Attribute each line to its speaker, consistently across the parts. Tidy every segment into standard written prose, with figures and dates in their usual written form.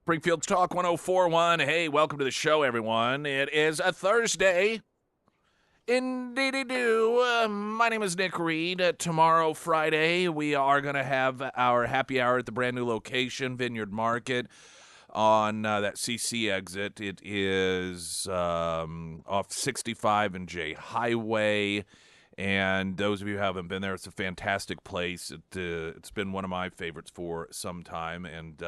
Speaker 1: Springfield's Talk 1041. Hey, welcome to the show, everyone. It is a Thursday. Indeedy-do. My name is Nick Reed. Tomorrow, Friday, we are going to have our happy hour at the brand new location, Vineyard Market, on that CC exit. It is off 65 and J Highway. And those of you who haven't been there, it's a fantastic place. It's been one of my favorites for some time, and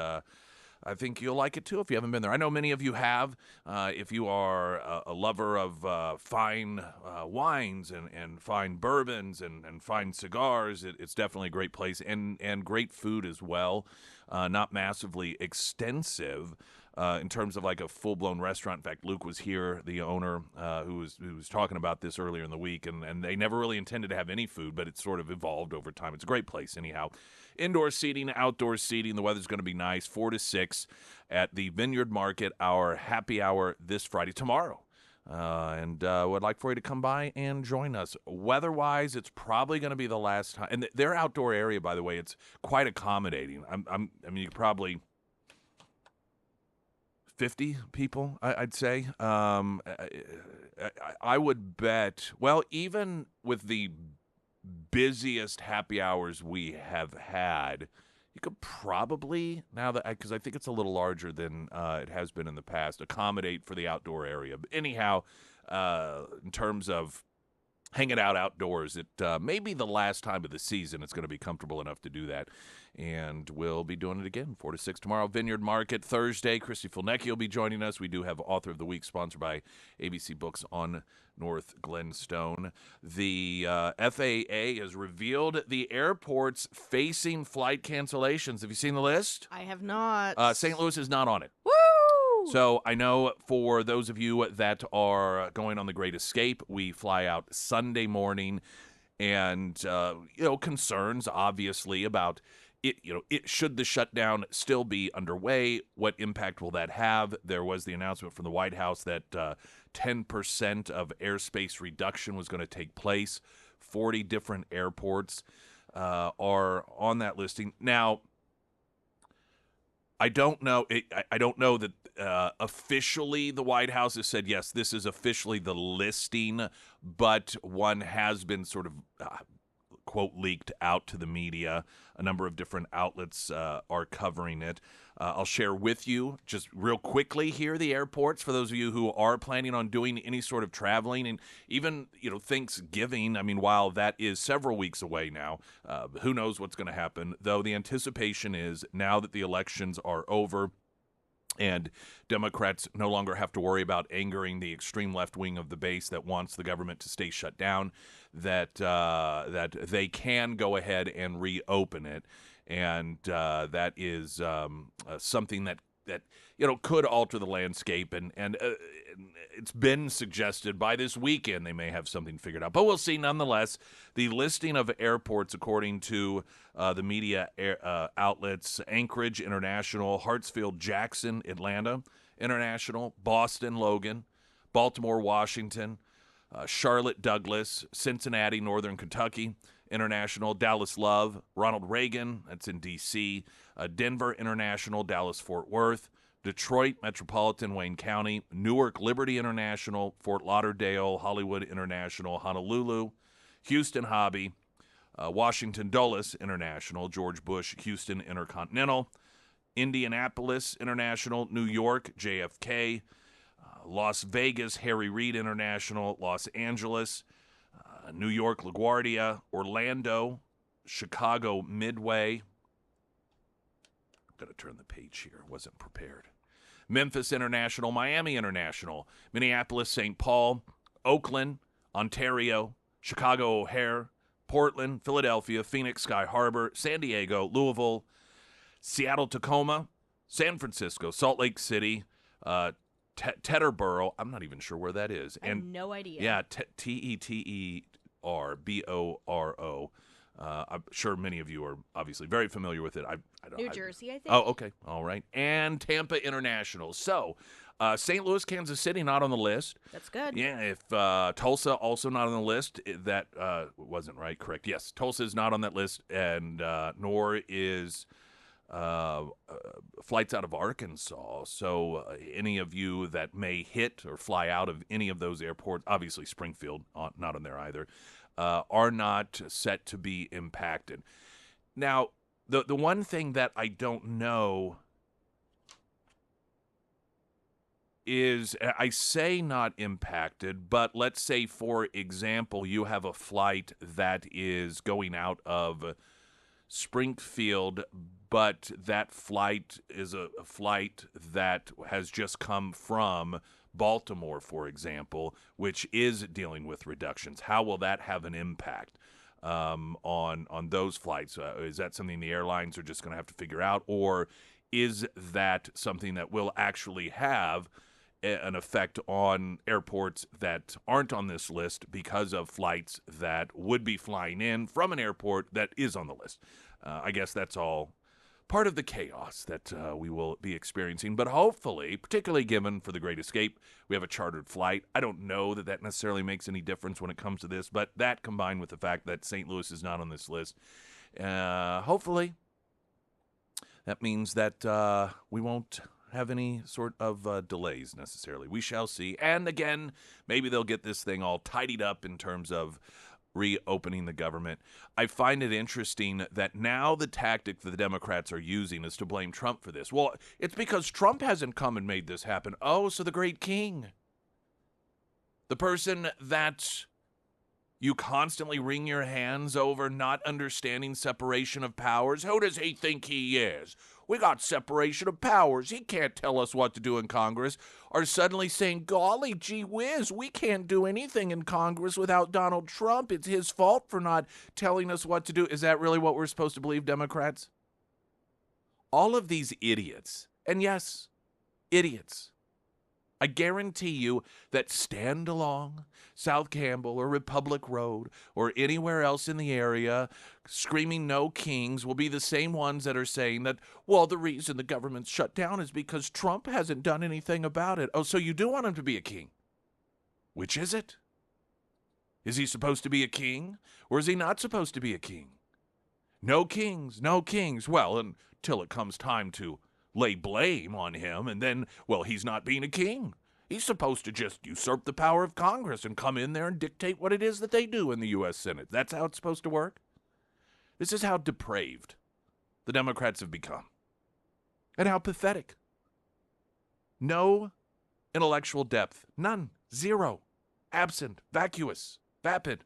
Speaker 1: I think you'll like it too if you haven't been there. I know many of you have. If you are a lover of fine wines and fine bourbons and fine cigars, it's definitely a great place, and great food as well. Not massively extensive in terms of like a full-blown restaurant. In fact, Luke was here, the owner, who was talking about this earlier in the week, and they never really intended to have any food, but it's sort of evolved over time. It's a great place anyhow. Indoor seating, outdoor seating. The weather's going to be nice, 4 to 6 at the Vineyard Market, our happy hour this Friday, tomorrow. And would like for you to come by and join us. Weather-wise, it's probably going to be the last time. And their outdoor area, by the way, it's quite accommodating. I mean, you could probably 50 people, I'd say. I would bet, well, even with the busiest happy hours we have had, you could probably, now that, because I think it's a little larger than it has been in the past, accommodate for the outdoor area. But anyhow, in terms of hanging out outdoors, it may be the last time of the season it's going to be comfortable enough to do that. And we'll be doing it again, 4 to 6 tomorrow. Vineyard Market Thursday. Christy Fulnecki will be joining us. We do have Author of the Week, sponsored by ABC Books on North Glenstone. The FAA has revealed the airports facing flight cancellations. Have you seen the list?
Speaker 2: I have not.
Speaker 1: St. Louis is not on it.
Speaker 2: Woo!
Speaker 1: So I know for those of you that are going on the Great Escape, we fly out Sunday morning, and concerns obviously about it. Should the shutdown still be underway? What impact will that have? There was the announcement from the White House that 10% of airspace reduction was going to take place. 40 different airports are on that listing now. I don't know. I don't know that officially the White House has said, yes, this is officially the listing, but one has been sort of, quote, leaked out to the media. A number of different outlets are covering it. I'll share with you just real quickly here the airports for those of you who are planning on doing any sort of traveling, and even Thanksgiving. I mean, while that is several weeks away now, who knows what's going to happen, though the anticipation is now that the elections are over and Democrats no longer have to worry about angering the extreme left wing of the base that wants the government to stay shut down, that they can go ahead and reopen it. And that is something that could alter the landscape, and it's been suggested by this weekend they may have something figured out. But we'll see. Nonetheless, the listing of airports, according to the media outlets: Anchorage International, Hartsfield Jackson, Atlanta International, Boston Logan, Baltimore Washington, Charlotte Douglas, Cincinnati Northern Kentucky International, Dallas Love, Ronald Reagan, that's in D.C., Denver International, Dallas Fort Worth, Detroit Metropolitan, Wayne County, Newark Liberty International, Fort Lauderdale, Hollywood International, Honolulu, Houston Hobby, Washington Dulles International, George Bush Houston Intercontinental, Indianapolis International, New York JFK, Las Vegas Harry Reid International, Los Angeles, New York LaGuardia, Orlando, Chicago Midway. I'm going to turn the page here. Wasn't prepared. Memphis International, Miami International, Minneapolis, St. Paul, Oakland, Ontario, Chicago O'Hare, Portland, Philadelphia, Phoenix Sky Harbor, San Diego, Louisville, Seattle Tacoma, San Francisco, Salt Lake City, Teterboro. I'm not even sure where that is.
Speaker 2: I have no idea.
Speaker 1: Yeah, Teterboro. I'm sure many of you are obviously very familiar with it.
Speaker 2: New Jersey, I think.
Speaker 1: Oh, okay. All right. And Tampa International. So, St. Louis, Kansas City, not on the list.
Speaker 2: That's good.
Speaker 1: Yeah, if Tulsa, also not on the list. That wasn't right. Correct. Yes, Tulsa is not on that list, and nor is flights out of Arkansas. So any of you that may hit or fly out of any of those airports, obviously Springfield, not on there either, are not set to be impacted. Now, the one thing that I don't know is, I say not impacted, but let's say, for example, you have a flight that is going out of Springfield, but that flight is a flight that has just come from Baltimore, for example, which is dealing with reductions. How will that have an impact on those flights? Is that something the airlines are just going to have to figure out, or is that something that will actually have an effect on airports that aren't on this list because of flights that would be flying in from an airport that is on the list? I guess that's all part of the chaos that we will be experiencing. But hopefully, particularly given for the Great Escape, we have a chartered flight. I don't know that that necessarily makes any difference when it comes to this, but that combined with the fact that St. Louis is not on this list, hopefully that means that we won't have any sort of delays necessarily. We shall see. And again, maybe they'll get this thing all tidied up in terms of reopening the government. I find it interesting that now the tactic that the Democrats are using is to blame Trump for this. Well, it's because Trump hasn't come and made this happen. Oh, so the great king, the person that you constantly wring your hands over not understanding separation of powers. Who does he think he is? We got separation of powers. He can't tell us what to do in Congress. Are suddenly saying, golly, gee whiz, we can't do anything in Congress without Donald Trump. It's his fault for not telling us what to do. Is that really what we're supposed to believe, Democrats? All of these idiots, and yes, idiots, I guarantee you that stand along South Campbell or Republic Road or anywhere else in the area screaming no kings will be the same ones that are saying that, well, the reason the government's shut down is because Trump hasn't done anything about it. Oh, so you do want him to be a king. Which is it? Is he supposed to be a king, or is he not supposed to be a king? No kings, no kings. Well, until it comes time to lay blame on him, and then, well, he's not being a king. He's supposed to just usurp the power of Congress and come in there and dictate what it is that they do in the U.S. Senate. That's how it's supposed to work. This is how depraved the Democrats have become, and how pathetic. No intellectual depth. None. Zero. Absent. Vacuous. Vapid.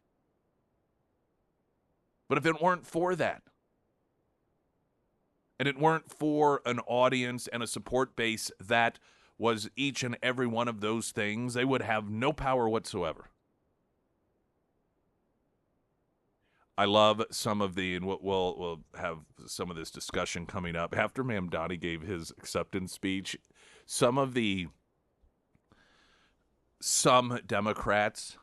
Speaker 1: But if it weren't for that, and it weren't for an audience and a support base that was each and every one of those things, they would have no power whatsoever. I love some of the, and we'll have some of this discussion coming up after Mamdani gave his acceptance speech. Some Democrats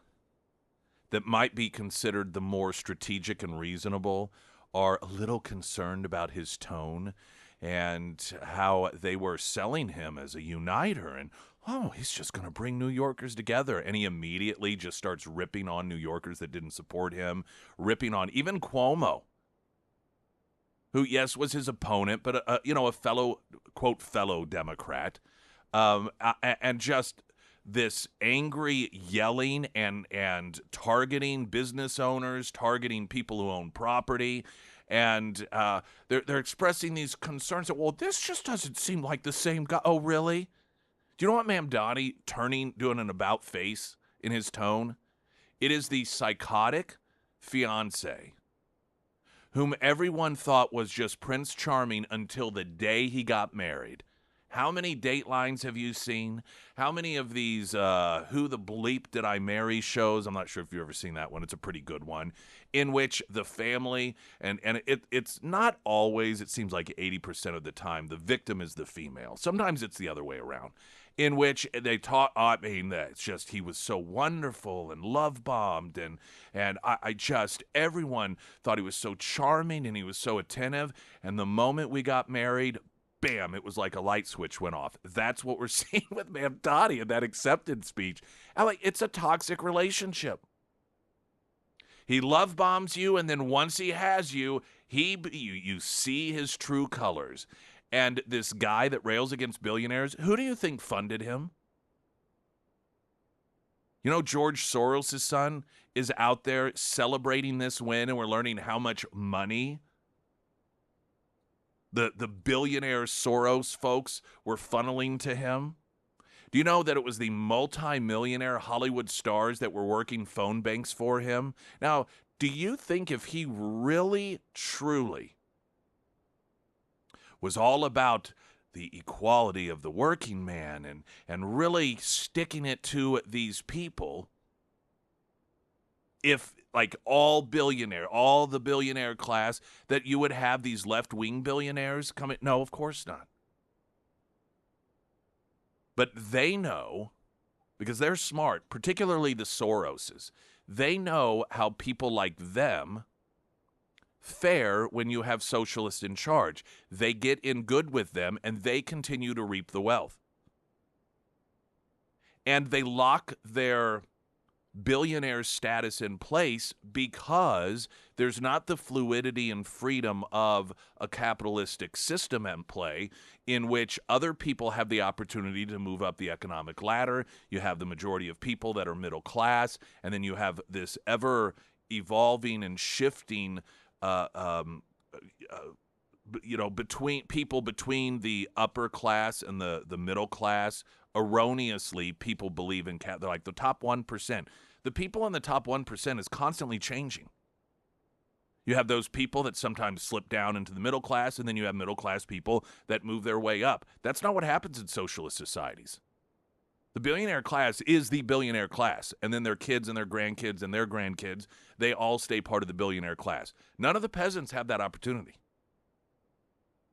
Speaker 1: that might be considered the more strategic and reasonable are a little concerned about his tone and how they were selling him as a uniter. And, oh, he's just going to bring New Yorkers together. And he immediately just starts ripping on New Yorkers that didn't support him, ripping on even Cuomo, who, yes, was his opponent, but, a fellow, quote, fellow Democrat. And just this angry yelling and targeting business owners, targeting people who own property. And they're expressing these concerns that, well, this just doesn't seem like the same guy. Oh, really? Do you know what Mamdani doing an about face in his tone? It is the psychotic fiance whom everyone thought was just Prince Charming until the day he got married. How many Datelines have you seen? How many of these Who the Bleep Did I Marry shows? I'm not sure if you've ever seen that one. It's a pretty good one, in which the family, and it's not always, it seems like 80% of the time, the victim is the female. Sometimes it's the other way around, in which they talk, it's just, he was so wonderful and love-bombed, and I just, everyone thought he was so charming and he was so attentive, and the moment we got married, bam, it was like a light switch went off. That's what we're seeing with Mamdani in that acceptance speech. It's a toxic relationship. He love bombs you, and then once he has you, You see his true colors. And this guy that rails against billionaires, who do you think funded him? You know, George Soros' son is out there celebrating this win, and we're learning how much money the billionaire Soros folks were funneling to him. Do you know that it was the multi-millionaire Hollywood stars that were working phone banks for him? Now, do you think if he really, truly was all about the equality of the working man and really sticking it to these people, if like all the billionaire class, that you would have these left-wing billionaires come in? No, of course not. But they know, because they're smart, particularly the Soroses, they know how people like them fare when you have socialists in charge. They get in good with them, and they continue to reap the wealth. And they lock their billionaire status in place because there's not the fluidity and freedom of a capitalistic system in play, in which other people have the opportunity to move up the economic ladder. You have the majority of people that are middle class, and then you have this ever evolving and shifting between the upper class and the middle class. Erroneously, people believe in they're like the top 1%. The people in the top 1% is constantly changing. You have those people that sometimes slip down into the middle class, and then you have middle class people that move their way up. That's not what happens in socialist societies. The billionaire class is the billionaire class, and then their kids and their grandkids, they all stay part of the billionaire class. None of the peasants have that opportunity.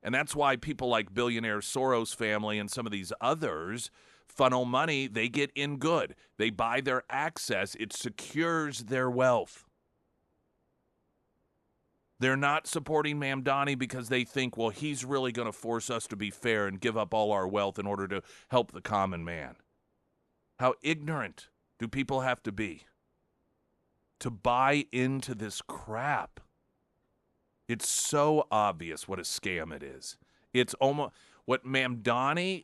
Speaker 1: And that's why people like billionaire Soros family and some of these others funnel money. They get in good. They buy their access. It secures their wealth. They're not supporting Mamdani because they think, well, he's really going to force us to be fair and give up all our wealth in order to help the common man. How ignorant do people have to be to buy into this crap? It's so obvious what a scam it is. It's almost what Mamdani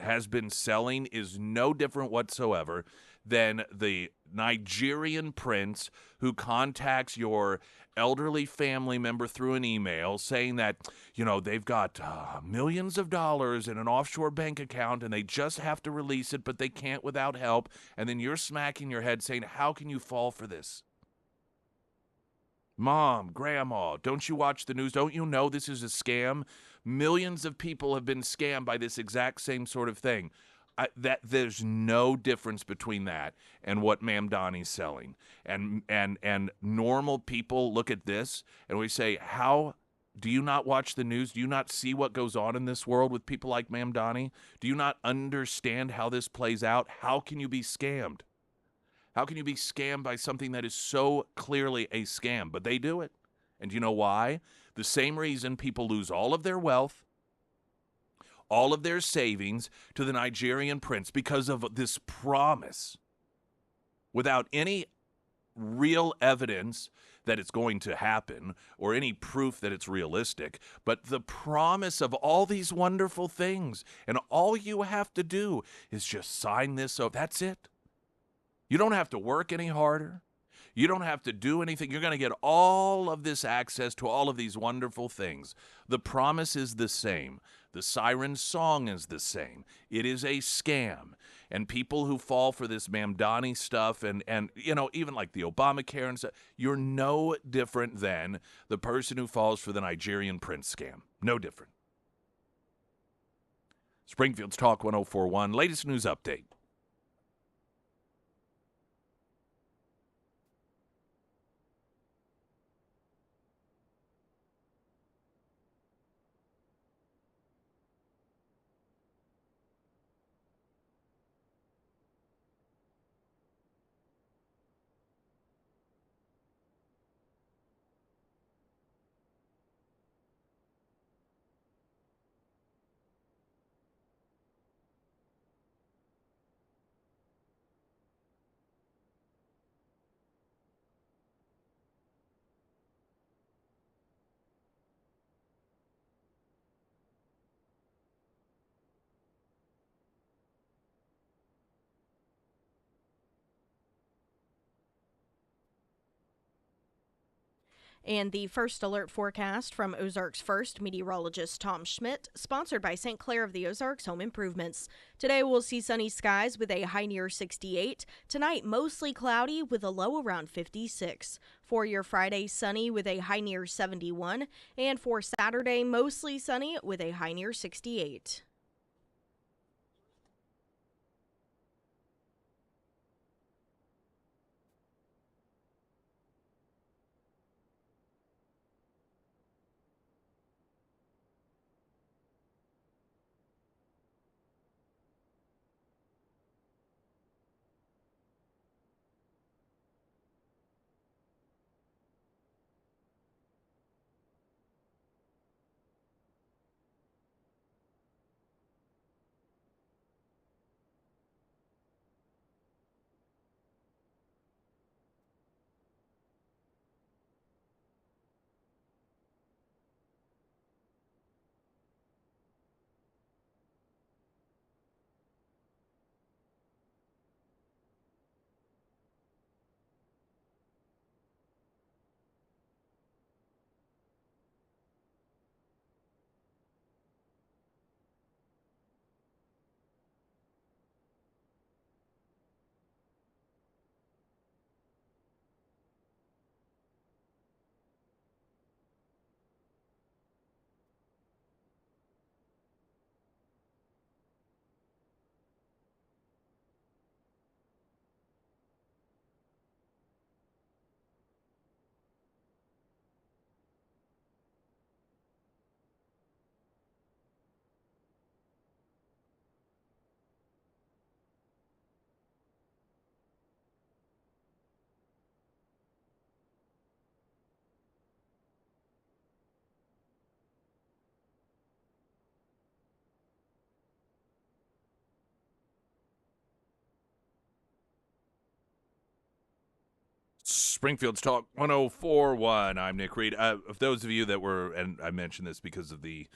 Speaker 1: has been selling is no different whatsoever than the Nigerian prince who contacts your elderly family member through an email saying that, they've got millions of dollars in an offshore bank account and they just have to release it, but they can't without help. And then you're smacking your head saying, how can you fall for this? Mom, Grandma, don't you watch the news? Don't you know this is a scam? Millions of people have been scammed by this exact same sort of thing. There's no difference between that and what Mamdani's selling. And normal people look at this and we say, how do you not watch the news? Do you not see what goes on in this world with people like Mamdani? Do you not understand how this plays out? How can you be scammed? How can you be scammed by something that is so clearly a scam? But they do it. And you know why? The same reason people lose all of their wealth, all of their savings to the Nigerian prince, because of this promise without any real evidence that it's going to happen or any proof that it's realistic, but the promise of all these wonderful things. And all you have to do is just sign this over. That's it. You don't have to work any harder. You don't have to do anything. You're going to get all of this access to all of these wonderful things. The promise is the same. The siren song is the same. It is a scam. And people who fall for this Mamdani stuff and even like the Obamacare and stuff, you're no different than the person who falls for the Nigerian prince scam. No different. Springfield's Talk 1041, latest news update.
Speaker 2: And the first alert forecast from Ozarks First meteorologist Tom Schmidt, sponsored by St. Clair of the Ozarks Home Improvements. Today we'll see sunny skies with a high near 68. Tonight, mostly cloudy with a low around 56. For your Friday, sunny with a high near 71. And for Saturday, mostly sunny with a high near 68.
Speaker 1: Springfield's Talk 1041. I'm Nick Reed. Of those of you that were, and I mentioned this because of the,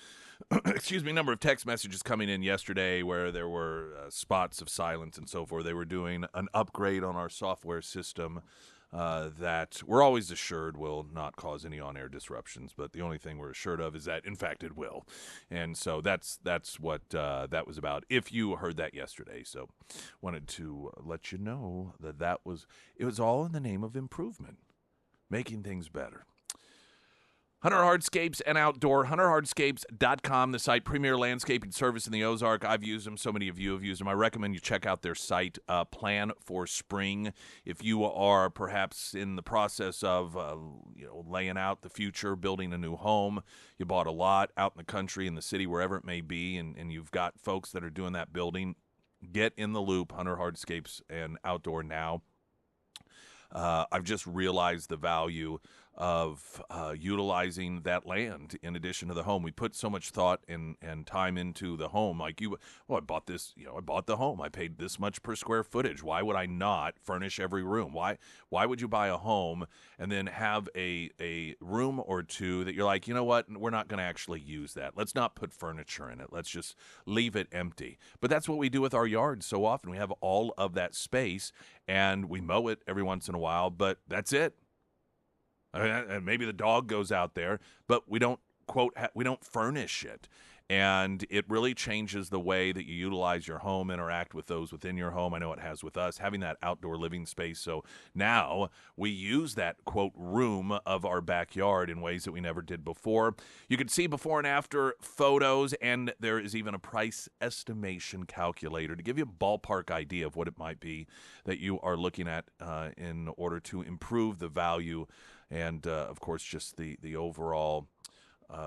Speaker 1: excuse me, number of text messages coming in yesterday where there were spots of silence and so forth. They were doing an upgrade on our software system that we're always assured will not cause any on-air disruptions. But the only thing we're assured of is that, in fact, it will. And so that's what that was about. If you heard that yesterday, so wanted to let you know that it was all in the name of improvement, making things better. Hunter Hardscapes and Outdoor, hunterhardscapes.com, the site, premier landscaping service in the Ozark. I've used them. So many of you have used them. I recommend you check out their site, Plan for Spring. If you are perhaps in the process of laying out the future, building a new home, you bought a lot out in the country, in the city, wherever it may be, and you've got folks that are doing that building, get in the loop, Hunter Hardscapes and Outdoor now. I've just realized the value of utilizing that land in addition to the home. We put so much thought and time into the home. Like I bought this, I bought the home. I paid this much per square footage. Why would I not furnish every room? Why would you buy a home and then have a room or two that you're like, you know what, we're not going to actually use that. Let's not put furniture in it. Let's just leave it empty. But that's what we do with our yards so often. We have all of that space and we mow it every once in a while, but that's it. And maybe the dog goes out there, but we don't, quote, we don't furnish it. And it really changes the way that you utilize your home, interact with those within your home. I know it has with us, having that outdoor living space. So now we use that, quote, room of our backyard in ways that we never did before. You can see before and after photos, and there is even a price estimation calculator to give you a ballpark idea of what it might be that you are looking at in order to improve the value and, of course, just the overall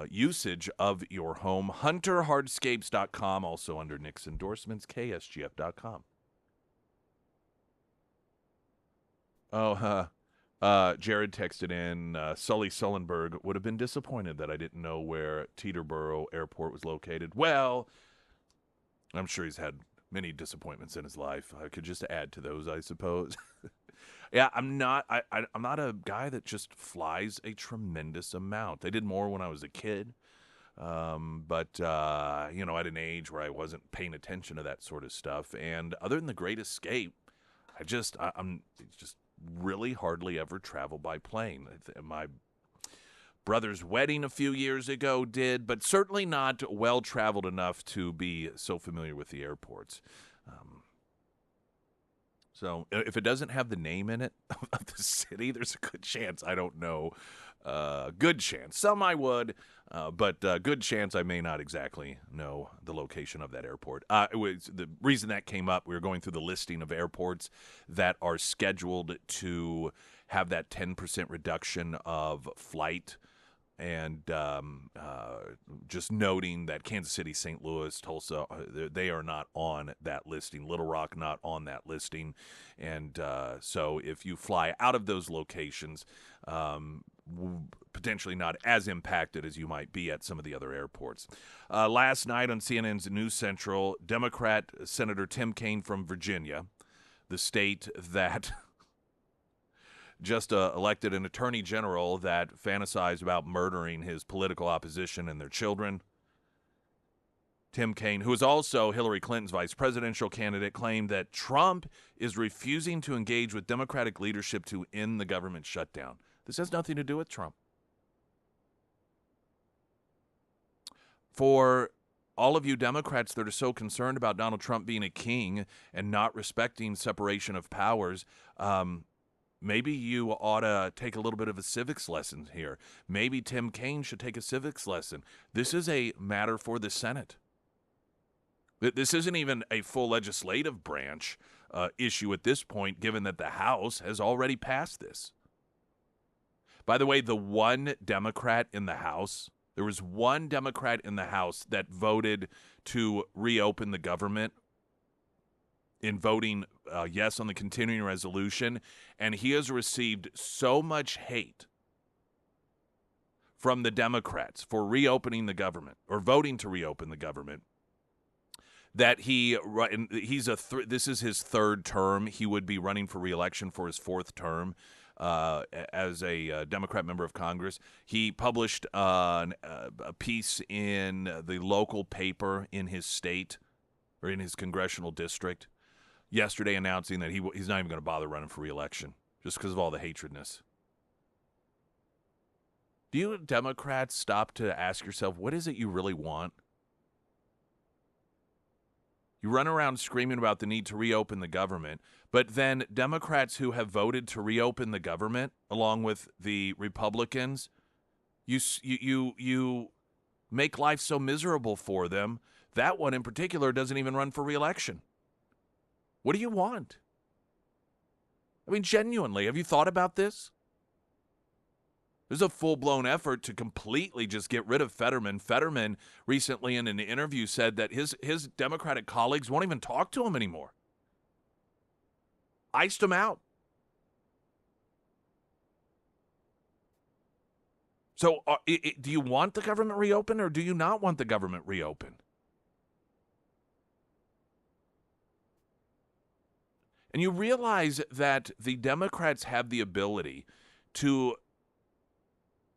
Speaker 1: usage of your home. HunterHardscapes.com, also under Nick's endorsements, KSGF.com. Jared texted in, Sully Sullenberg would have been disappointed that I didn't know where Teterboro Airport was located. Well, I'm sure he's had many disappointments in his life. I could just add to those, I suppose. Yeah, I'm not a guy that just flies a tremendous amount. I did more when I was a kid, but at an age where I wasn't paying attention to that sort of stuff. And other than the Great Escape, I'm just really hardly ever travel by plane. brother's wedding a few years ago did, but certainly not well-traveled enough to be so familiar with the airports. So if it doesn't have the name in it of the city, there's a good chance I don't know. Good chance. Some I would, but good chance I may not exactly know the location of that airport. The reason that came up, we were going through the listing of airports that are scheduled to have that 10% reduction of flight. And just noting that Kansas City, St. Louis, Tulsa, they are not on that listing. Little Rock not on that listing. And so if you fly out of those locations, potentially not as impacted as you might be at some of the other airports. Last night on CNN's News Central, Democrat Senator Tim Kaine from Virginia, the state that just elected an attorney general that fantasized about murdering his political opposition and their children. Tim Kaine, who is also Hillary Clinton's vice presidential candidate, claimed that Trump is refusing to engage with Democratic leadership to end the government shutdown. This has nothing to do with Trump. For all of you Democrats that are so concerned about Donald Trump being a king and not respecting separation of powers, maybe you ought to take a little bit of a civics lesson here. Maybe Tim Kaine should take a civics lesson. This is a matter for the Senate. This isn't even a full legislative branch issue at this point, given that the House has already passed this. By the way, there was one Democrat in the House that voted to reopen the government in voting yes on the continuing resolution, and he has received so much hate from the Democrats for reopening the government or voting to reopen the government that this is his third term. He would be running for re-election for his fourth term as a Democrat member of Congress. He published a piece in the local paper in his state or in his congressional district yesterday announcing that he's not even going to bother running for re-election just because of all the hatredness. Do you Democrats stop to ask yourself, what is it you really want? You run around screaming about the need to reopen the government, but then Democrats who have voted to reopen the government, along with the Republicans, you make life so miserable for them. That one in particular doesn't even run for re-election. What do you want? I mean, genuinely, have you thought about this? There's a full-blown effort to completely just get rid of Fetterman. Fetterman recently in an interview said that his Democratic colleagues won't even talk to him anymore. Iced him out. So do you want the government reopened or do you not want the government reopened? And you realize that the Democrats have the ability to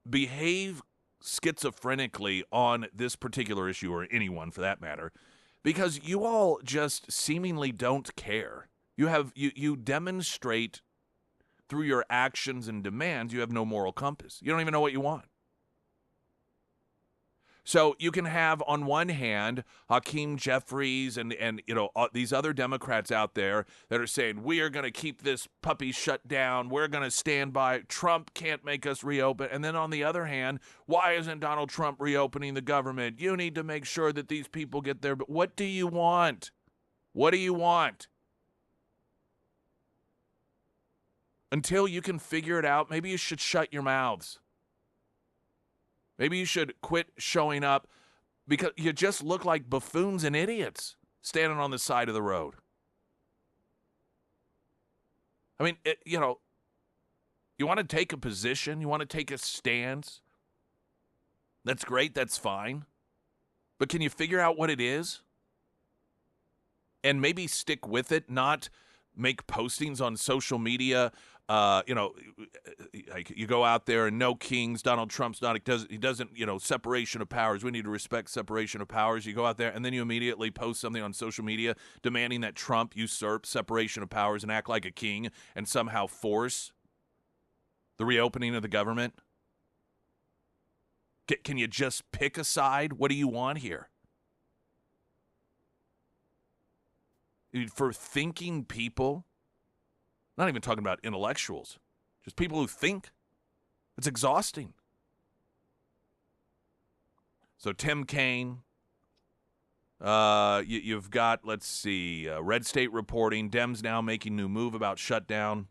Speaker 1: behave schizophrenically on this particular issue, or anyone for that matter, because you all just seemingly don't care. You demonstrate through your actions and demands you have no moral compass. You don't even know what you want. So you can have, on one hand, Hakeem Jeffries and these other Democrats out there that are saying, we are going to keep this puppy shut down. We're going to stand by. Trump can't make us reopen. And then on the other hand, why isn't Donald Trump reopening the government? You need to make sure that these people get there. But what do you want? What do you want? Until you can figure it out, maybe you should shut your mouths. Maybe you should quit showing up because you just look like buffoons and idiots standing on the side of the road. I mean, you want to take a position, you want to take a stance. That's great, that's fine. But can you figure out what it is? And maybe stick with it, not make postings on social media. Like you go out there and no kings. Donald Trump's not. He doesn't. Separation of powers. We need to respect separation of powers. You go out there and then you immediately post something on social media demanding that Trump usurp separation of powers and act like a king and somehow force the reopening of the government. Can you just pick a side? What do you want here? For thinking people, not even talking about intellectuals, just people who think, it's exhausting. So Tim Kaine, you've got, let's see, Red State reporting, Dems now making new move about shutdown.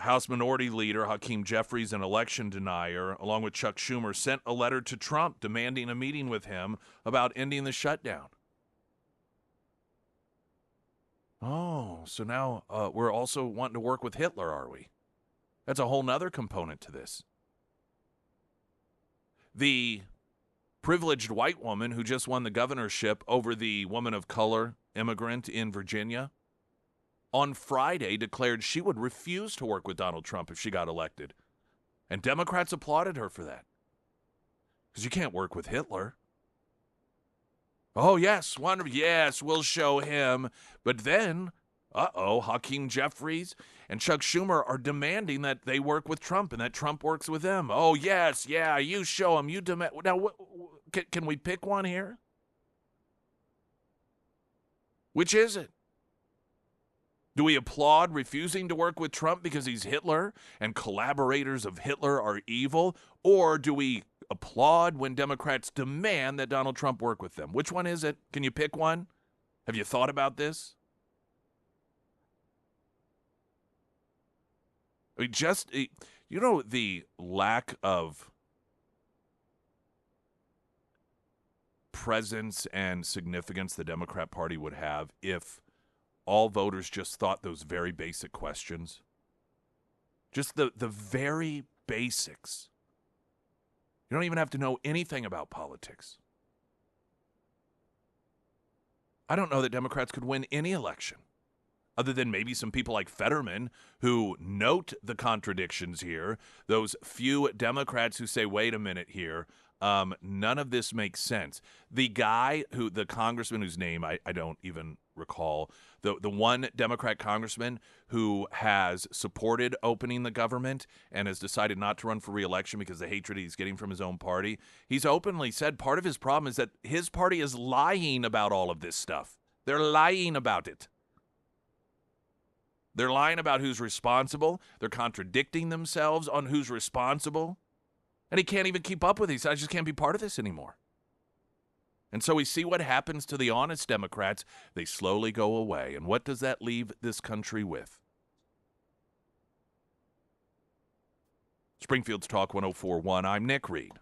Speaker 1: House Minority Leader Hakeem Jeffries, an election denier, along with Chuck Schumer, sent a letter to Trump demanding a meeting with him about ending the shutdown. Oh, so now we're also wanting to work with Hitler, are we? That's a whole nother component to this. The privileged white woman who just won the governorship over the woman of color immigrant in Virginia on Friday declared she would refuse to work with Donald Trump if she got elected. And Democrats applauded her for that. Because you can't work with Hitler. Oh, yes, wonderful. Yes, we'll show him. But then, Hakeem Jeffries and Chuck Schumer are demanding that they work with Trump and that Trump works with them. Oh, yes, yeah, you show him. You demand. Now, can we pick one here? Which is it? Do we applaud refusing to work with Trump because he's Hitler and collaborators of Hitler are evil? Or do we applaud when Democrats demand that Donald Trump work with them? Which one is it? Can you pick one? Have you thought about this? I mean, the lack of presence and significance the Democrat Party would have if all voters just thought those very basic questions. Just the very basics. You don't even have to know anything about politics. I don't know that Democrats could win any election, other than maybe some people like Fetterman who note the contradictions here, those few Democrats who say, wait a minute here, none of this makes sense. The congressman whose name I don't even recall, the one Democrat congressman who has supported opening the government and has decided not to run for re-election because of the hatred he's getting from his own party, he's openly said part of his problem is that his party is lying about all of this stuff. They're lying about it. They're lying about who's responsible. They're contradicting themselves on who's responsible. And he can't even keep up with these. I just can't be part of this anymore. And so we see what happens to the honest Democrats. They slowly go away. And what does that leave this country with? Springfield's Talk 104.1. I'm Nick Reed.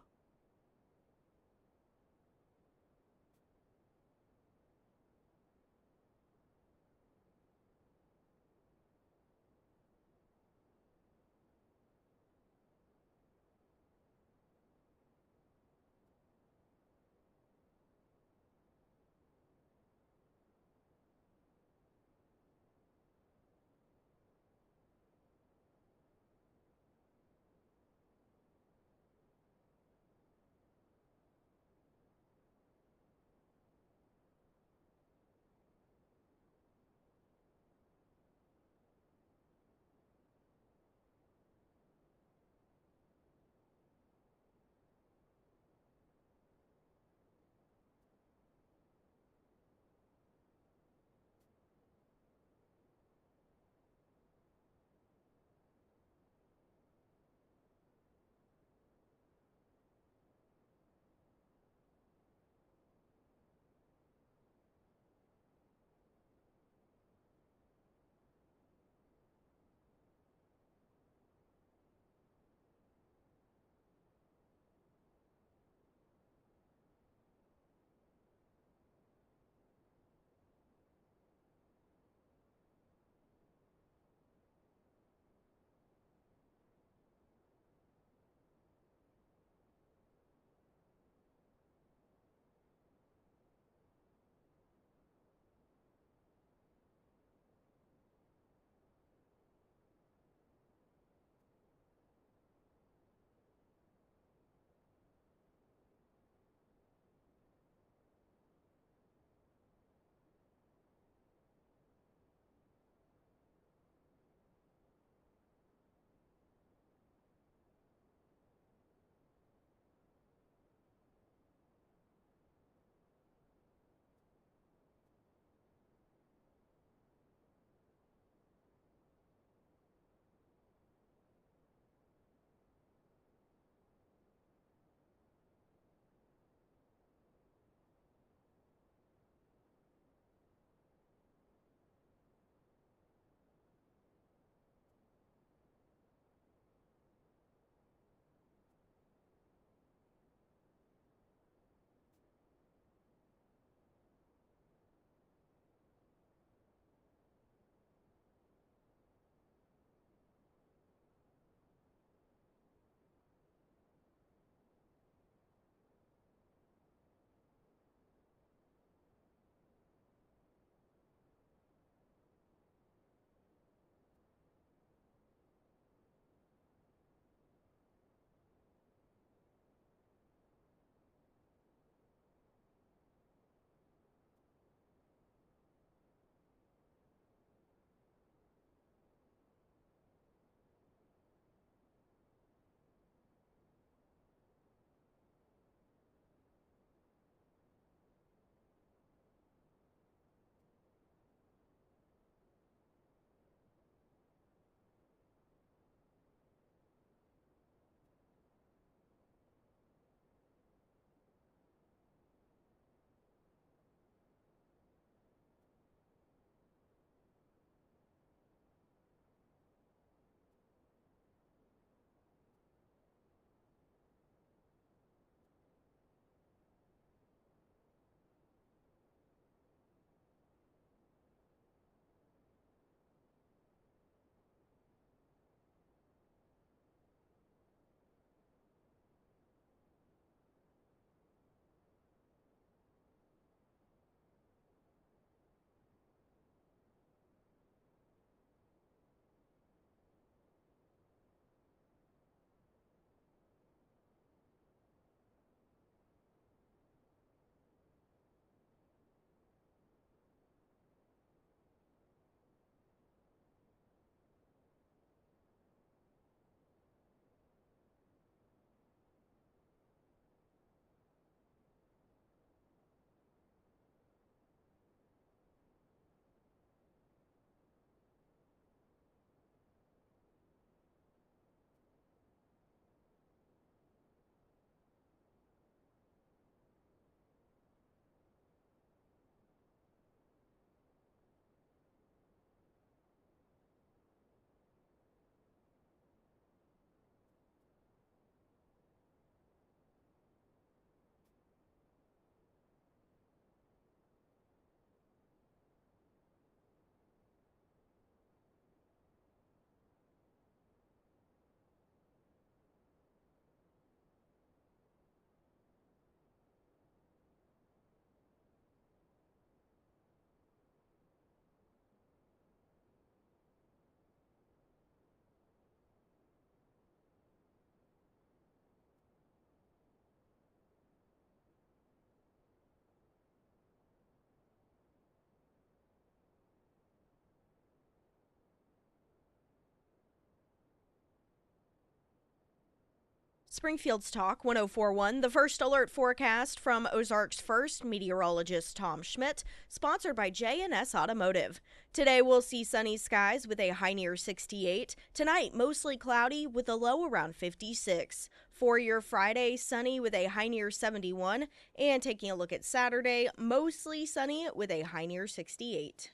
Speaker 2: Springfield's Talk 1041, the first alert forecast from Ozarks First meteorologist Tom Schmidt, sponsored by J&S Automotive. Today we'll see sunny skies with a high near 68. Tonight, mostly cloudy with a low around 56. For your Friday, sunny with a high near 71. And taking a look at Saturday, mostly sunny with a high near 68.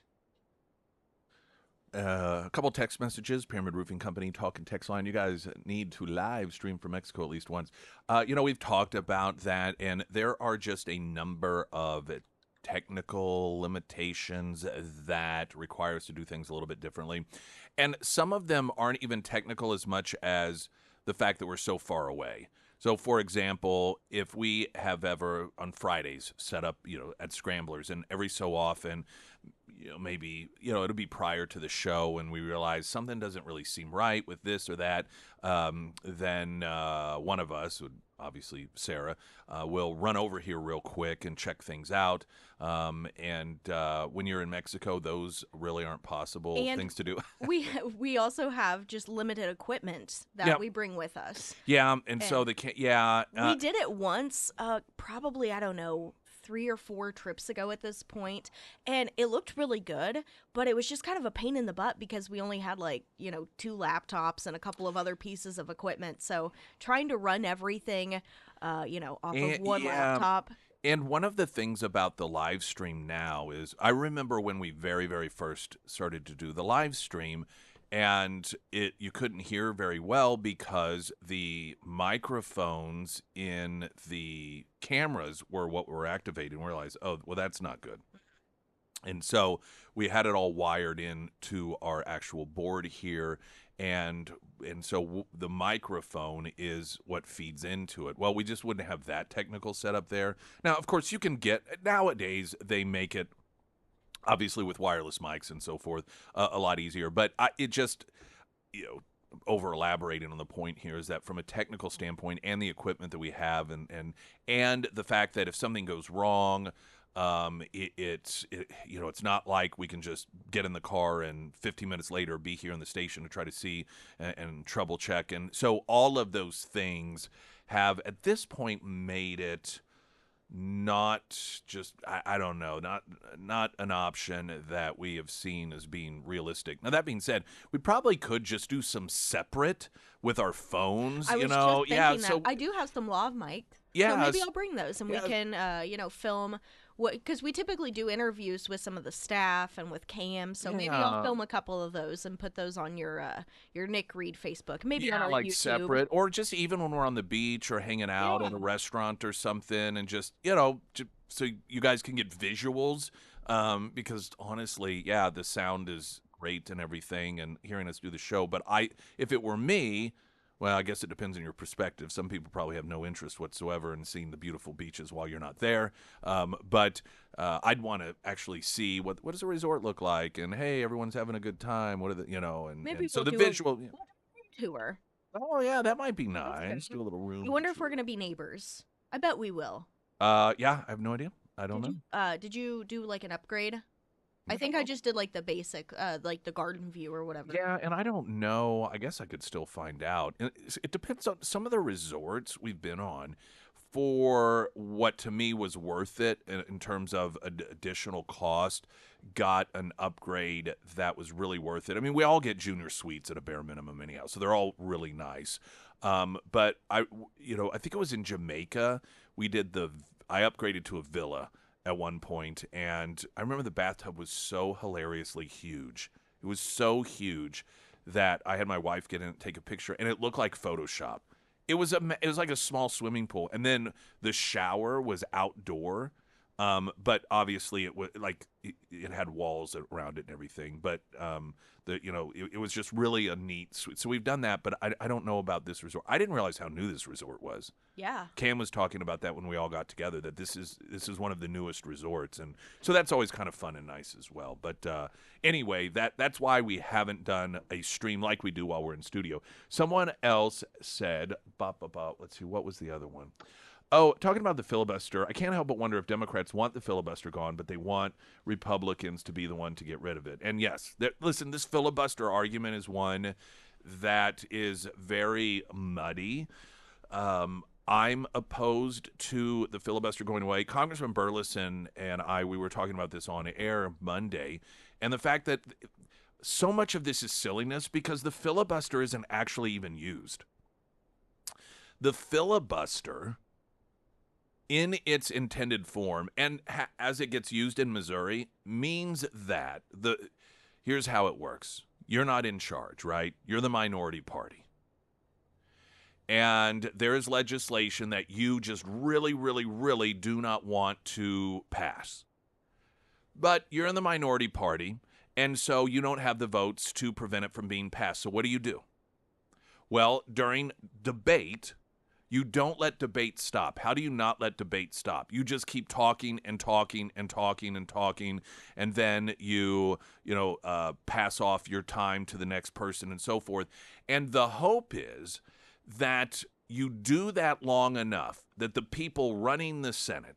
Speaker 1: A couple text messages. Pyramid Roofing Company talking text line. You guys need to live stream from Mexico at least once. We've talked about that, and there are just a number of technical limitations that require us to do things a little bit differently. And some of them aren't even technical as much as the fact that we're so far away. So, for example, if we have ever on Fridays set up, at Scramblers, and every so often, maybe, it'll be prior to the show and we realize something doesn't really seem right with this or that, then one of us, obviously Sarah, will run over here real quick and check things out. And when you're in Mexico, those really aren't possible things to do.
Speaker 2: we also have just limited equipment that we bring with us.
Speaker 1: Yeah, and so they can't. Yeah,
Speaker 2: we did it once, probably, I don't know, 3 or 4 trips ago at this point, and it looked really good, but it was just kind of a pain in the butt because we only had 2 laptops and a couple of other pieces of equipment. So trying to run everything, off of one laptop.
Speaker 1: And one of the things about the live stream now is I remember when we very, very first started to do the live stream, and you couldn't hear very well because the microphones in the cameras were what were activated, and we realized, oh, well, that's not good. And so we had it all wired in to our actual board here, and so the microphone is what feeds into it. Well, we just wouldn't have that technical setup there. Now, of course, you can get, nowadays, they make it, obviously with wireless mics and so forth, a lot easier. But it just, over elaborating on the point here is that from a technical standpoint and the equipment that we have and the fact that if something goes wrong, it's not like we can just get in the car and 15 minutes later be here in the station to try to see and trouble check. And so all of those things have at this point made it not just, I don't know, not an option that we have seen as being realistic. Now, that being said, we probably could just do some separate with our phones,
Speaker 2: I was just thinking that. I do have some lav mic.
Speaker 1: Yeah.
Speaker 2: So maybe I'll bring those and we can, film. Because we typically do interviews with some of the staff and with Cam, so maybe I'll film a couple of those and put those on your Nick Reed Facebook, maybe on our YouTube.
Speaker 1: Separate, or just even when we're on the beach or hanging out at a restaurant or something, and just so you guys can get visuals. Because honestly, the sound is great and everything, and hearing us do the show. But if it were me. Well, I guess it depends on your perspective. Some people probably have no interest whatsoever in seeing the beautiful beaches while you're not there. But I'd want to actually see what does a resort look like, and hey, everyone's having a good time. What are the and
Speaker 2: maybe
Speaker 1: and so
Speaker 2: we'll
Speaker 1: the
Speaker 2: do
Speaker 1: visual
Speaker 2: a room tour.
Speaker 1: Oh yeah, that might be nice. Do a little room.
Speaker 2: I wonder if we're gonna be neighbors. I bet we will.
Speaker 1: Yeah, I have no idea. I don't know.
Speaker 2: Did you do an upgrade? I think I just did the basic, the garden view or whatever.
Speaker 1: Yeah, and I don't know. I guess I could still find out. It depends on some of the resorts we've been on for what to me was worth it in terms of additional cost, got an upgrade that was really worth it. I mean, we all get junior suites at a bare minimum anyhow, so they're all really nice. But I think it was in Jamaica, I upgraded to a villa at one point, and I remember the bathtub was so hilariously huge. It was so huge that I had my wife get in and take a picture, and it looked like Photoshop. It was like a small swimming pool, and then the shower was outdoor, but obviously it had walls around it and everything. But it was just really a neat suite. So we've done that, but I don't know about this resort. I didn't realize how new this resort was.
Speaker 2: Yeah.
Speaker 1: Cam was talking about that when we all got together, that this is one of the newest resorts, and so that's always kind of fun and nice as well. But anyway, that's why we haven't done a stream like we do while we're in studio. Someone else said, let's see, what was the other one? Oh, talking about the filibuster, I can't help but wonder if Democrats want the filibuster gone, but they want Republicans to be the one to get rid of it. And yes, listen, this filibuster argument is one that is very muddy. I'm opposed to the filibuster going away. Congressman Burleson and we were talking about this on air Monday, and the fact that so much of this is silliness because the filibuster isn't actually even used. The filibuster, in its intended form, and as it gets used in Missouri, means that here's how it works. You're not in charge, right? You're the minority party. And there is legislation that you just really, really, really do not want to pass. But you're in the minority party, and so you don't have the votes to prevent it from being passed. So what do? Well, during debate, you don't let debate stop. How do you not let debate stop? You just keep talking and talking and talking and talking, and then you pass off your time to the next person and so forth. And the hope is that you do that long enough that the people running the Senate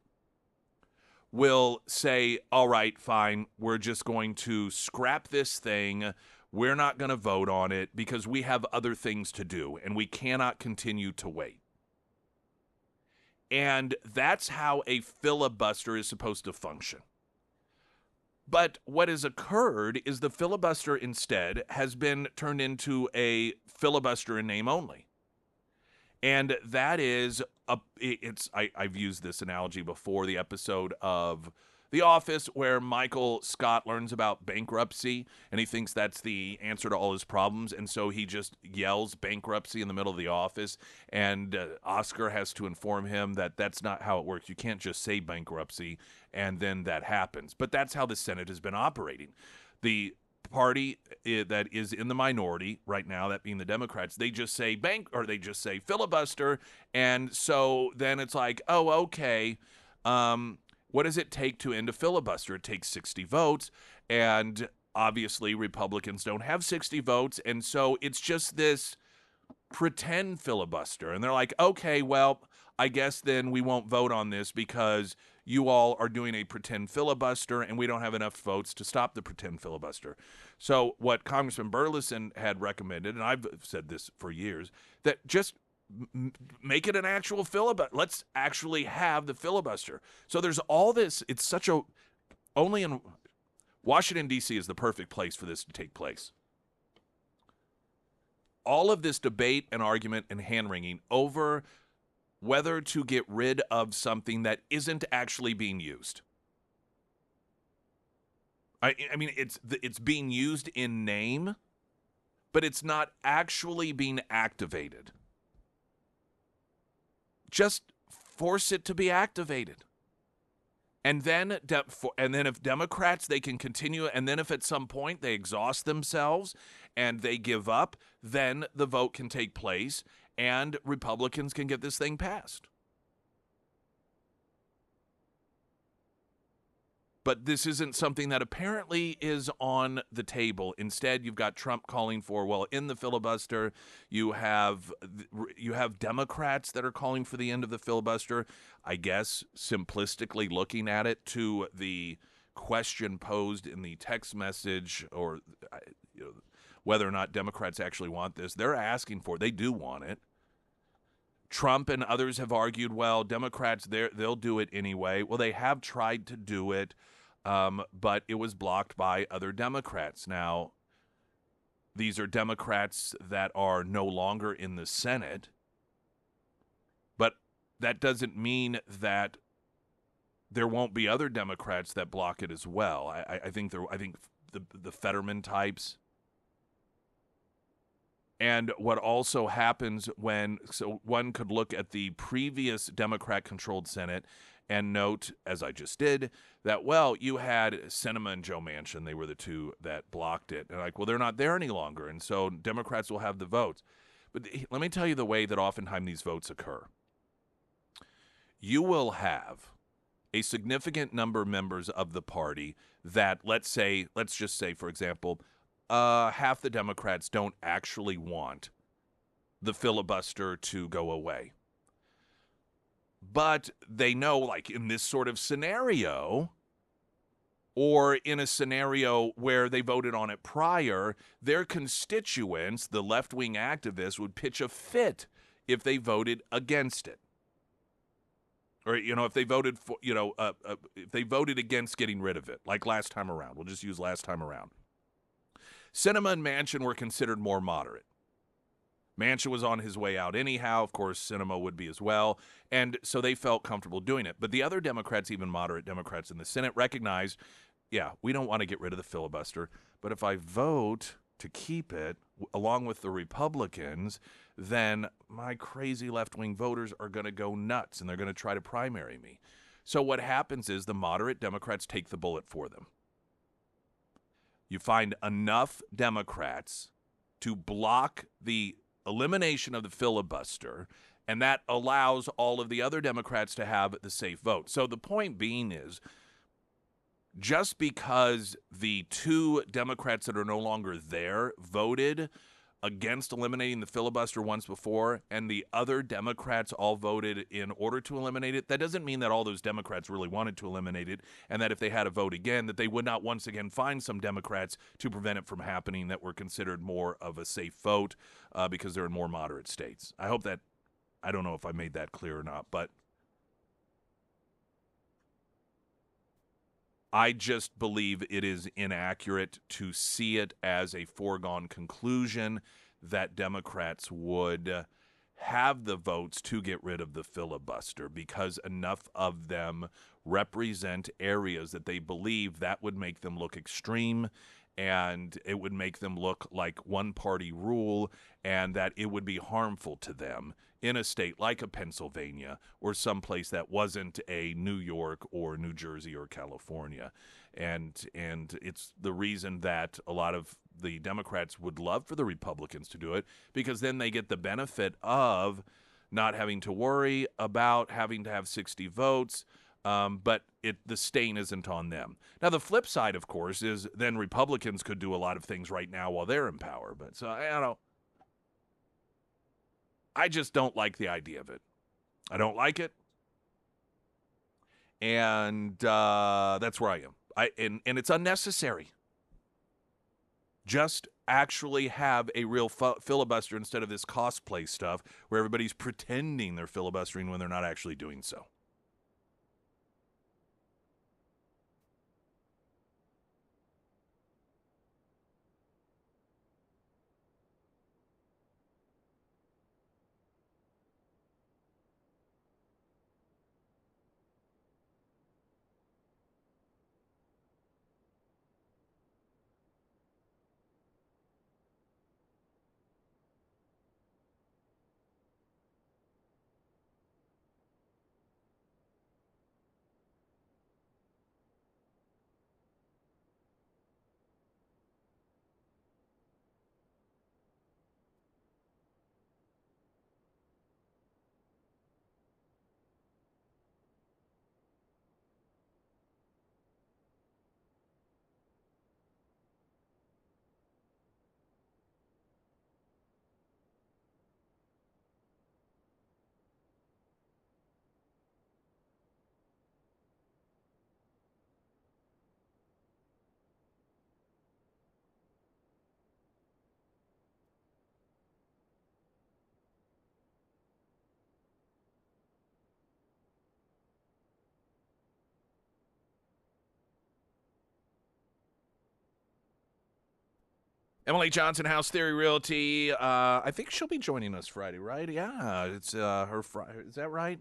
Speaker 1: will say, all right, fine, we're just going to scrap this thing. We're not going to vote on it because we have other things to do, and we cannot continue to wait. And that's how a filibuster is supposed to function. But what has occurred is the filibuster instead has been turned into a filibuster in name only. And that is, I've used this analogy before, the episode of The Office where Michael Scott learns about bankruptcy and he thinks that's the answer to all his problems. And so he just yells bankruptcy in the middle of the office. And Oscar has to inform him that that's not how it works. You can't just say bankruptcy and then that happens. But that's how the Senate has been operating. The party that is in the minority right now, that being the Democrats, they just say they just say filibuster, and so then it's like, oh, okay, what does it take to end a filibuster? It takes 60 votes, and obviously Republicans don't have 60 votes, and so it's just this pretend filibuster, and they're like, okay, well, I guess then we won't vote on this because you all are doing a pretend filibuster and we don't have enough votes to stop the pretend filibuster. So what Congressman Burleson had recommended, and I've said this for years, that just make it an actual filibuster. Let's actually have the filibuster. So there's all this. It's such a, only in Washington, D.C. is the perfect place for this to take place. All of this debate and argument and hand-wringing over whether to get rid of something that isn't actually being used. I mean, it's being used in name, but it's not actually being activated. Just force it to be activated. And then if Democrats, they can continue, and then if at some point they exhaust themselves and they give up, then the vote can take place and Republicans can get this thing passed. But this isn't something that apparently is on the table. Instead, you've got Trump calling for, well, in the filibuster, you have Democrats that are calling for the end of the filibuster. I guess simplistically looking at it to the question posed in the text message, or whether or not Democrats actually want this, they're asking for it. They do want it. Trump and others have argued, well, Democrats, they'll do it anyway. Well, they have tried to do it, but it was blocked by other Democrats. Now, these are Democrats that are no longer in the Senate, but that doesn't mean that there won't be other Democrats that block it as well. I think the Fetterman types. And what also happens so one could look at the previous Democrat-controlled Senate and note, as I just did, that, well, you had Sinema and Joe Manchin. They were the two that blocked it. And like, well, they're not there any longer, and so Democrats will have the votes. But let me tell you the way that oftentimes these votes occur. You will have a significant number of members of the party that, let's just say, for example, half the Democrats don't actually want the filibuster to go away. But they know, like in this sort of scenario, or in a scenario where they voted on it prior, their constituents, the left-wing activists, would pitch a fit if they voted against it. Or, if they voted for, if they voted against getting rid of it, like last time around. We'll just use last time around. Sinema and Manchin were considered more moderate. Manchin was on his way out anyhow. Of course, Sinema would be as well. And so they felt comfortable doing it. But the other Democrats, even moderate Democrats in the Senate, recognized, we don't want to get rid of the filibuster. But if I vote to keep it, along with the Republicans, then my crazy left-wing voters are going to go nuts, and they're going to try to primary me. So what happens is the moderate Democrats take the bullet for them. You find enough Democrats to block the elimination of the filibuster, and that allows all of the other Democrats to have the safe vote. So the point being is, just because the two Democrats that are no longer there voted against eliminating the filibuster once before, and the other Democrats all voted in order to eliminate it, that doesn't mean that all those Democrats really wanted to eliminate it, and that if they had a vote again, that they would not once again find some Democrats to prevent it from happening that were considered more of a safe vote because they're in more moderate states. I don't know if I made that clear or not, but I just believe it is inaccurate to see it as a foregone conclusion that Democrats would have the votes to get rid of the filibuster, because enough of them represent areas that they believe that would make them look extreme, and it would make them look like one-party rule, and that it would be harmful to them in a state like a Pennsylvania or someplace that wasn't a New York or New Jersey or California. And it's the reason that a lot of the Democrats would love for the Republicans to do it, because then they get the benefit of not having to worry about having to have 60 votes, but the stain isn't on them. Now, the flip side, of course, is then Republicans could do a lot of things right now while they're in power. But so, I just don't like the idea of it. I don't like it. And that's where I am. And it's unnecessary. Just actually have a real filibuster instead of this cosplay stuff where everybody's pretending they're filibustering when they're not actually doing so. Emily Johnson, House Theory Realty. I think she'll be joining us Friday, right? Yeah, it's her Friday. Is that right?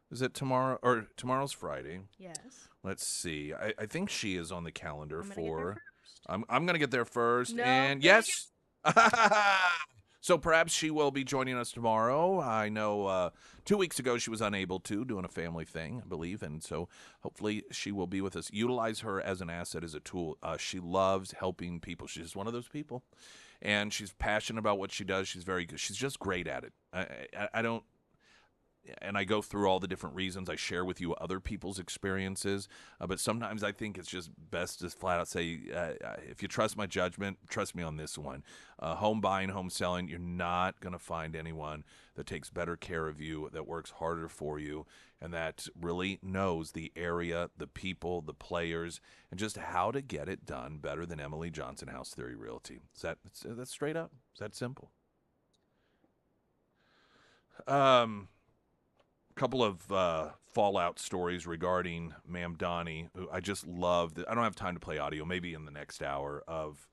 Speaker 1: Is it tomorrow? Or tomorrow's Friday?
Speaker 2: Yes.
Speaker 1: Let's see. I think she is on the calendar
Speaker 2: I'm gonna
Speaker 1: for.
Speaker 2: get there first.
Speaker 1: I'm going to get there first.
Speaker 2: No,
Speaker 1: And
Speaker 2: dang
Speaker 1: yes. So perhaps she will be joining us tomorrow. I know 2 weeks ago she was unable to, doing a family thing, I believe. And so hopefully she will be with us. Utilize her as an asset, as a tool. She loves helping people. She's just one of those people. And she's passionate about what she does. She's very good. She's just great at it. I don't. And I go through all the different reasons. I share with you other people's experiences. But sometimes I think it's just best to flat out say, if you trust my judgment, trust me on this one. Home buying, home selling, you're not going to find anyone that takes better care of you, that works harder for you, and that really knows the area, the people, the players, and just how to get it done better than Emily Johnson, House Theory Realty. That's straight up. Is that simple? Um, couple of fallout stories regarding Mamdani, who I just love. I don't have time to play audio, maybe in the next hour, of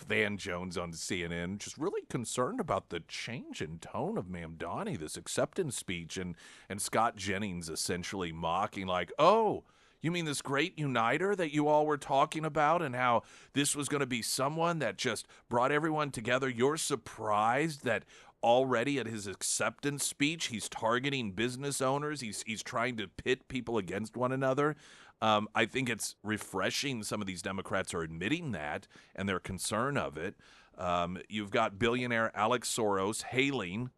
Speaker 1: Van Jones on CNN, just really concerned about the change in tone of Mamdani, this acceptance speech, and Scott Jennings essentially mocking, like, oh, you mean this great uniter that you all were talking about, and how this was going to be someone that just brought everyone together? You're surprised that already at his acceptance speech he's targeting business owners. He's trying to pit people against one another. I think it's refreshing some of these Democrats are admitting that and their concern of it. You've got billionaire Alex Soros hailing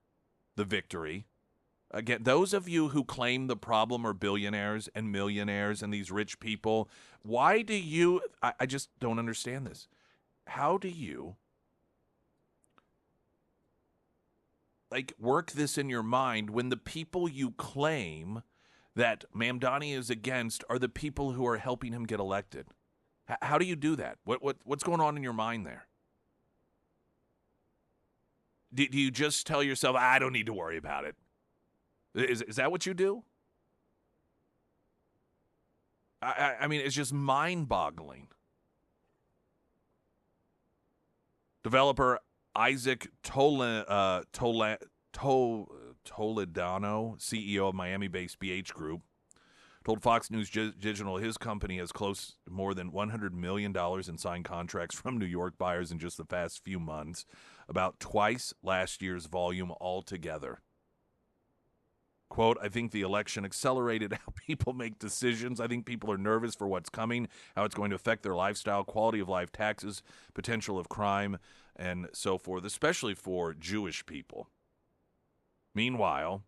Speaker 1: the victory. Again, those of you who claim the problem are billionaires and millionaires and these rich people, why do you, I just don't understand this. How do you, like, work this in your mind when the people you claim that Mamdani is against are the people who are helping him get elected? How do you do that? What's going on in your mind there? Do you just tell yourself, I don't need to worry about it? Is that what you do? I mean, it's just mind-boggling. Developer Isaac Toledano, CEO of Miami-based BH Group, told Fox News Digital his company has closed more than $100 million in signed contracts from New York buyers in just the past few months, about twice last year's volume altogether. Quote, I think the election accelerated how people make decisions. I think people are nervous for what's coming, how it's going to affect their lifestyle, quality of life, taxes, potential of crime, and so forth, especially for Jewish people. Meanwhile,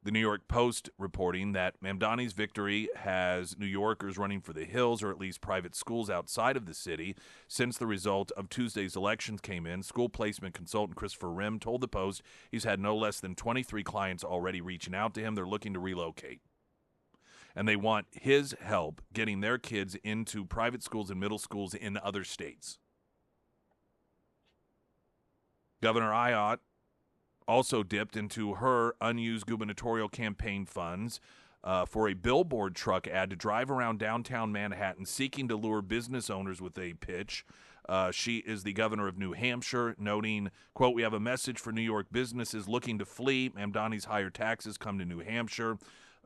Speaker 1: the New York Post reporting that Mamdani's victory has New Yorkers running for the hills, or at least private schools outside of the city. Since the result of Tuesday's elections came in, school placement consultant Christopher Rim told the Post he's had no less than 23 clients already reaching out to him. They're looking to relocate, and they want his help getting their kids into private schools and middle schools in other states. Governor Ayotte also dipped into her unused gubernatorial campaign funds for a billboard truck ad to drive around downtown Manhattan seeking to lure business owners with a pitch. She is the governor of New Hampshire, noting, quote, we have a message for New York businesses looking to flee. Mamdani's higher taxes come to New Hampshire.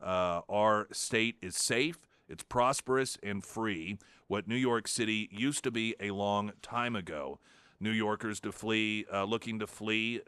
Speaker 1: Our state is safe, it's prosperous, and free. What New York City used to be a long time ago. New Yorkers looking to flee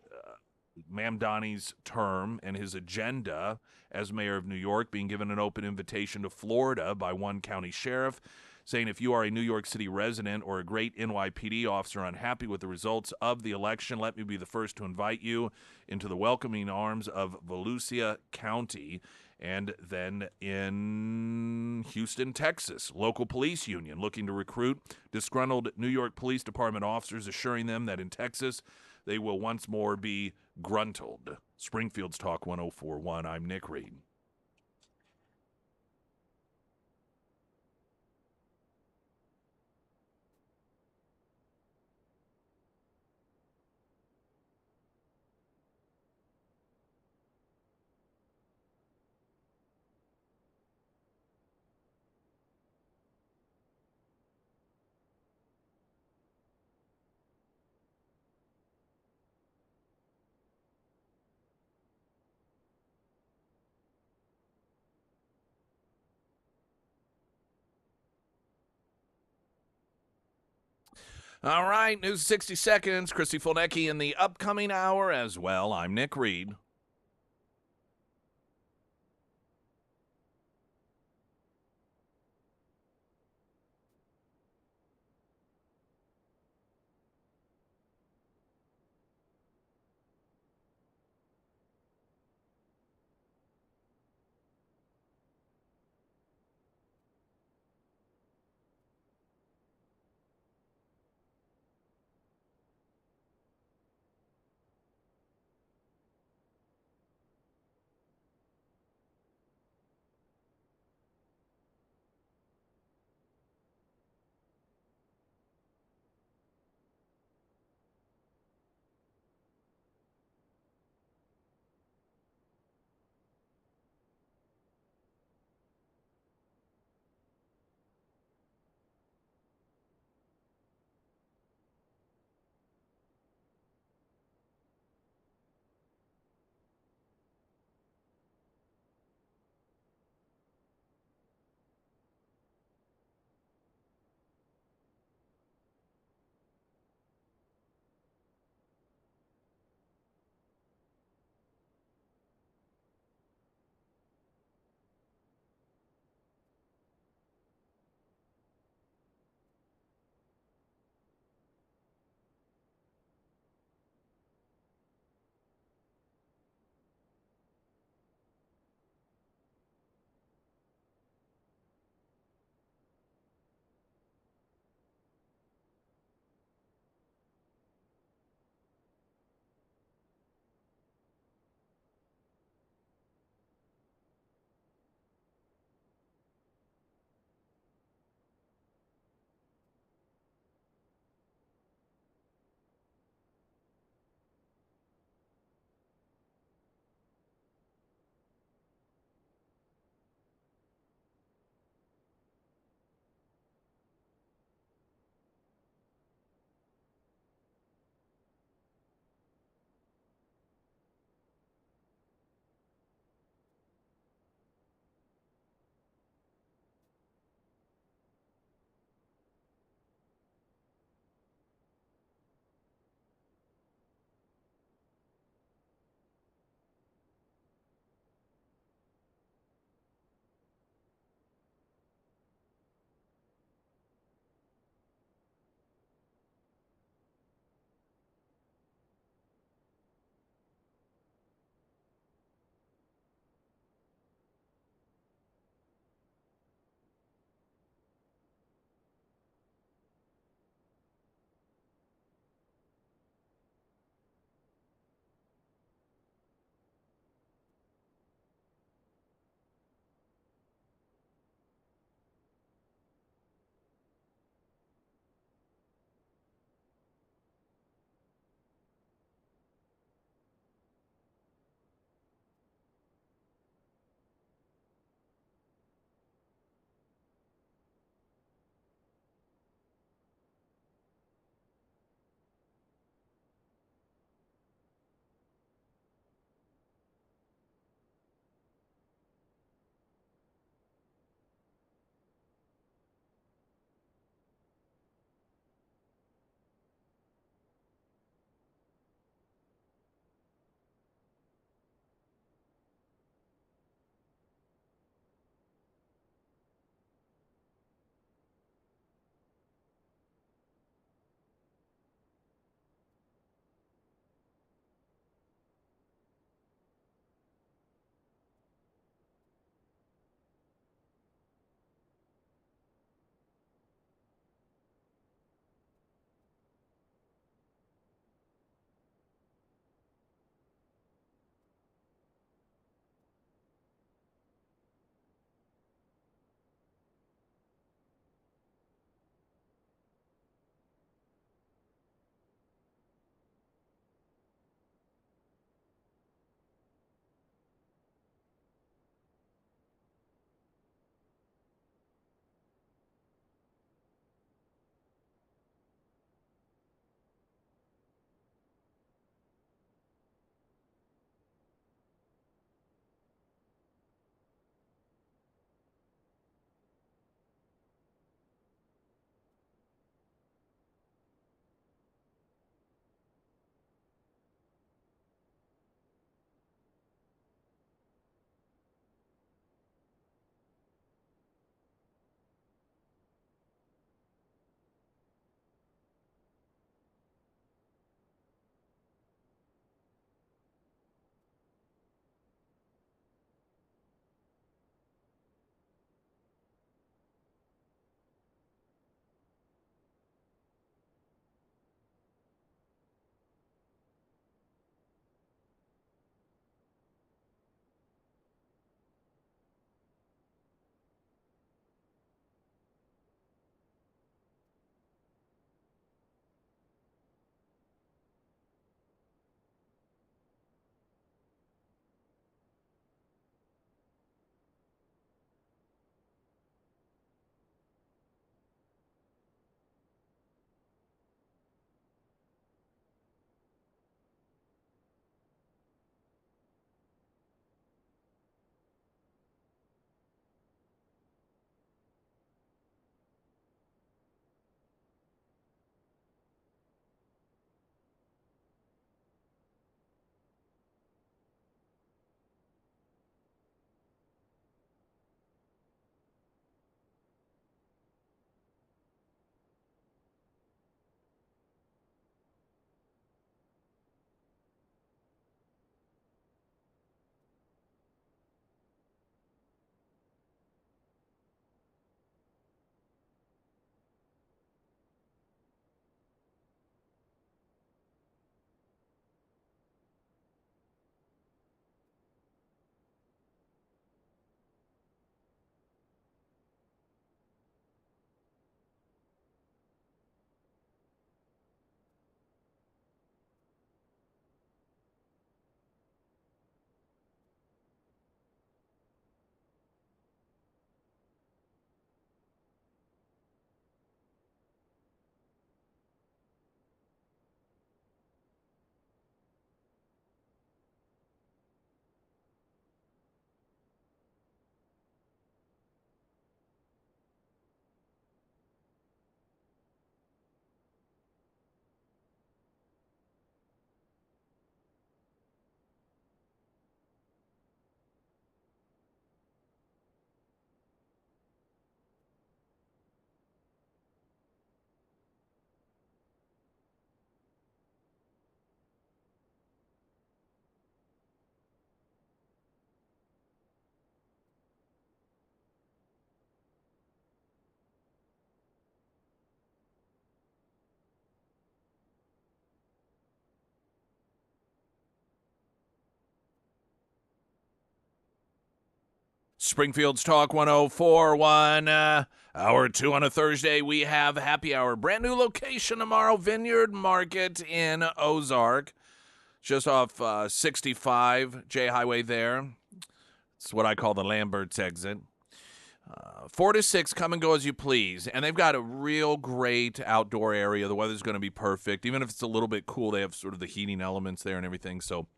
Speaker 1: Mamdani's term and his agenda as mayor of New York, being given an open invitation to Florida by one county sheriff, saying if you are a New York City resident or a great NYPD officer unhappy with the results of the election, let me be the first to invite you into the welcoming arms of Volusia County. And then in Houston, Texas, local police union looking to recruit disgruntled New York Police Department officers, assuring them that in Texas they will once more be gruntled. Springfield's Talk 104.1. I'm Nick Reed. All right, news 60 seconds. Christy Fulnecki in the upcoming hour as well. I'm Nick Reed. Springfield's Talk 104.1. Hour 2 on a Thursday. We have happy hour. Brand new location tomorrow. Vineyard Market in Ozark. Just off 65 J Highway there. It's what I call the Lambert's exit. 4 to 6, come and go as you please. And they've got a real great outdoor area. The weather's going to be perfect. Even if it's a little bit cool, they have sort of the heating elements there and everything. So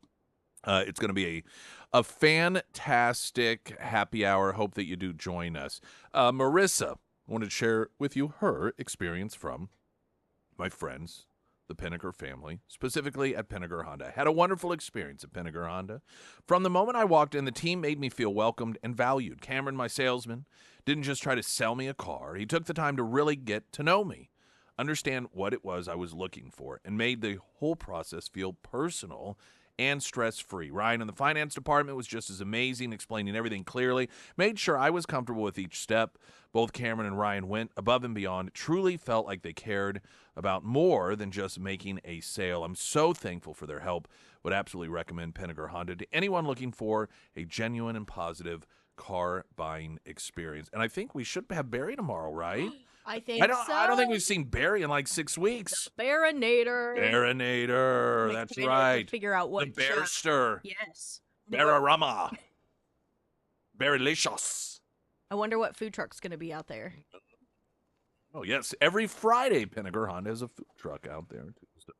Speaker 1: it's going to be a fantastic happy hour. Hope that you do join us. Marissa wanted to share with you her experience from my friends, the Pinnaker family, specifically at Pinnaker Honda. Had a wonderful experience at Pinnaker Honda. From the moment I walked in, the team made me feel welcomed and valued. Cameron, my salesman, didn't just try to sell me a car. He took the time to really get to know me, understand what it was I was looking for, and made the whole process feel personal and stress-free. Ryan in the finance department was just as amazing, explaining everything clearly, made sure I was comfortable with each step. Both Cameron and Ryan went above and beyond. It truly felt like they cared about more than just making a sale. I'm so thankful for their help. Would absolutely recommend Pinnaker Honda to anyone looking for a genuine and positive car buying experience. And I think we should have Barry tomorrow, right?
Speaker 2: I think so.
Speaker 1: I don't think we've seen Barry in like 6 weeks.
Speaker 2: Barinator.
Speaker 1: Barinator. That's right.
Speaker 2: Figure out what.
Speaker 1: The Bearster.
Speaker 2: Yes.
Speaker 1: Bararama. Baralicious.
Speaker 2: I wonder what food truck's going to be out there.
Speaker 1: Oh, yes. Every Friday, Pinnaker Honda has a food truck out there, too. So,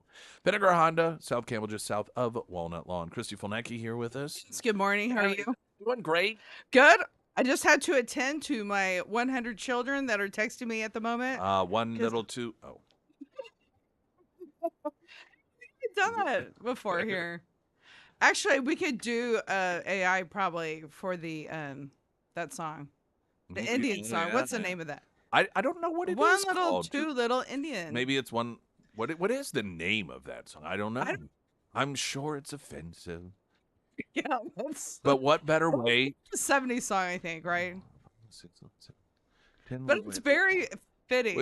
Speaker 1: Pinnaker Honda, South Campbell, just south of Walnut Lawn. Christy Fulnecki here with us.
Speaker 3: Good morning. How are you?
Speaker 1: Doing great.
Speaker 3: Good. I just had to attend to my 100 children that are texting me at the moment.
Speaker 1: One little two. Oh.
Speaker 3: I've done that before here. Actually, we could do AI probably for the that song. The Indian song.
Speaker 1: Yeah.
Speaker 3: What's the name of that?
Speaker 1: I don't know what it
Speaker 3: One
Speaker 1: is
Speaker 3: little,
Speaker 1: called.
Speaker 3: two little Indian.
Speaker 1: Maybe it's one. What is the name of that song? I don't know. I'm sure it's offensive.
Speaker 3: Yeah, that's
Speaker 1: But what better way?
Speaker 3: a 70s song, I think, right?
Speaker 1: 6, 10,
Speaker 3: But it's very fitting.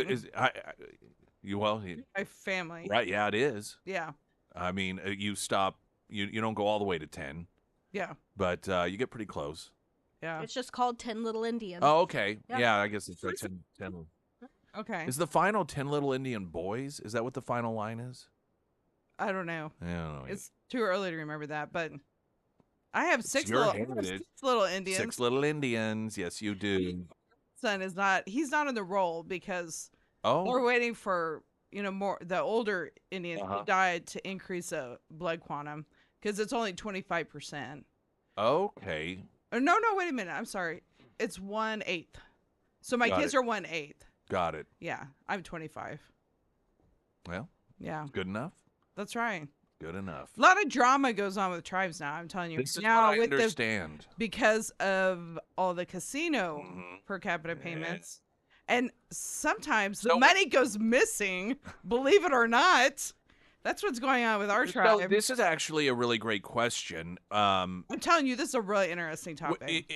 Speaker 3: My family.
Speaker 1: Right? Yeah, it is.
Speaker 3: Yeah.
Speaker 1: I mean, you stop. You don't go all the way to 10,
Speaker 3: Yeah.
Speaker 1: but you get pretty close.
Speaker 3: Yeah.
Speaker 2: It's just called 10 Little Indians.
Speaker 1: Oh, okay.
Speaker 2: Yeah.
Speaker 1: Yeah, I guess it's 10.
Speaker 3: Okay.
Speaker 1: Is the final 10 Little Indian Boys? Is that what the final line is?
Speaker 3: I don't know.
Speaker 1: I don't know.
Speaker 3: It's too early to remember that, but I have
Speaker 1: It's
Speaker 3: six
Speaker 1: your
Speaker 3: little
Speaker 1: heritage.
Speaker 3: Indians.
Speaker 1: 6 Little Indians. Yes, you do.
Speaker 3: Son is he's not in the role because
Speaker 1: Oh,
Speaker 3: we're waiting for, more the older Indians
Speaker 1: Uh-huh.
Speaker 3: who died to increase the blood quantum because it's only 25%.
Speaker 1: okay.
Speaker 3: No, wait a minute. I'm sorry. It's 1/8. So my
Speaker 1: Got
Speaker 3: kids
Speaker 1: it.
Speaker 3: are 1/8.
Speaker 1: Got it.
Speaker 3: Yeah, I'm 25.
Speaker 1: Well,
Speaker 3: Yeah,
Speaker 1: good enough.
Speaker 3: that's right.
Speaker 1: Good enough.
Speaker 3: A lot of drama goes on with tribes now. I'm telling you.
Speaker 1: This is
Speaker 3: now
Speaker 1: what I
Speaker 3: with
Speaker 1: understand.
Speaker 3: because of all the casino
Speaker 1: Mhm.
Speaker 3: per capita payments. And sometimes
Speaker 1: So-
Speaker 3: the money goes missing, believe it or not. That's what's going on with our tribe.
Speaker 1: So this is actually a really great question.
Speaker 3: I'm telling you, this is a really interesting topic.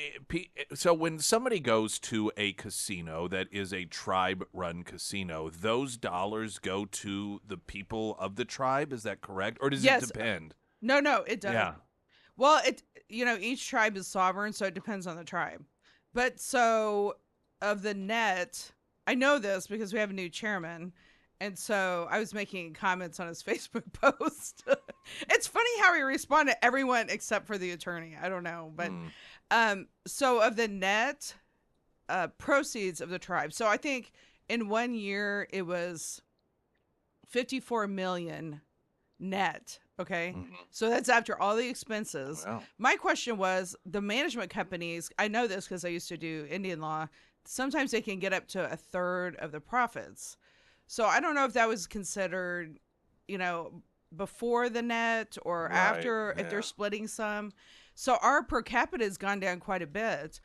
Speaker 1: So when somebody goes to a casino that is a tribe-run casino, those dollars go to the people of the tribe. Is that correct, or does
Speaker 3: Yes.
Speaker 1: it depend?
Speaker 3: No, it does.
Speaker 1: Yeah.
Speaker 3: Well, each tribe is sovereign, so it depends on the tribe. But so of the net, I know this because we have a new chairman. And so I was making comments on his Facebook post. It's funny how he responded to everyone except for the attorney. I don't know. But so of the net proceeds of the tribe. So I think in 1 year it was 54 million net. Okay.
Speaker 1: Mhm.
Speaker 3: So that's after all the expenses.
Speaker 1: Wow.
Speaker 3: My question was the management companies, I know this because I used to do Indian law. Sometimes they can get up to a third of the profits. So I don't know if that was considered, before the net or
Speaker 1: Right,
Speaker 3: after, if
Speaker 1: yeah.
Speaker 3: they're splitting some. So our per capita has gone down quite a bit.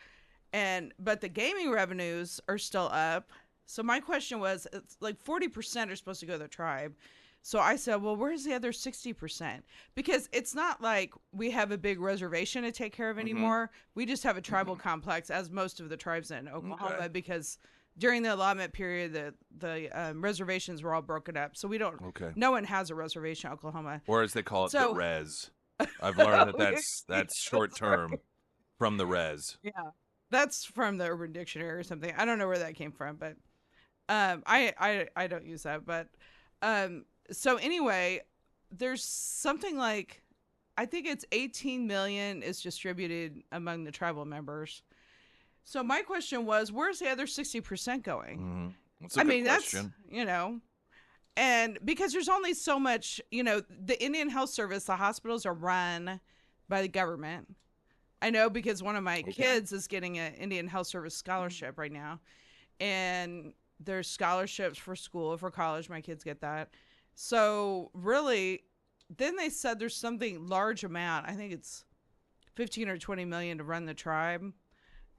Speaker 3: But the gaming revenues are still up. So my question was, it's like 40% are supposed to go to the tribe. So I said, well, where's the other 60%? Because it's not like we have a big reservation to take care of anymore. We just have a tribal complex, as most of the tribes in Oklahoma,
Speaker 1: Okay.
Speaker 3: because during the allotment period, the reservations were all broken up. So we don't,
Speaker 1: Okay.
Speaker 3: no one has a reservation in Oklahoma.
Speaker 1: Or as they call it,
Speaker 3: So-
Speaker 1: the res. I've learned that's short term from the res.
Speaker 3: Yeah. That's from the Urban Dictionary or something. I don't know where that came from, but I don't use that. But so anyway, there's something like, I think it's 18 million is distributed among the tribal members. So my question was, where's the other 60% going?
Speaker 1: That's a
Speaker 3: I
Speaker 1: good
Speaker 3: mean, that's,
Speaker 1: question.
Speaker 3: and because there's only so much, the Indian Health Service, the hospitals are run by the government. I know because one of my kids is getting an Indian Health Service scholarship right now, and there's scholarships for school, for college. My kids get that. So really, then they said there's something large amount. I think it's 15 or 20 million to run the tribe.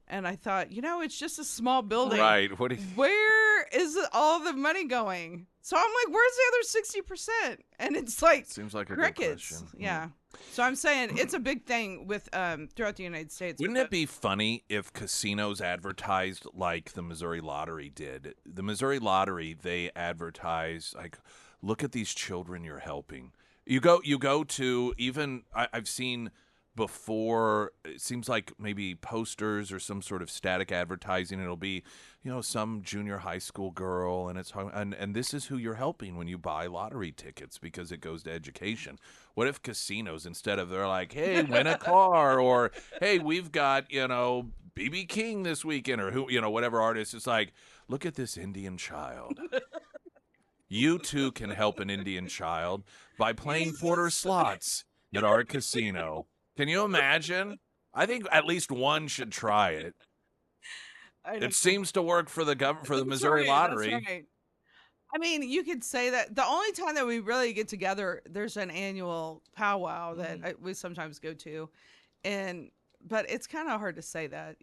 Speaker 3: And I thought, it's just a small building.
Speaker 1: Right. What do you...
Speaker 3: Where is all the money going? So I'm like, where's the other 60%? And it's like,
Speaker 1: Seems like a
Speaker 3: crickets.
Speaker 1: good question.
Speaker 3: Yeah. So I'm saying it's a big thing with throughout the United States.
Speaker 1: Wouldn't it be funny if casinos advertised like the Missouri Lottery did? The Missouri Lottery, they advertise like, look at these children you're helping. You go to, even I've seen before, it seems like maybe posters or some sort of static advertising. It'll be, some junior high school girl, and and this is who you're helping when you buy lottery tickets, because it goes to education. What if casinos, instead of, they're like, hey, win a car, or hey, we've got, BB King this weekend, or who, whatever artist, it's like, look at this Indian child. You too can help an Indian child by playing quarter slots at our casino. Can you imagine? I think at least one should try it. It seems to work for the Missouri Lottery.
Speaker 3: That's right. I mean, you could say that the only time that we really get together, there's an annual powwow that we sometimes go to, but it's kind of hard to say that,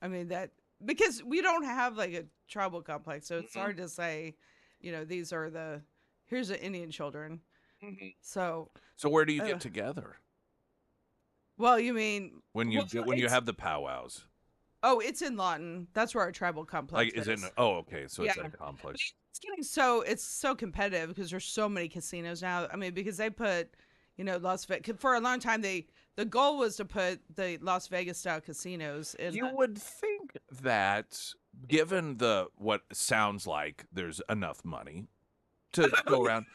Speaker 3: I mean, that because we don't have like a tribal complex, so it's hard to say, here's the Indian children. So
Speaker 1: where do you get together?
Speaker 3: Well, you mean
Speaker 1: when you have the powwows?
Speaker 3: Oh, it's in Lawton. That's where our tribal complex
Speaker 1: is. It? Oh, okay. So it's
Speaker 3: Yeah.
Speaker 1: a complex.
Speaker 3: It's so competitive because there's so many casinos now. I mean, because they put, Las Vegas for a long time. The goal was to put the Las Vegas style casinos in.
Speaker 1: You would think that, given what sounds like there's enough money to go around,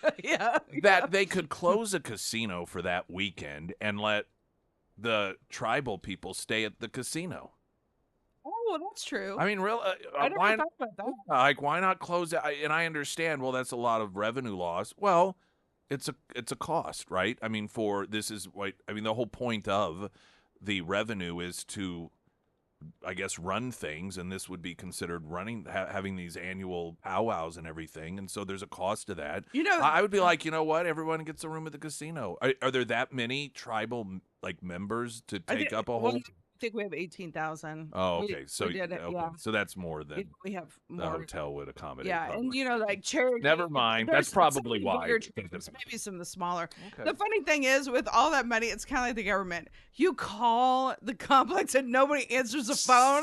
Speaker 1: that they could close a casino for that weekend and let the tribal people stay at the casino.
Speaker 3: Oh, well, that's true.
Speaker 1: I mean,
Speaker 3: I never thought about that.
Speaker 1: Like, why not close it? And I understand, well, that's a lot of revenue loss. Well, it's a cost, right? I mean, the whole point of the revenue is to, I guess, run things, and this would be considered having these annual powwows and everything, and so there's a cost to that. I would be like, you know what? Everyone gets a room at the casino. Are there that many tribal members to take up a whole?
Speaker 3: I think we have 18,000.
Speaker 1: Oh, okay. So that's more than
Speaker 3: we have more.
Speaker 1: the hotel would accommodate.
Speaker 3: Yeah,
Speaker 1: probably.
Speaker 3: and like Cherokee.
Speaker 1: Never mind. That's probably why.
Speaker 3: Maybe some of the smaller.
Speaker 1: Okay.
Speaker 3: The funny thing is, with all that money, it's kind of like the government. You call the complex and nobody answers the phone.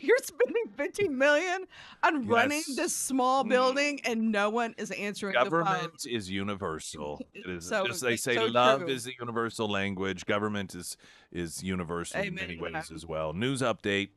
Speaker 3: You're spending $15 million on running this small building, and no one is answering the phone.
Speaker 1: Government is universal. It is.
Speaker 3: So,
Speaker 1: they say
Speaker 3: so
Speaker 1: love
Speaker 3: true.
Speaker 1: is the universal language. Government is universal in many ways as well. News update.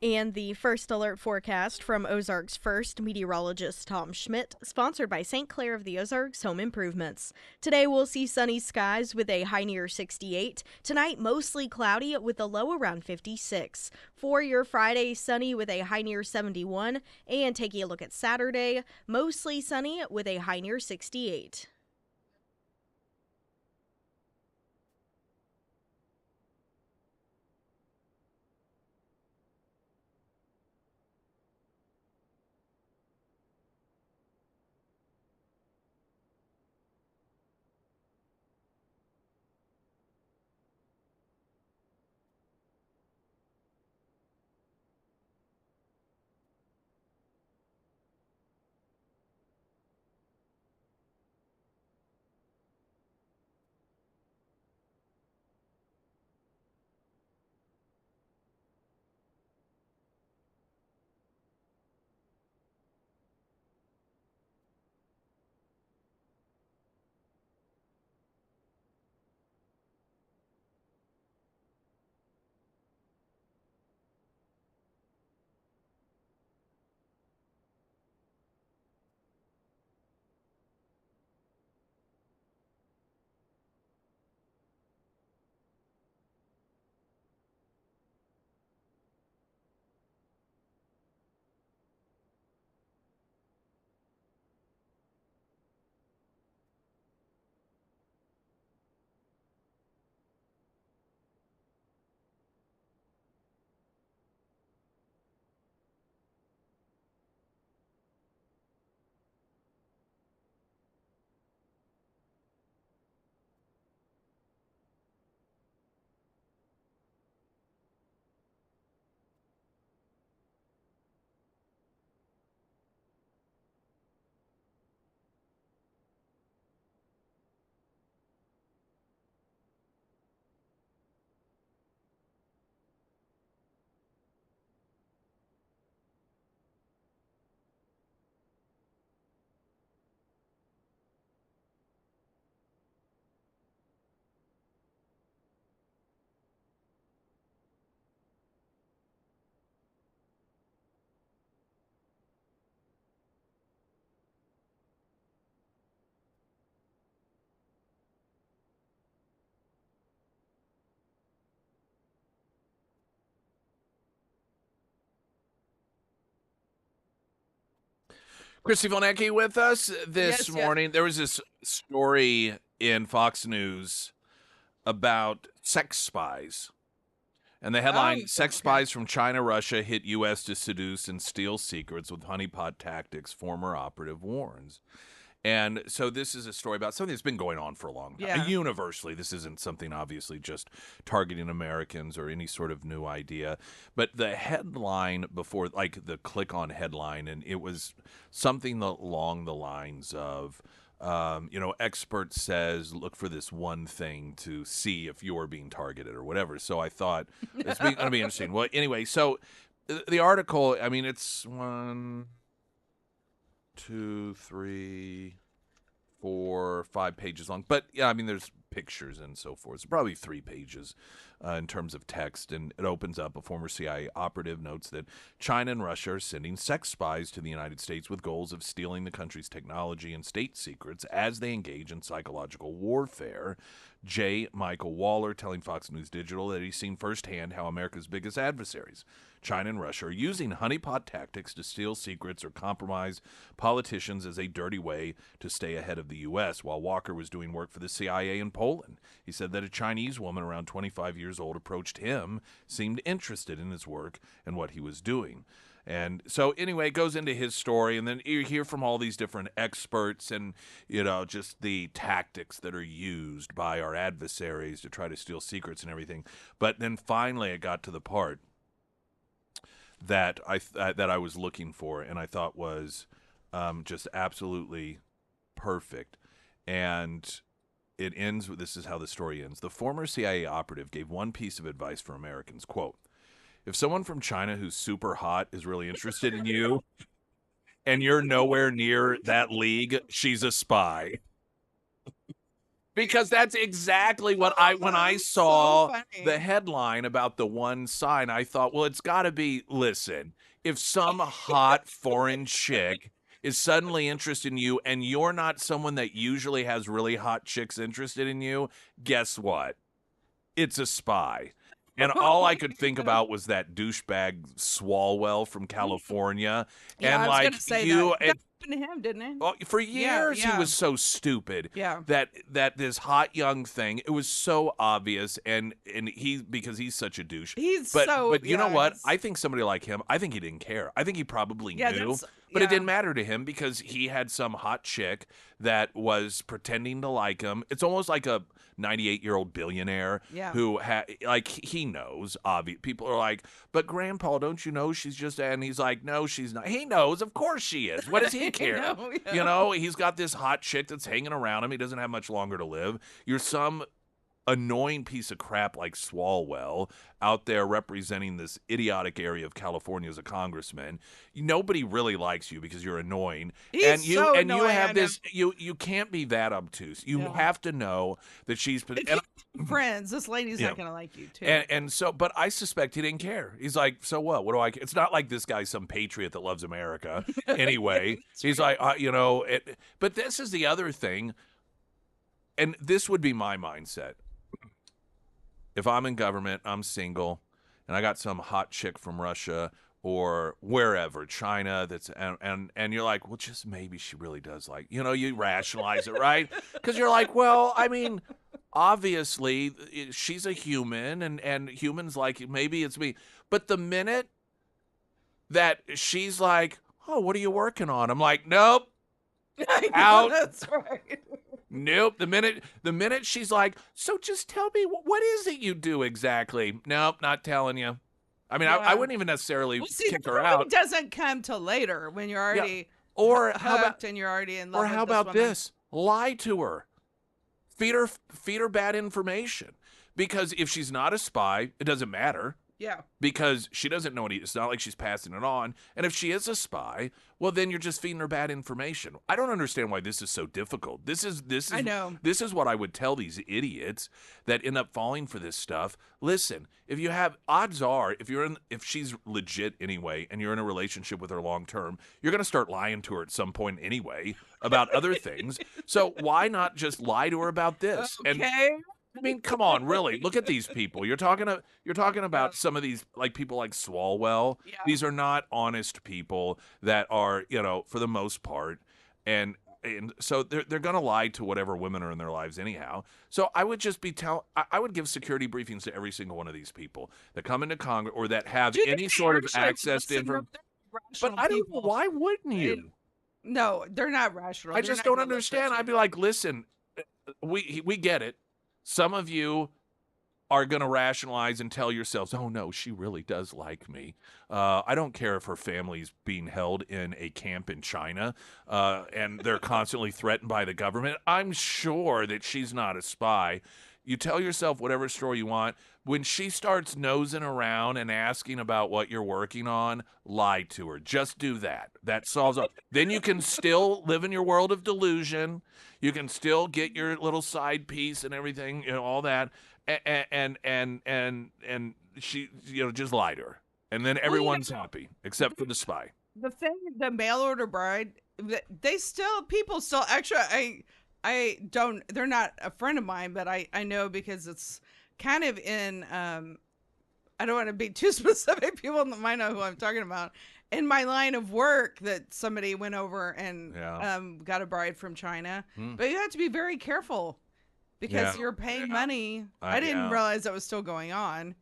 Speaker 2: And the first alert forecast from Ozarks First meteorologist Tom Schmidt, sponsored by St. Clair of the Ozarks Home Improvements. Today we'll see sunny skies with a high near 68. Tonight mostly cloudy with a low around 56. For your Friday, sunny with a high near 71. And taking a look at Saturday, mostly sunny with a high near 68.
Speaker 1: Christy Vonecki with us this
Speaker 3: Yes, yes.
Speaker 1: morning. There was this story in Fox News about sex spies. And the headline, Sex
Speaker 3: Okay.
Speaker 1: Spies from China, Russia hit U.S. to seduce and steal secrets with honeypot tactics, former operative warns. And so this is a story about something that's been going on for a long time.
Speaker 3: Yeah.
Speaker 1: Universally, this isn't something obviously just targeting Americans or any sort of new idea. But the headline before, like the click on headline, and it was something along the lines of, expert says look for this one thing to see if you're being targeted or whatever. So I thought it's going to be interesting. Well, anyway, so the article, I mean, it's 1, 2, 3, 4, 5 pages long. But yeah, I mean, there's pictures and so forth. It's probably 3 pages in terms of text. And it opens up, a former CIA operative notes that China and Russia are sending sex spies to the United States with goals of stealing the country's technology and state secrets as they engage in psychological warfare. J. Michael Waller telling Fox News Digital that he's seen firsthand how America's biggest adversaries, China and Russia, are using honeypot tactics to steal secrets or compromise politicians as a dirty way to stay ahead of the U.S. While Walker was doing work for the CIA in Poland, he said that a Chinese woman around 25 years old approached him, seemed interested in his work and what he was doing. And so anyway, it goes into his story, and then you hear from all these different experts and, just the tactics that are used by our adversaries to try to steal secrets and everything. But then finally it got to the part that I was looking for, and I thought was just absolutely perfect. And it ends with, this is how the story ends. The former CIA operative gave one piece of advice for Americans, quote, "If someone from China who's super hot is really interested in you and you're nowhere near that league, she's a spy." Because that's exactly what when I saw the headline about the one sign, I thought, well, it's got to be, listen, if some hot foreign chick is suddenly interested in you and you're not someone that usually has really hot chicks interested in you, guess what? It's a spy. And all I could think about was that douchebag Swalwell from California.
Speaker 3: Yeah,
Speaker 1: and
Speaker 3: I was
Speaker 1: like
Speaker 3: gonna say
Speaker 1: you,
Speaker 3: that. That happened to him, didn't it?
Speaker 1: well, for years
Speaker 3: yeah.
Speaker 1: he was so stupid.
Speaker 3: Yeah.
Speaker 1: That this hot young thing, it was so obvious, and because he's such a douche. But you know what? I think somebody like him, I think he didn't care. I think he probably knew, but it didn't matter to him because he had some hot chick that was pretending to like him. It's almost like a 98-year-old billionaire who he knows. Obvious people are like, but Grandpa, don't you know she's just? And he's like, no, she's not. He knows, of course she is. What does he care? He's got this hot chick that's hanging around him. He doesn't have much longer to live. You're some annoying piece of crap like Swalwell out there representing this idiotic area of California as a congressman. Nobody really likes you because you're annoying.
Speaker 3: He's
Speaker 1: you
Speaker 3: so
Speaker 1: and you
Speaker 3: annoying,
Speaker 1: have this you can't be that obtuse. You have to know that she's
Speaker 3: friends. This lady's not gonna like you too.
Speaker 1: And so, but I suspect he didn't care. He's like, so what? What do I care? It's not like this guy's some patriot that loves America. Anyway, he's like, but this is the other thing, and this would be my mindset. If I'm in government, I'm single, and I got some hot chick from Russia or wherever, China, and you're like, well, just maybe she really does like, you rationalize it, right? Because you're like, well, I mean, obviously she's a human, and humans like, maybe it's me. But the minute that she's like, oh, what are you working on? I'm like, nope, out.
Speaker 3: That's right.
Speaker 1: Nope. The minute she's like, so just tell me, what is it you do exactly? Nope, not telling you. I mean, I wouldn't even necessarily kick her out.
Speaker 3: It doesn't come till later when you're already
Speaker 1: or how about
Speaker 3: and you're already in love.
Speaker 1: Or how about this? Lie to her. Feed her bad information. Because if she's not a spy, it doesn't matter.
Speaker 3: Yeah.
Speaker 1: Because she doesn't know it's not like she's passing it on. And if she is a spy, well, then you're just feeding her bad information. I don't understand why this is so difficult. This is
Speaker 3: I know.
Speaker 1: This is what I would tell these idiots that end up falling for this stuff. Listen, if you have odds are, if she's legit anyway, and you're in a relationship with her long term, you're going to start lying to her at some point anyway about other things. So why not just lie to her about this?
Speaker 3: Okay.
Speaker 1: I mean, come on, really. Look at these people. You're talking about some of these like people like Swalwell.
Speaker 3: Yeah.
Speaker 1: These are not honest people that are, for the most part, and so they're gonna lie to whatever women are in their lives anyhow. So I would just I would give security briefings to every single one of these people that come into Congress or that have
Speaker 3: Do you
Speaker 1: any
Speaker 3: think
Speaker 1: sort of
Speaker 3: actually
Speaker 1: access to
Speaker 3: listen to
Speaker 1: information. But
Speaker 3: rational
Speaker 1: I don't know,
Speaker 3: people?
Speaker 1: why wouldn't
Speaker 3: They-
Speaker 1: you?
Speaker 3: No, they're not rational.
Speaker 1: I
Speaker 3: They're
Speaker 1: just
Speaker 3: not
Speaker 1: don't
Speaker 3: gonna listen
Speaker 1: understand.
Speaker 3: to
Speaker 1: I'd be
Speaker 3: you.
Speaker 1: like, listen, we get it. Some of you are going to rationalize and tell yourselves, oh no, she really does like me. I don't care if her family's being held in a camp in China and they're constantly threatened by the government. I'm sure that she's not a spy. You tell yourself whatever story you want. When she starts nosing around and asking about what you're working on, lie to her. Just do that. That solves it. Then you can still live in your world of delusion. You can still get your little side piece and everything, all that. And she, just lie to her. And then everyone's happy, except for the spy.
Speaker 3: The thing, the mail order bride, people still, actually, I don't, they're not a friend of mine, but I know because it's kind of in, I don't want to be too specific. People might know who I'm talking about. In my line of work, that somebody went over and got a bride from China. But you have to be very careful because you're paying money. I didn't realize that was still going on.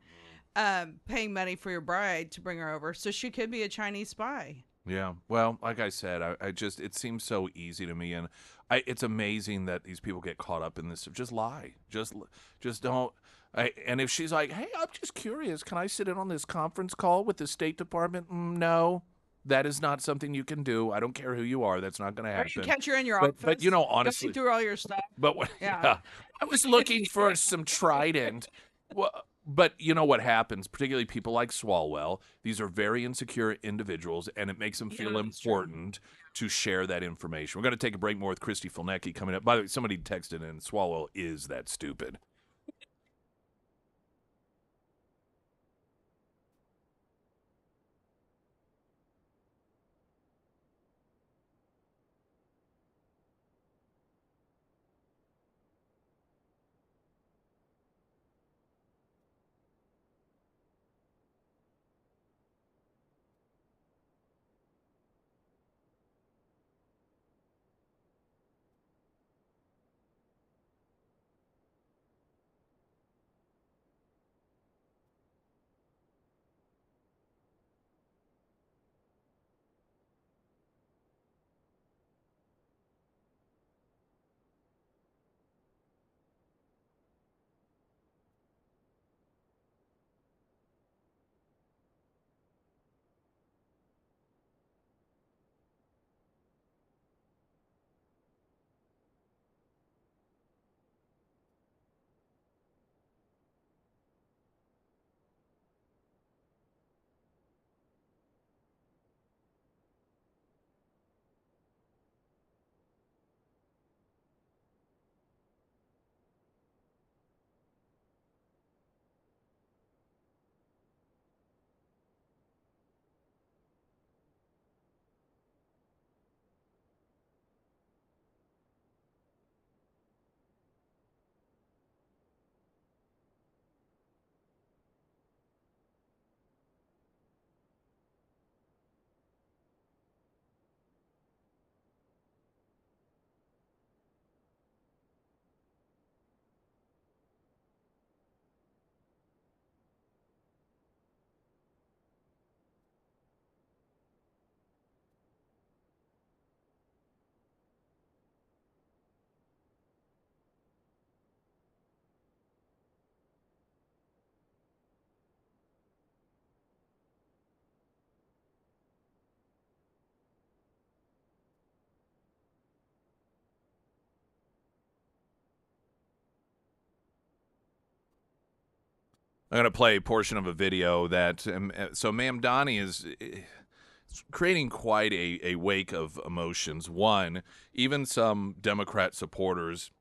Speaker 3: Paying money for your bride to bring her over. So she could be a Chinese spy.
Speaker 1: Yeah. Well, like I said, it seems so easy to me. And it's amazing that these people get caught up in this. Just lie. Just don't. And if she's like, hey, I'm just curious, can I sit in on this conference call with the State Department? No, that is not something you can do. I don't care who you are. That's not going to
Speaker 3: Or
Speaker 1: happen.
Speaker 3: you catch her in your office.
Speaker 1: But honestly,
Speaker 3: going through all your stuff.
Speaker 1: But I was looking for some Trident. Well, but you know what happens, particularly people like Swalwell, these are very insecure individuals, and it makes them feel important to share that information. We're going to take a break. More with Christy Fulnecki coming up. By the way, somebody texted in, Swalwell is that stupid. I'm going to play a portion of a video that, so Ma'am Donnie is creating quite a wake of emotions. One, even some Democrat supporters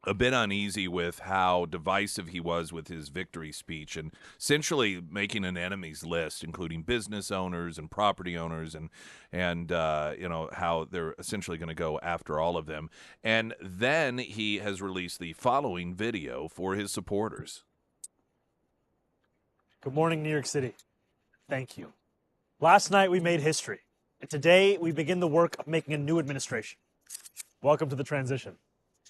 Speaker 1: a bit uneasy with how divisive he was with his victory speech, and essentially making an enemies list, including business owners and property owners, and how they're essentially going to go after all of them. And then he has released the following video for his supporters.
Speaker 4: Good morning, New York City. Thank you. Last night we made history, and today we begin the work of making a new administration. Welcome to the transition.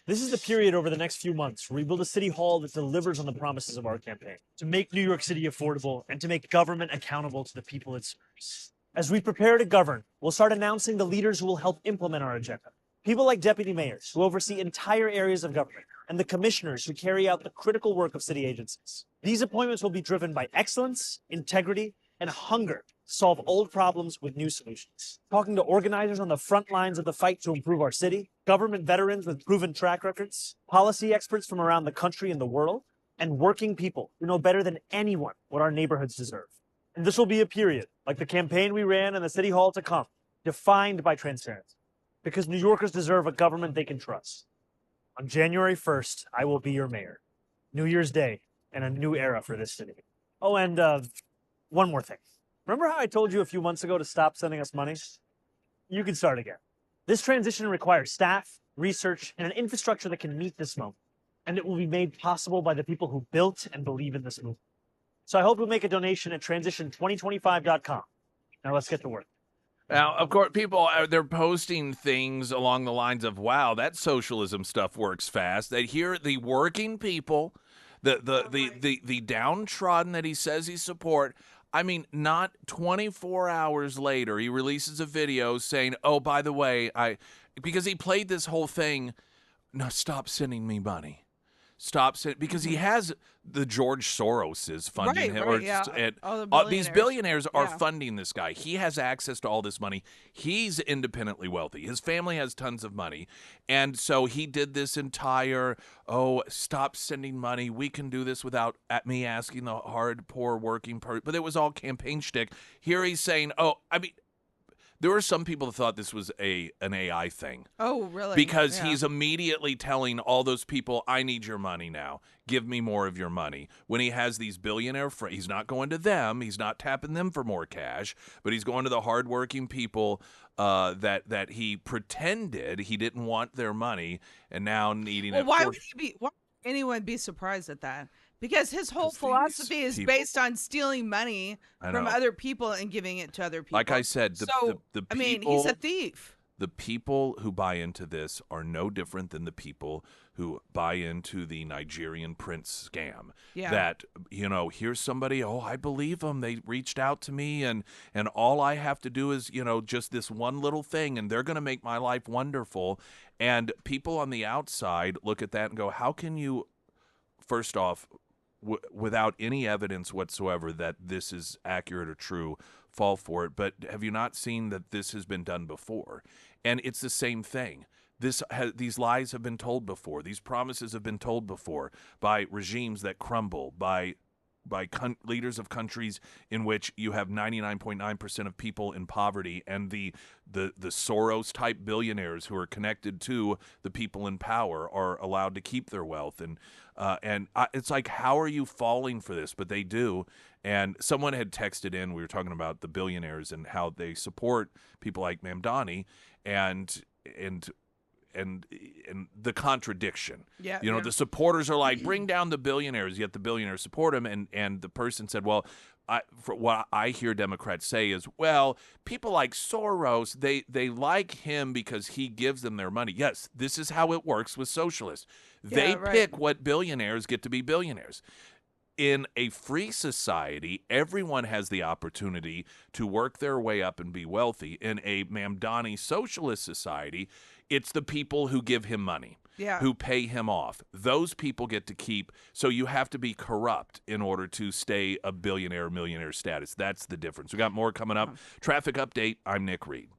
Speaker 4: This is the period over the next few months where we build a city hall that delivers on the promises of our campaign, to make New York City affordable and to make government accountable to the people it serves. As we prepare to govern, we'll start announcing the leaders who will help implement our agenda. People like deputy mayors who oversee entire areas of government and the commissioners who carry out the critical work of city agencies. These appointments will be driven by excellence, integrity, and hunger to solve old problems with new solutions. Talking to organizers on the front lines of the fight to improve our city, government veterans with proven track records, policy experts from around the country and the world, and working people who know better than anyone what our neighborhoods deserve. And this will be a period, like the campaign we ran and the city hall to come, defined by transparency. Because New Yorkers deserve a government they can trust. On January 1st, I will be your mayor. New Year's Day and a new era for this city. Oh, and one more thing. Remember how I told you a few months ago to stop sending us money? You can start again. This transition requires staff, research, and an infrastructure that can meet this moment. And it will be made possible by the people who built and believe in this movement. So I hope you'll make a donation at transition2025.com. Now let's get to work.
Speaker 1: Now, of course, people they're posting things along the lines of, "Wow, that socialism stuff works fast." They hear the working people, the downtrodden that he says he support. I mean, not 24 hours later, he releases a video saying, "Oh, by the way, because he played this whole thing. No, stop sending me money. Stop sending," because he has the George Soros is funding him, or
Speaker 3: All the
Speaker 1: these billionaires are
Speaker 3: Yeah.
Speaker 1: funding this guy. He has access to all this money. He's independently wealthy. His family has tons of money, and so he did this entire stop sending money. We can do this without me asking the hard, poor working person. But it was all campaign shtick. Here he's saying, there were some people that thought this was an AI thing.
Speaker 3: Oh, really?
Speaker 1: Because
Speaker 3: Yeah.
Speaker 1: he's immediately telling all those people, "I need your money now. Give me more of your money." When he has these billionaire friends, he's not going to them. He's not tapping them for more cash, but he's going to the hardworking people that he pretended he didn't want their money and now needing
Speaker 3: Well,
Speaker 1: it.
Speaker 3: why would anyone be surprised at that? Because his whole
Speaker 1: 'Cause these
Speaker 3: philosophy is
Speaker 1: people-
Speaker 3: based on stealing money
Speaker 1: I
Speaker 3: from
Speaker 1: know.
Speaker 3: other people and giving it to other people.
Speaker 1: Like I said, the
Speaker 3: I mean,
Speaker 1: people,
Speaker 3: he's a thief.
Speaker 1: the people who buy into this are no different than the people who buy into the Nigerian prince scam.
Speaker 3: Yeah.
Speaker 1: That, here's somebody, I believe them. They reached out to me, and all I have to do is, just this one little thing, and they're going to make my life wonderful. And people on the outside look at that and go, how can you, first off, without any evidence whatsoever that this is accurate or true, fall for it? But have you not seen that this has been done before? And it's the same thing. These lies have been told before. These promises have been told before by regimes that crumble, by leaders of countries in which you have 99.9% of people in poverty, and the Soros type billionaires who are connected to the people in power are allowed to keep their wealth. And it's like, how are you falling for this? But they do. And someone had texted in, we were talking about the billionaires and how they support people like Mamdani, and the contradiction.
Speaker 3: Yeah.
Speaker 1: The supporters are like, bring down the billionaires, yet the billionaires support him. And the person said, well, for what I hear Democrats say is, well, people like Soros, they like him because he gives them their money. Yes, this is how it works with socialists. They pick what billionaires get to be billionaires. In a free society, everyone has the opportunity to work their way up and be wealthy. In a Mamdani socialist society, it's the people who give him money, who pay him off. Those people get to keep. So you have to be corrupt in order to stay a billionaire, millionaire status. That's the difference. We got more coming up. Traffic update. I'm Nick Reed.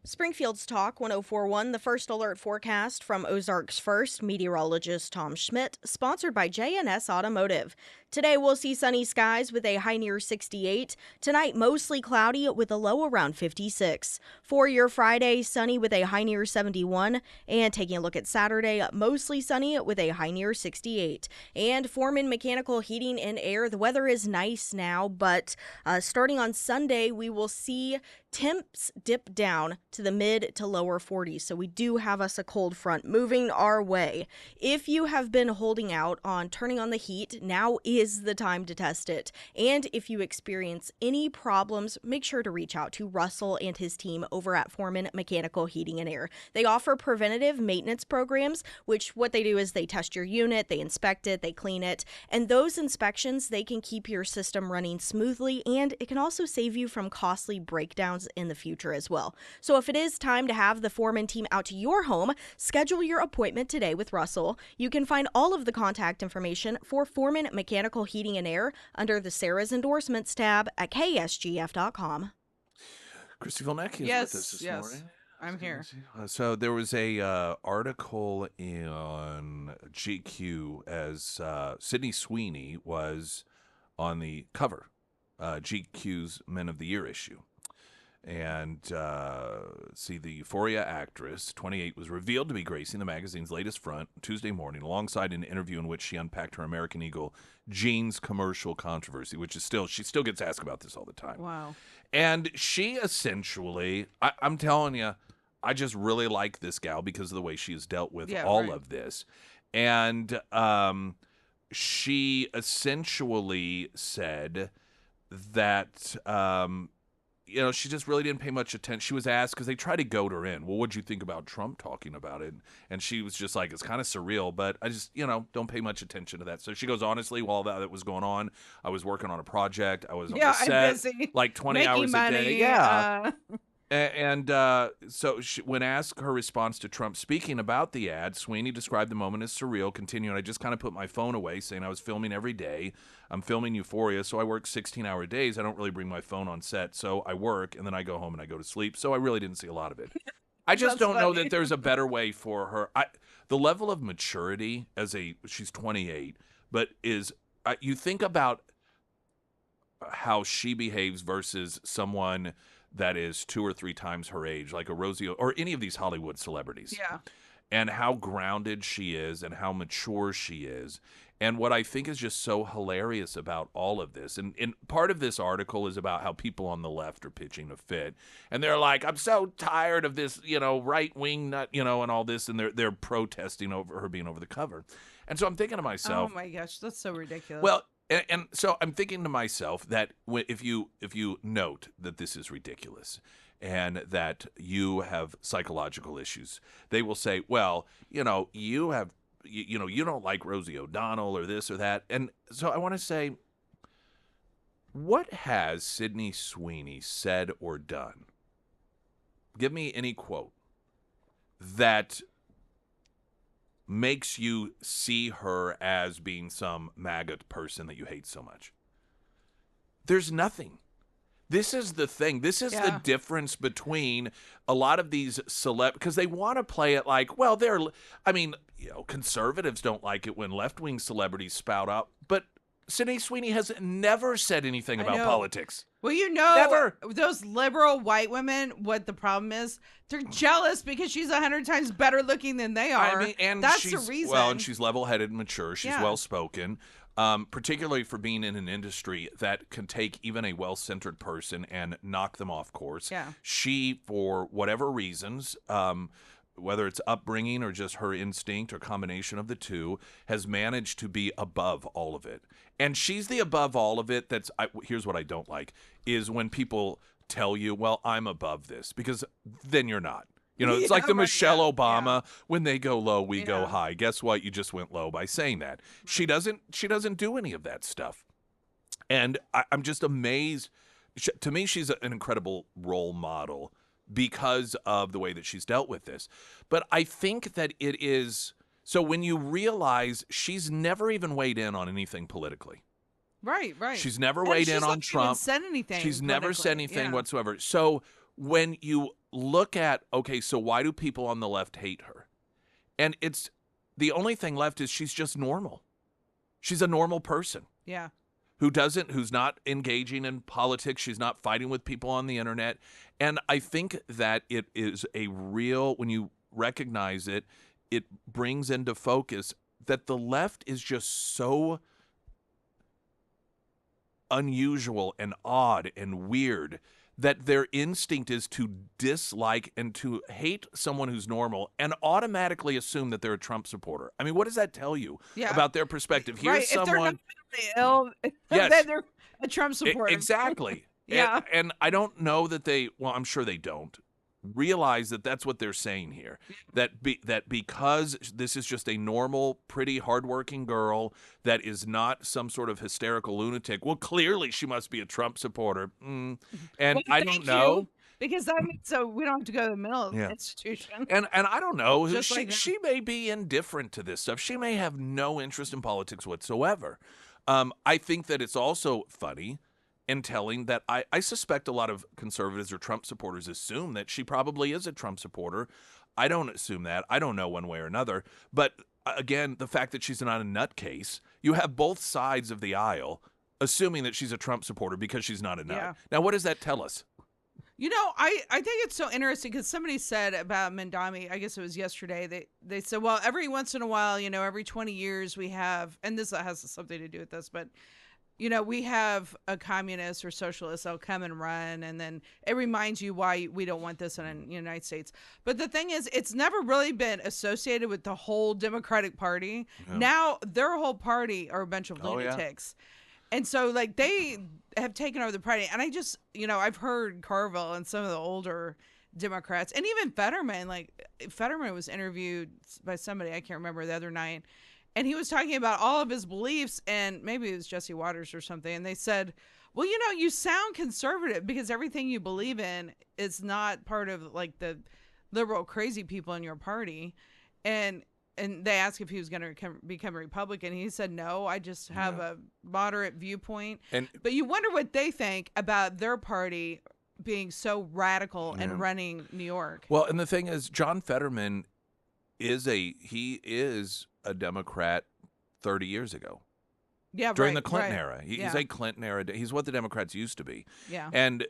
Speaker 2: Springfield's Talk 1041, the first alert forecast from Ozarks First meteorologist Tom Schmidt, sponsored by J&S Automotive. Today we'll see sunny skies with a high near 68. Tonight mostly cloudy with a low around 56. For your Friday, sunny with a high near 71. And taking a look at Saturday, mostly sunny with a high near 68. And Foreman Mechanical Heating and Air, the weather is nice now, but starting on Sunday we will see temps dip down to the mid to lower 40s, so we do have us a cold front moving our way. If you have been holding out on turning on the heat, now is the time to test it. And if you experience any problems, make sure to reach out to Russell and his team over at Foreman Mechanical Heating and Air. They offer preventative maintenance programs, which what they do is they test your unit, they inspect it, they clean it, and those inspections, they can keep your system running smoothly, and it can also save you from costly breakdowns in the future as well. So if it is time to have the Foreman team out to your home, schedule your appointment today with Russell. You can find all of the contact information for Foreman Mechanical Heating and Air under the Sarah's Endorsements tab at ksgf.com.
Speaker 1: Christy Vilneck is
Speaker 3: Yes,
Speaker 1: with us this
Speaker 3: yes.
Speaker 1: morning.
Speaker 3: I'm here.
Speaker 1: So there was a article on GQ as Sydney Sweeney was on the cover, GQ's Men of the Year issue. And the Euphoria actress, 28, was revealed to be gracing the magazine's latest front Tuesday morning, alongside an interview in which she unpacked her American Eagle jeans commercial controversy, which is she still gets asked about this all the time.
Speaker 3: Wow.
Speaker 1: And she essentially, I'm telling you, I just really like this gal because of the way she has dealt with all of this. And she essentially said that she just really didn't pay much attention. She was asked, because they tried to goad her in, well, what'd you think about Trump talking about it? And she was just like, it's kind of surreal, but I just, don't pay much attention to that. So she goes, honestly, while that was going on, I was working on a project. I was on the set,
Speaker 3: I'm busy
Speaker 1: like 20
Speaker 3: making
Speaker 1: hours
Speaker 3: money,
Speaker 1: a day. Yeah. So when asked her response to Trump speaking about the ad, Sweeney described the moment as surreal, continuing, I just kind of put my phone away, saying I was filming every day. I'm filming Euphoria, so I work 16-hour days. I don't really bring my phone on set, so I work, and then I go home and I go to sleep. So I really didn't see a lot of it. I just don't know that there's a better way for her. The level of maturity she's 28, but you think about how she behaves versus someone that is 2 or 3 times her age, like a Rosie or any of these Hollywood celebrities.
Speaker 3: Yeah.
Speaker 1: And how grounded she is and how mature she is. And what I think is just so hilarious about all of this, and part of this article is about how people on the left are pitching a fit. And they're like, I'm so tired of this, right-wing nut, and all this. And they're protesting over her being over the cover. And so I'm thinking to myself.
Speaker 3: Oh, my gosh. That's so ridiculous.
Speaker 1: Well, and so I'm thinking to myself that if you note that this is ridiculous and that you have psychological issues, they will say, well, you don't like Rosie O'Donnell or this or that. And so I want to say, what has Sydney Sweeney said or done? Give me any quote that makes you see her as being some MAGA person that you hate so much. There's nothing. This is the thing. This is the difference between a lot of these because they want to play it like, well, conservatives don't like it when left-wing celebrities spout out, but Sydney Sweeney has never said anything about politics.
Speaker 3: Well,
Speaker 1: never.
Speaker 3: Those liberal white women, what the problem is, they're jealous because she's 100 times better looking than they are.
Speaker 1: And
Speaker 3: that's the reason.
Speaker 1: Well, and she's level-headed and mature. She's well-spoken, particularly for being in an industry that can take even a well-centered person and knock them off course.
Speaker 3: Yeah.
Speaker 1: She, for whatever reasons, whether it's upbringing or just her instinct or combination of the two, has managed to be above all of it. And she's the above all of it. Here's what I don't like, is when people tell you, well, I'm above this, because then you're not. It's like the Michelle Obama, when they go low, we go high. Guess what? You just went low by saying that. She doesn't do any of that stuff. And I'm just amazed. To me, she's an incredible role model because of the way that she's dealt with this. But I think that it is, so when you realize she's never even weighed in on anything politically.
Speaker 3: Right.
Speaker 1: She's never weighed in on Trump.
Speaker 3: Said anything
Speaker 1: she's never said anything whatsoever. So when you look at, okay, so why do people on the left hate her? And it's the only thing left is she's just normal. She's a normal person.
Speaker 3: Yeah.
Speaker 1: Who's not engaging in politics. She's not fighting with people on the internet. And I think that it is a real, when you recognize it, it brings into focus that the left is just so unusual and odd and weird that their instinct is to dislike and to hate someone who's normal and automatically assume that they're a Trump supporter. I mean, what does that tell you about their perspective? Here's
Speaker 3: right.
Speaker 1: someone.
Speaker 3: If they're not mentally ill,
Speaker 1: Yes.
Speaker 3: then they're a Trump supporter.
Speaker 1: Exactly.
Speaker 3: Yeah.
Speaker 1: And I don't know that they, well, I'm sure they don't realize that that's what they're saying here. That because this is just a normal, pretty, hardworking girl that is not some sort of hysterical lunatic, well, clearly she must be a Trump supporter. And
Speaker 3: Well,
Speaker 1: I don't know.
Speaker 3: Because that means so we don't have to go to the mental
Speaker 1: Yeah.
Speaker 3: institution.
Speaker 1: And I don't know.
Speaker 3: Just like that.
Speaker 1: She may be indifferent to this stuff. She may have no interest in politics whatsoever. I think that it's also funny and telling that I suspect a lot of conservatives or Trump supporters assume that she probably is a Trump supporter. I don't assume that. I don't know one way or another. But again, the fact that she's not a nutcase, you have both sides of the aisle assuming that she's a Trump supporter because she's not a nut.
Speaker 3: Yeah.
Speaker 1: Now, what does that tell us?
Speaker 3: You know, I think it's so interesting because somebody said about Mandami, I guess it was yesterday, they said, well, every once in a while, you know, every 20 years we have, and this has something to do with this, but, you know, we have a communist or socialist that'll come and run, and then it reminds you why we don't want this in the United States. But the thing is, it's never really been associated with the whole Democratic Party.
Speaker 1: Yeah.
Speaker 3: Now, their whole party are a bunch of
Speaker 1: Oh, yeah.
Speaker 3: lunatics. And so, like, they have taken over the party. And I just, you know, I've heard Carville and some of the older Democrats, and even Fetterman, like, Fetterman was interviewed by somebody, I can't remember, the other night. And he was talking about all of his beliefs, and maybe it was Jesse Waters or something. And they said, well, you know, you sound conservative because everything you believe in is not part of, like, the liberal crazy people in your party. And they asked if he was going to become a Republican. He said, no, I just have a moderate viewpoint. But you wonder what they think about their party being so radical and running New York.
Speaker 1: Well, and the thing is, John Fetterman is a Democrat 30 years ago.
Speaker 3: Yeah,
Speaker 1: during
Speaker 3: right,
Speaker 1: the Clinton
Speaker 3: right.
Speaker 1: era. He's a Clinton era. He's what the Democrats used to be.
Speaker 3: Yeah.
Speaker 1: And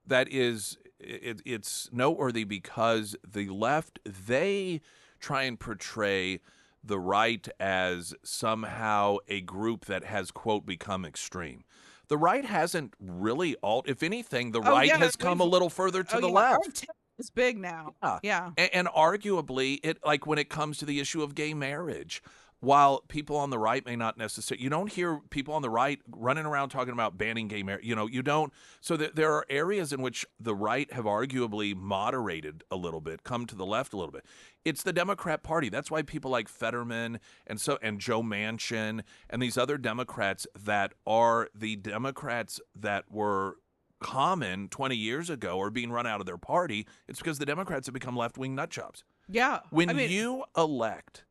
Speaker 1: that is, it's noteworthy because the left, they try and portray the right as somehow a group that has, quote, become extreme. The right hasn't really if anything, the right has come a little further to the left.
Speaker 3: It's big now. Yeah.
Speaker 1: And arguably, like when it comes to the issue of gay marriage, while people on the right may not necessarily, you don't hear people on the right running around talking about banning gay marriage. You know, you don't. So there are areas in which the right have arguably moderated a little bit, come to the left a little bit. It's the Democrat Party. That's why people like Fetterman and Joe Manchin and these other Democrats that are the Democrats that were common 20 years ago are being run out of their party. It's because the Democrats have become left-wing nutjobs.
Speaker 3: Yeah.
Speaker 1: When you elect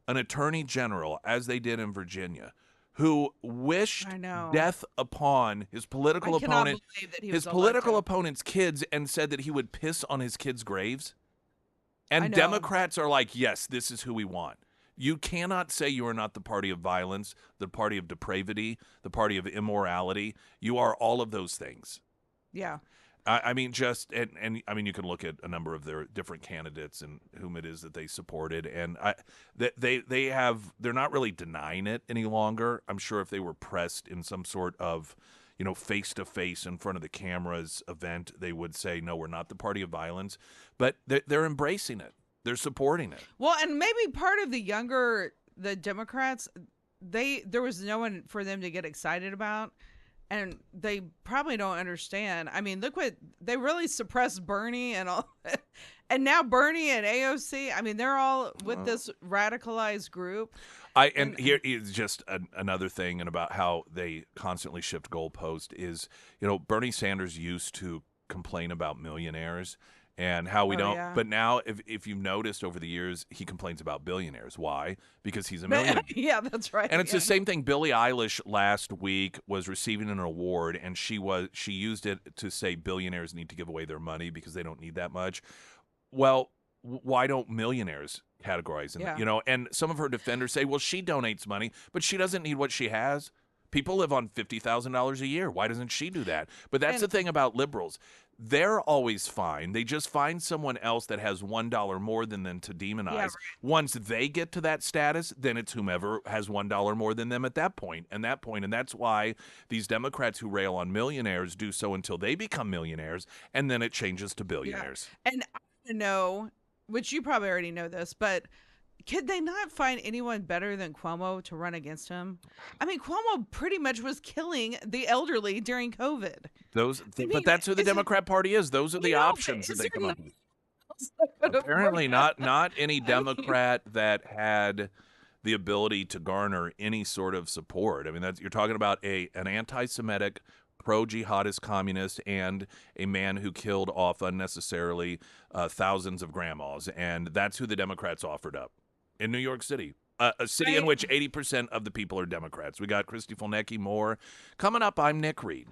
Speaker 1: an attorney general, as they did in Virginia, who wished death upon his political opponent, his political opponent's kids, and said that he would piss on his kids' graves. And Democrats are like, yes, this is who we want. You cannot say you are not the party of violence, the party of depravity, the party of immorality. You are all of those things.
Speaker 3: Yeah.
Speaker 1: I mean, I mean, you can look at a number of their different candidates and whom it is that they supported, and they're not really denying it any longer. I'm sure if they were pressed in some sort of, face to face in front of the cameras event, they would say, no, we're not the party of violence, but they're embracing it. They're supporting it.
Speaker 3: Well, and maybe part of the Democrats, there was no one for them to get excited about. And they probably don't understand. I mean, look what they really suppressed Bernie and all, and now Bernie and AOC. I mean, they're all with this radicalized group.
Speaker 1: And here is just another thing, and about how they constantly shift goalpost is, Bernie Sanders used to complain about millionaires and how we
Speaker 3: Oh
Speaker 1: don't.
Speaker 3: yeah.
Speaker 1: But now, if you've noticed over the years, he complains about billionaires. Why? Because he's a millionaire.
Speaker 3: Yeah, that's right.
Speaker 1: And it's
Speaker 3: yeah.
Speaker 1: the same thing. Billie Eilish last week was receiving an award, and she used it to say billionaires need to give away their money because they don't need that much. Well, why don't millionaires categorize in that?
Speaker 3: Yeah.
Speaker 1: You know, and some of her defenders say, well, she donates money, but she doesn't need what she has. People live on $50,000 a year. Why doesn't she do that? But that's
Speaker 3: And
Speaker 1: the thing about liberals. They're always fine. They just find someone else that has $1 more than them to demonize.
Speaker 3: Yeah, right.
Speaker 1: Once they get to that status, then it's whomever has $1 more than them at that point. And that's why these Democrats who rail on millionaires do so until they become millionaires, and then it changes to billionaires.
Speaker 3: And I don't know, which you probably already know this, but could they not find anyone better than Cuomo to run against him? I mean, Cuomo pretty much was killing the elderly during COVID.
Speaker 1: But that's who the Democrat Party is. Those are the options that they come up with. Apparently not any Democrat that had the ability to garner any sort of support. I mean, you're talking about an anti-Semitic, pro-jihadist communist, and a man who killed off unnecessarily thousands of grandmas, and that's who the Democrats offered up in New York City. A city in which 80% of the people are Democrats. We got Christy Fulnecki more. Coming up, I'm Nick Reed.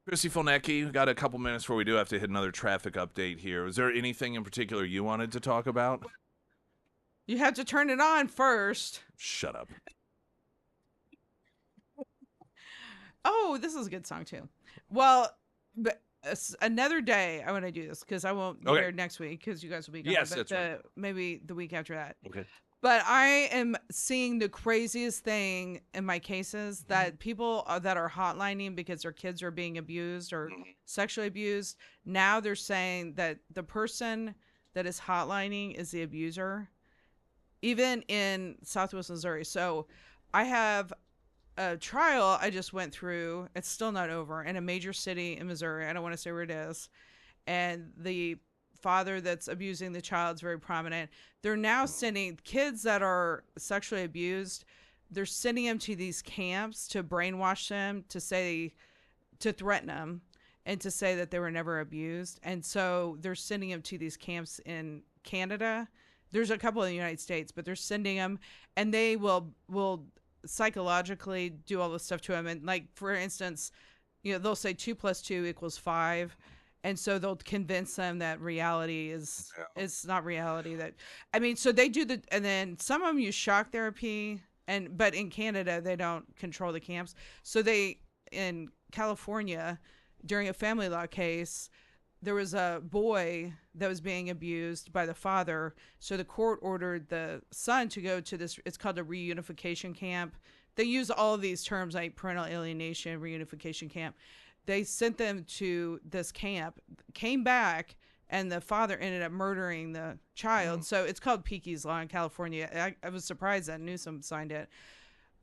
Speaker 1: Chrissy Fulnecki, we got a couple minutes before we do have to hit another traffic update here. Was there anything in particular you wanted to talk about?
Speaker 3: You have to turn it on first.
Speaker 1: Shut up.
Speaker 3: Oh, this is a good song too. Well, but another day I want to do this because I won't be here next week because you guys will be gone.
Speaker 1: Yes,
Speaker 3: but
Speaker 1: that's right.
Speaker 3: Maybe the week after that.
Speaker 1: Okay.
Speaker 3: But I am seeing the craziest thing in my cases that people that are hotlining because their kids are being abused or sexually abused. Now they're saying that the person that is hotlining is the abuser, even in Southwest Missouri. So I have a trial I just went through. It's still not over in a major city in Missouri. I don't want to say where it is. And the father that's abusing the child is very prominent. They're now sending kids that are sexually abused. They're sending them to these camps to brainwash them, to threaten them and to say that they were never abused. And so they're sending them to these camps in Canada. There's a couple in the United States, but they're sending them, and they will psychologically do all this stuff to them. And like, for instance, they'll say 2 + 2 = 5. And so they'll convince them that reality is it's not reality. So they do and then some of them use shock therapy, but in Canada they don't control the camps. So in California, during a family law case, there was a boy that was being abused by the father. So the court ordered the son to go to this. It's called a reunification camp. They use all of these terms like parental alienation, reunification camp. They sent them to this camp, came back, and the father ended up murdering the child. So it's called Peaky's Law in California. I was surprised that Newsom signed it.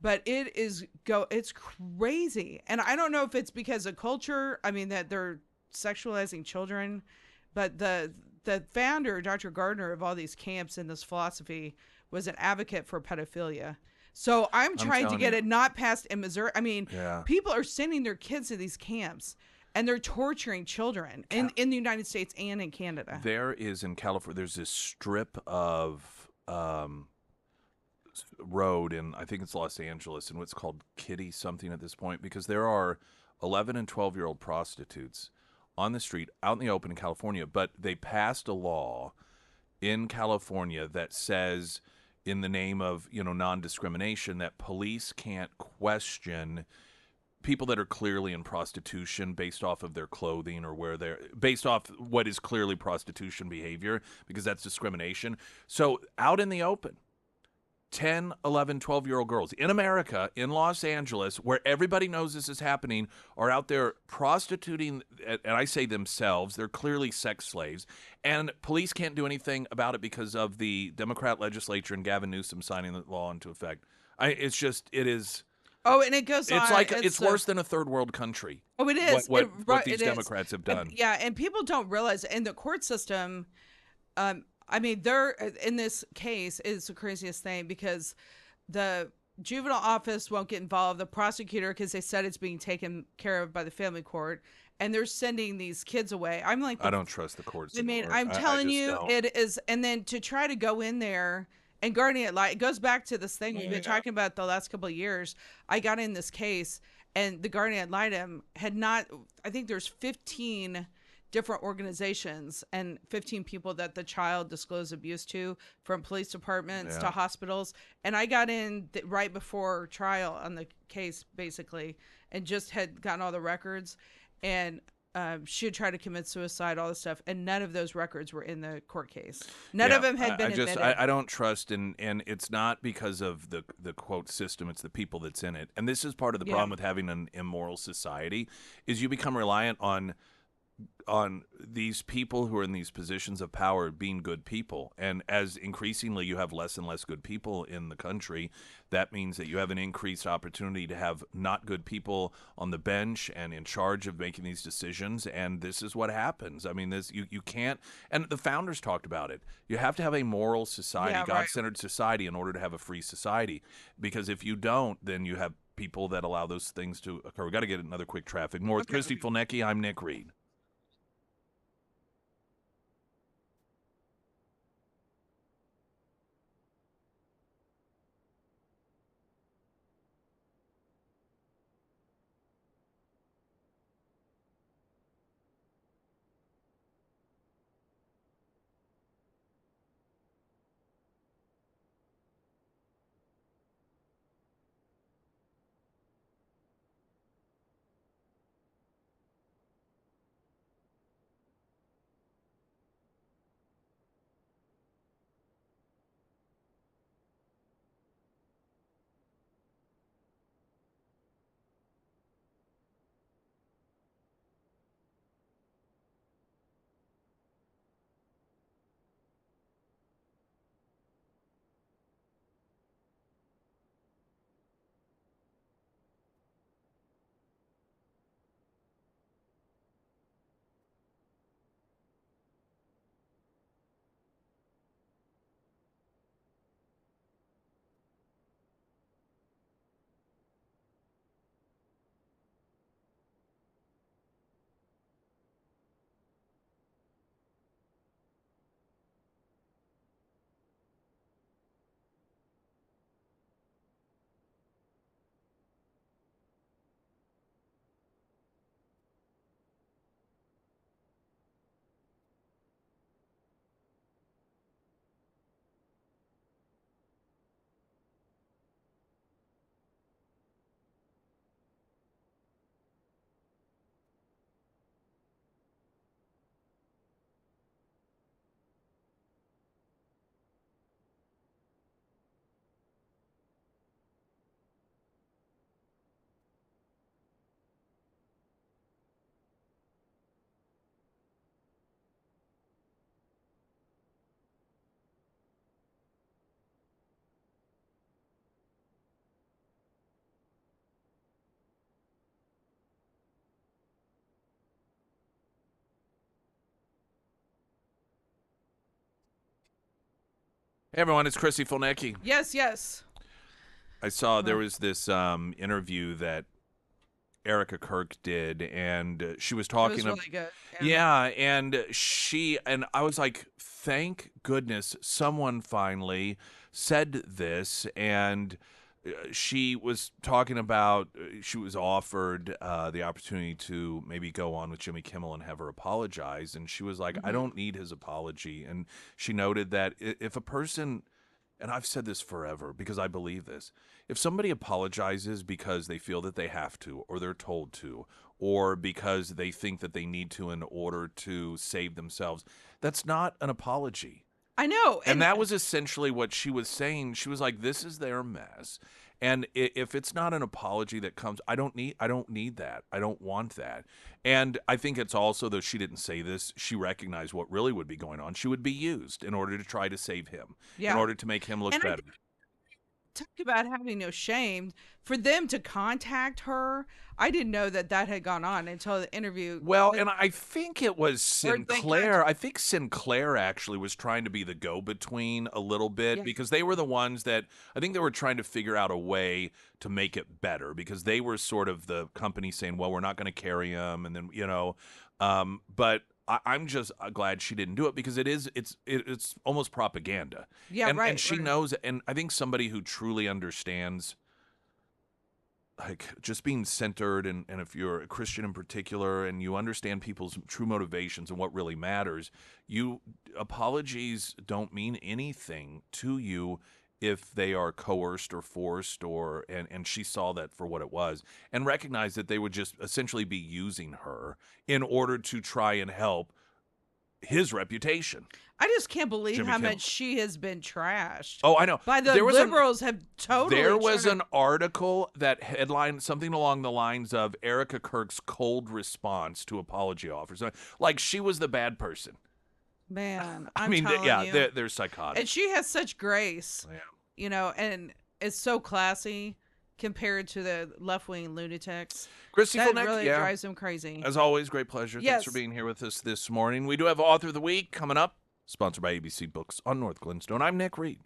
Speaker 3: but it's crazy. And I don't know if it's because of culture, I mean, that they're sexualizing children, but the founder, Dr. Gardner, of all these camps and this philosophy was an advocate for pedophilia. So I'm trying to
Speaker 1: telling
Speaker 3: get
Speaker 1: you.
Speaker 3: it not passed in Missouri. I mean,
Speaker 1: Yeah.
Speaker 3: people are sending their kids to these camps and they're torturing children in the United States and in Canada.
Speaker 1: There is in California, there's this strip of road in, I think it's Los Angeles, and what's called Kitty something at this point, because there are 11 and 12-year-old prostitutes on the street out in the open in California, but they passed a law in California that says, in the name of, non-discrimination, that police can't question people that are clearly in prostitution based off of their clothing or where they're based off what is clearly prostitution behavior, because that's discrimination. So out in the open, 10, 11, 12-year-old girls in America, in Los Angeles, where everybody knows this is happening, are out there prostituting, and I say themselves, they're clearly sex slaves, and police can't do anything about it because of the Democrat legislature and Gavin Newsom signing the law into effect. It is.
Speaker 3: Oh, and it goes on.
Speaker 1: It's like it's worse than a third world country.
Speaker 3: Oh, it is.
Speaker 1: What these
Speaker 3: it is.
Speaker 1: Democrats have done.
Speaker 3: Yeah, and people don't realize in the court system. I mean, they're in this case is the craziest thing because the juvenile office won't get involved. The prosecutor, because they said it's being taken care of by the family court, and they're sending these kids away. I'm like,
Speaker 1: I don't trust the courts.
Speaker 3: I mean,
Speaker 1: anymore.
Speaker 3: I'm telling
Speaker 1: just
Speaker 3: you,
Speaker 1: don't.
Speaker 3: it is. And then to try to go in there and guarding it, like it goes back to this thing we've been talking about the last couple of years. I got in this case, and the guardian ad litem had not. I think there's 15 different organizations and 15 people that the child disclosed abuse to, from police departments to hospitals. And I got in right before trial on the case, basically, and just had gotten all the records. And she had tried to commit suicide, all this stuff, and none of those records were in the court case. None of them had been admitted.
Speaker 1: I don't trust, and it's not because of the quote system, it's the people that's in it. And this is part of the problem with having an immoral society, is you become reliant on these people who are in these positions of power being good people. And as increasingly you have less and less good people in the country, that means that you have an increased opportunity to have not good people on the bench and in charge of making these decisions. And this is what happens. I mean, this you can't, and the founders talked about it. You have to have a moral society, God-centered society, in order to have a free society. Because if you don't, then you have people that allow those things to occur. We got to get another quick traffic. More with Christy Fulnecki. I'm Nick Reed. Hey everyone, it's Chrissy Fulnecki.
Speaker 3: Yes, yes.
Speaker 1: I saw there was this interview that Erica Kirk did, and she was
Speaker 3: It
Speaker 1: talking
Speaker 3: was
Speaker 1: about,
Speaker 3: really good.
Speaker 1: yeah, and I was like, thank goodness someone finally said this, and she was talking about she was offered the opportunity to maybe go on with Jimmy Kimmel and have her apologize, and she was like, I don't need his apology, and she noted that if a person, and I've said this forever because I believe this. If somebody apologizes because they feel that they have to, or they're told to, or because they think that they need to in order to save themselves, that's not an apology.
Speaker 3: I know.
Speaker 1: And that was essentially what she was saying. She was like, "This is their mess, and if it's not an apology that comes, I don't need that. I don't want that." And I think it's also, though she didn't say this, she recognized what really would be going on. She would be used in order to try to save him, in
Speaker 3: Yeah.
Speaker 1: order to make him look
Speaker 3: And I
Speaker 1: better.
Speaker 3: talk about having no shame. For them to contact her, I didn't know that that had gone on until the interview.
Speaker 1: Well, and I think it was
Speaker 3: Or they
Speaker 1: Sinclair. I think Sinclair actually was trying to be the go-between a little bit,
Speaker 3: Yeah.
Speaker 1: because they were the ones that I think they were trying to figure out a way to make it better, because they were sort of the company saying, well, we're not going to carry him. And then, but I'm just glad she didn't do it, because it's almost propaganda.
Speaker 3: Yeah,
Speaker 1: And
Speaker 3: right.
Speaker 1: she
Speaker 3: right.
Speaker 1: knows, and I think somebody who truly understands, like, just being centered, and if you're a Christian in particular and you understand people's true motivations and what really matters, apologies don't mean anything to you if they are coerced or forced, and she saw that for what it was, and recognized that they would just essentially be using her in order to try and help his reputation.
Speaker 3: I just can't believe
Speaker 1: Jimmy
Speaker 3: how
Speaker 1: Kimmel.
Speaker 3: much she has been trashed.
Speaker 1: Oh, I know.
Speaker 3: By the
Speaker 1: There was
Speaker 3: liberals have totally.
Speaker 1: There was
Speaker 3: turned
Speaker 1: an article that headlined something along the lines of Erica Kirk's cold response to apology offers. Like she was the bad person.
Speaker 3: man.
Speaker 1: I
Speaker 3: I'm
Speaker 1: mean,
Speaker 3: telling
Speaker 1: yeah,
Speaker 3: you,
Speaker 1: they're psychotic.
Speaker 3: and she has such grace,
Speaker 1: Yeah.
Speaker 3: and it's so classy compared to the left wing lunatics.
Speaker 1: Christy
Speaker 3: That
Speaker 1: Fulneck,
Speaker 3: really
Speaker 1: yeah.
Speaker 3: drives them crazy.
Speaker 1: As always, great pleasure. Thanks
Speaker 3: Yes.
Speaker 1: for being here with us this morning. We do have Author of the Week coming up, sponsored by ABC Books on North Glenstone. I'm Nick Reed.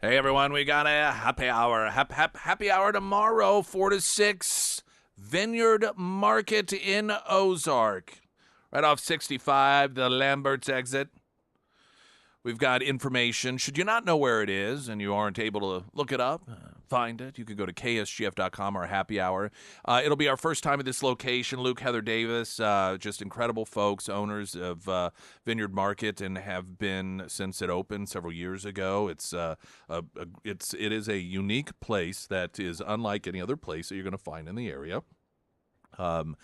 Speaker 1: Hey everyone, we got a happy hour. Happy hour tomorrow, 4 to 6. Vineyard Market in Ozark. Right off 65, the Lamberts exit. We've got information. Should you not know where it is and you aren't able to look it up, find it, you can go to ksgf.com, our happy hour. It'll be our first time at this location. Luke, Heather Davis, just incredible folks, owners of Vineyard Market, and have been since it opened several years ago. It is a unique place that is unlike any other place that you're going to find in the area. And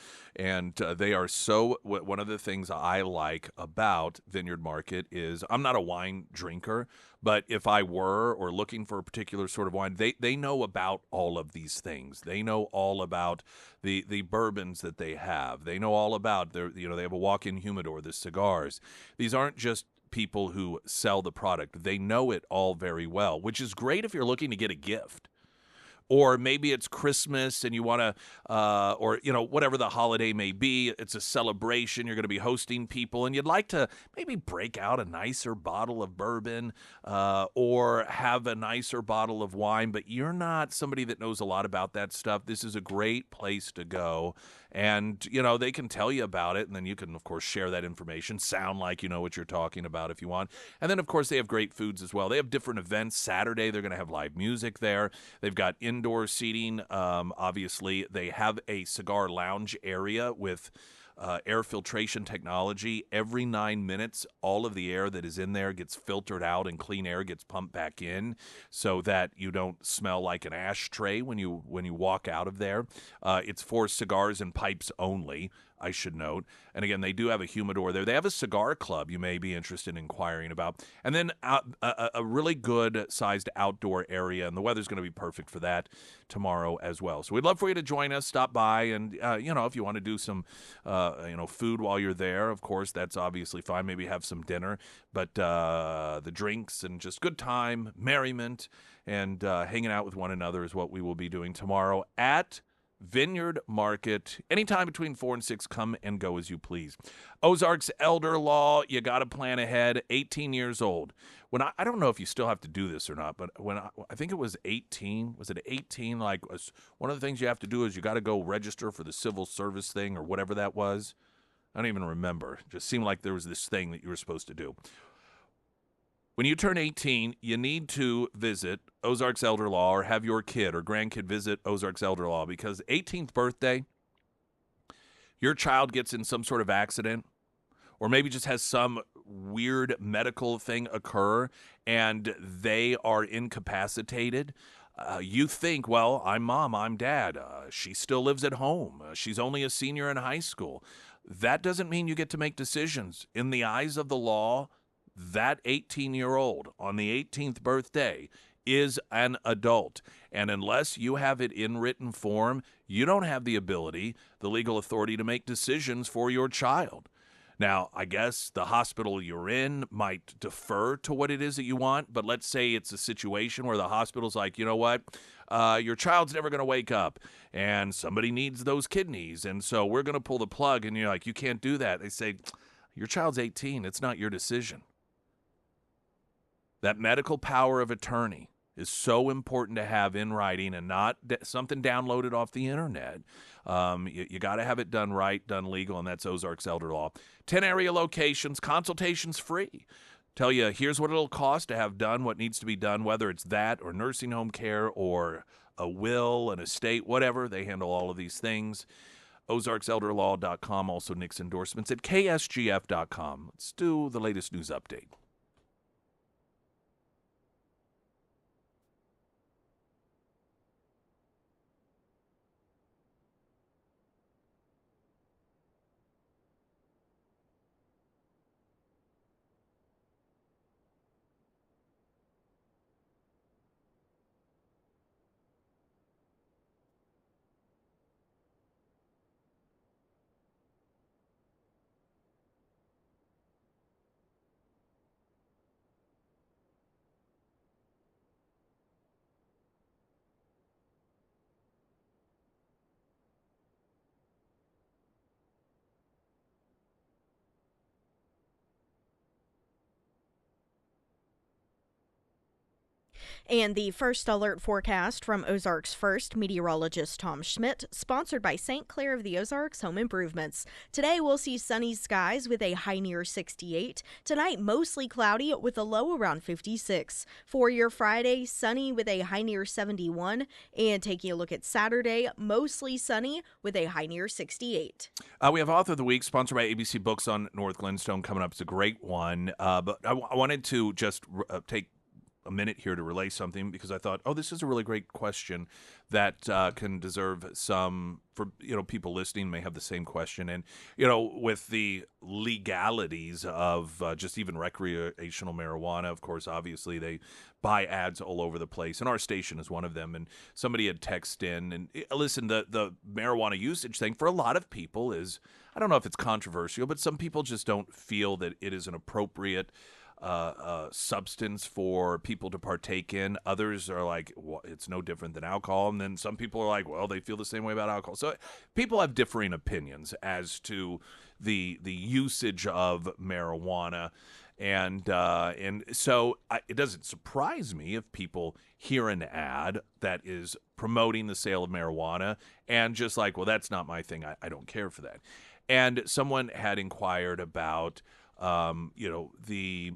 Speaker 1: they are one of the things I like about Vineyard Market is I'm not a wine drinker, but if I were or looking for a particular sort of wine, they know about all of these things. They know all about the bourbons that they have. They know all about they have a walk-in humidor, the cigars. These aren't just people who sell the product. They know it all very well, which is great if you're looking to get a gift. Or maybe it's Christmas and you want to, or, whatever the holiday may be, it's a celebration, you're going to be hosting people, and you'd like to maybe break out a nicer bottle of bourbon or have a nicer bottle of wine, but you're not somebody that knows a lot about that stuff. This is a great place to go. And, they can tell you about it, and then you can, of course, share that information, sound like you know what you're talking about if you want. And then, of course, they have great foods as well. They have different events. Saturday, they're going to have live music there. They've got indoor seating. Obviously, they have a cigar lounge area with air filtration technology. Every 9 minutes, all of the air that is in there gets filtered out and clean air gets pumped back in so that you don't smell like an ashtray when you walk out of there. It's for cigars and pipes only, I should note. And again, they do have a humidor there. They have a cigar club you may be interested in inquiring about. And then a really good sized outdoor area, and the weather's going to be perfect for that tomorrow as well. So we'd love for you to join us, stop by, and, if you want to do some, food while you're there, of course, that's obviously fine. Maybe have some dinner, but the drinks and just good time, merriment, and hanging out with one another is what we will be doing tomorrow at Vineyard Market. Anytime between 4 and 6, come and go as you please. Ozarks elder law, you got to plan ahead. 18 years old. When I don't know if you still have to do this or not, but when I think it was 18, was it 18? Like one of the things you have to do is you got to go register for the civil service thing or whatever that was. I don't even remember. It just seemed like there was this thing that you were supposed to do. When you turn 18, you need to visit Ozarks Elder Law or have your kid or grandkid visit Ozarks Elder Law because 18th birthday, your child gets in some sort of accident or maybe just has some weird medical thing occur and they are incapacitated. You think, well, I'm mom, I'm dad. She still lives at home. She's only a senior in high school. That doesn't mean you get to make decisions. In the eyes of the law, that 18-year-old on the 18th birthday is an adult. And unless you have it in written form, you don't have the ability, the legal authority to make decisions for your child. Now, I guess the hospital you're in might defer to what it is that you want, but let's say it's a situation where the hospital's like, you know what, your child's never going to wake up, and somebody needs those kidneys, and so we're going to pull the plug, and you're like, you can't do that. They say, your child's 18. It's not your decision. That medical power of attorney is so important to have in writing and not something downloaded off the internet. You got to have it done right, done legal, and that's Ozarks Elder Law. 10 area locations, consultations free. Tell you, here's what it'll cost to have done what needs to be done, whether it's that or nursing home care or a will, an estate, whatever. They handle all of these things. OzarksElderLaw.com, also Nick's endorsements at KSGF.com. Let's do the latest news update.
Speaker 2: And the first alert forecast from Ozarks First meteorologist Tom Schmidt, sponsored by St. Clair of the Ozarks Home Improvements. Today we'll see sunny skies with a high near 68. Tonight mostly cloudy with a low around 56. For your Friday, sunny with a high near 71. And taking a look at Saturday, mostly sunny with a high near 68.
Speaker 1: We have Author of the Week, sponsored by ABC Books on North Glenstone, coming up. It's a great one. But I wanted to just take a minute here to relay something because I thought, this is a really great question that can deserve some, for people listening may have the same question. And with the legalities of just even recreational marijuana, of course, obviously they buy ads all over the place, and our station is one of them. And somebody had texted in, and listen, the marijuana usage thing for a lot of people is, I don't know if it's controversial, but some people just don't feel that it is an appropriate substance for people to partake in. Others are like, well, it's no different than alcohol. And then some people are like, well, they feel the same way about alcohol. So people have differing opinions as to the usage of marijuana. And so it doesn't surprise me if people hear an ad that is promoting the sale of marijuana and just like, well, that's not my thing. I don't care for that. And someone had inquired about, the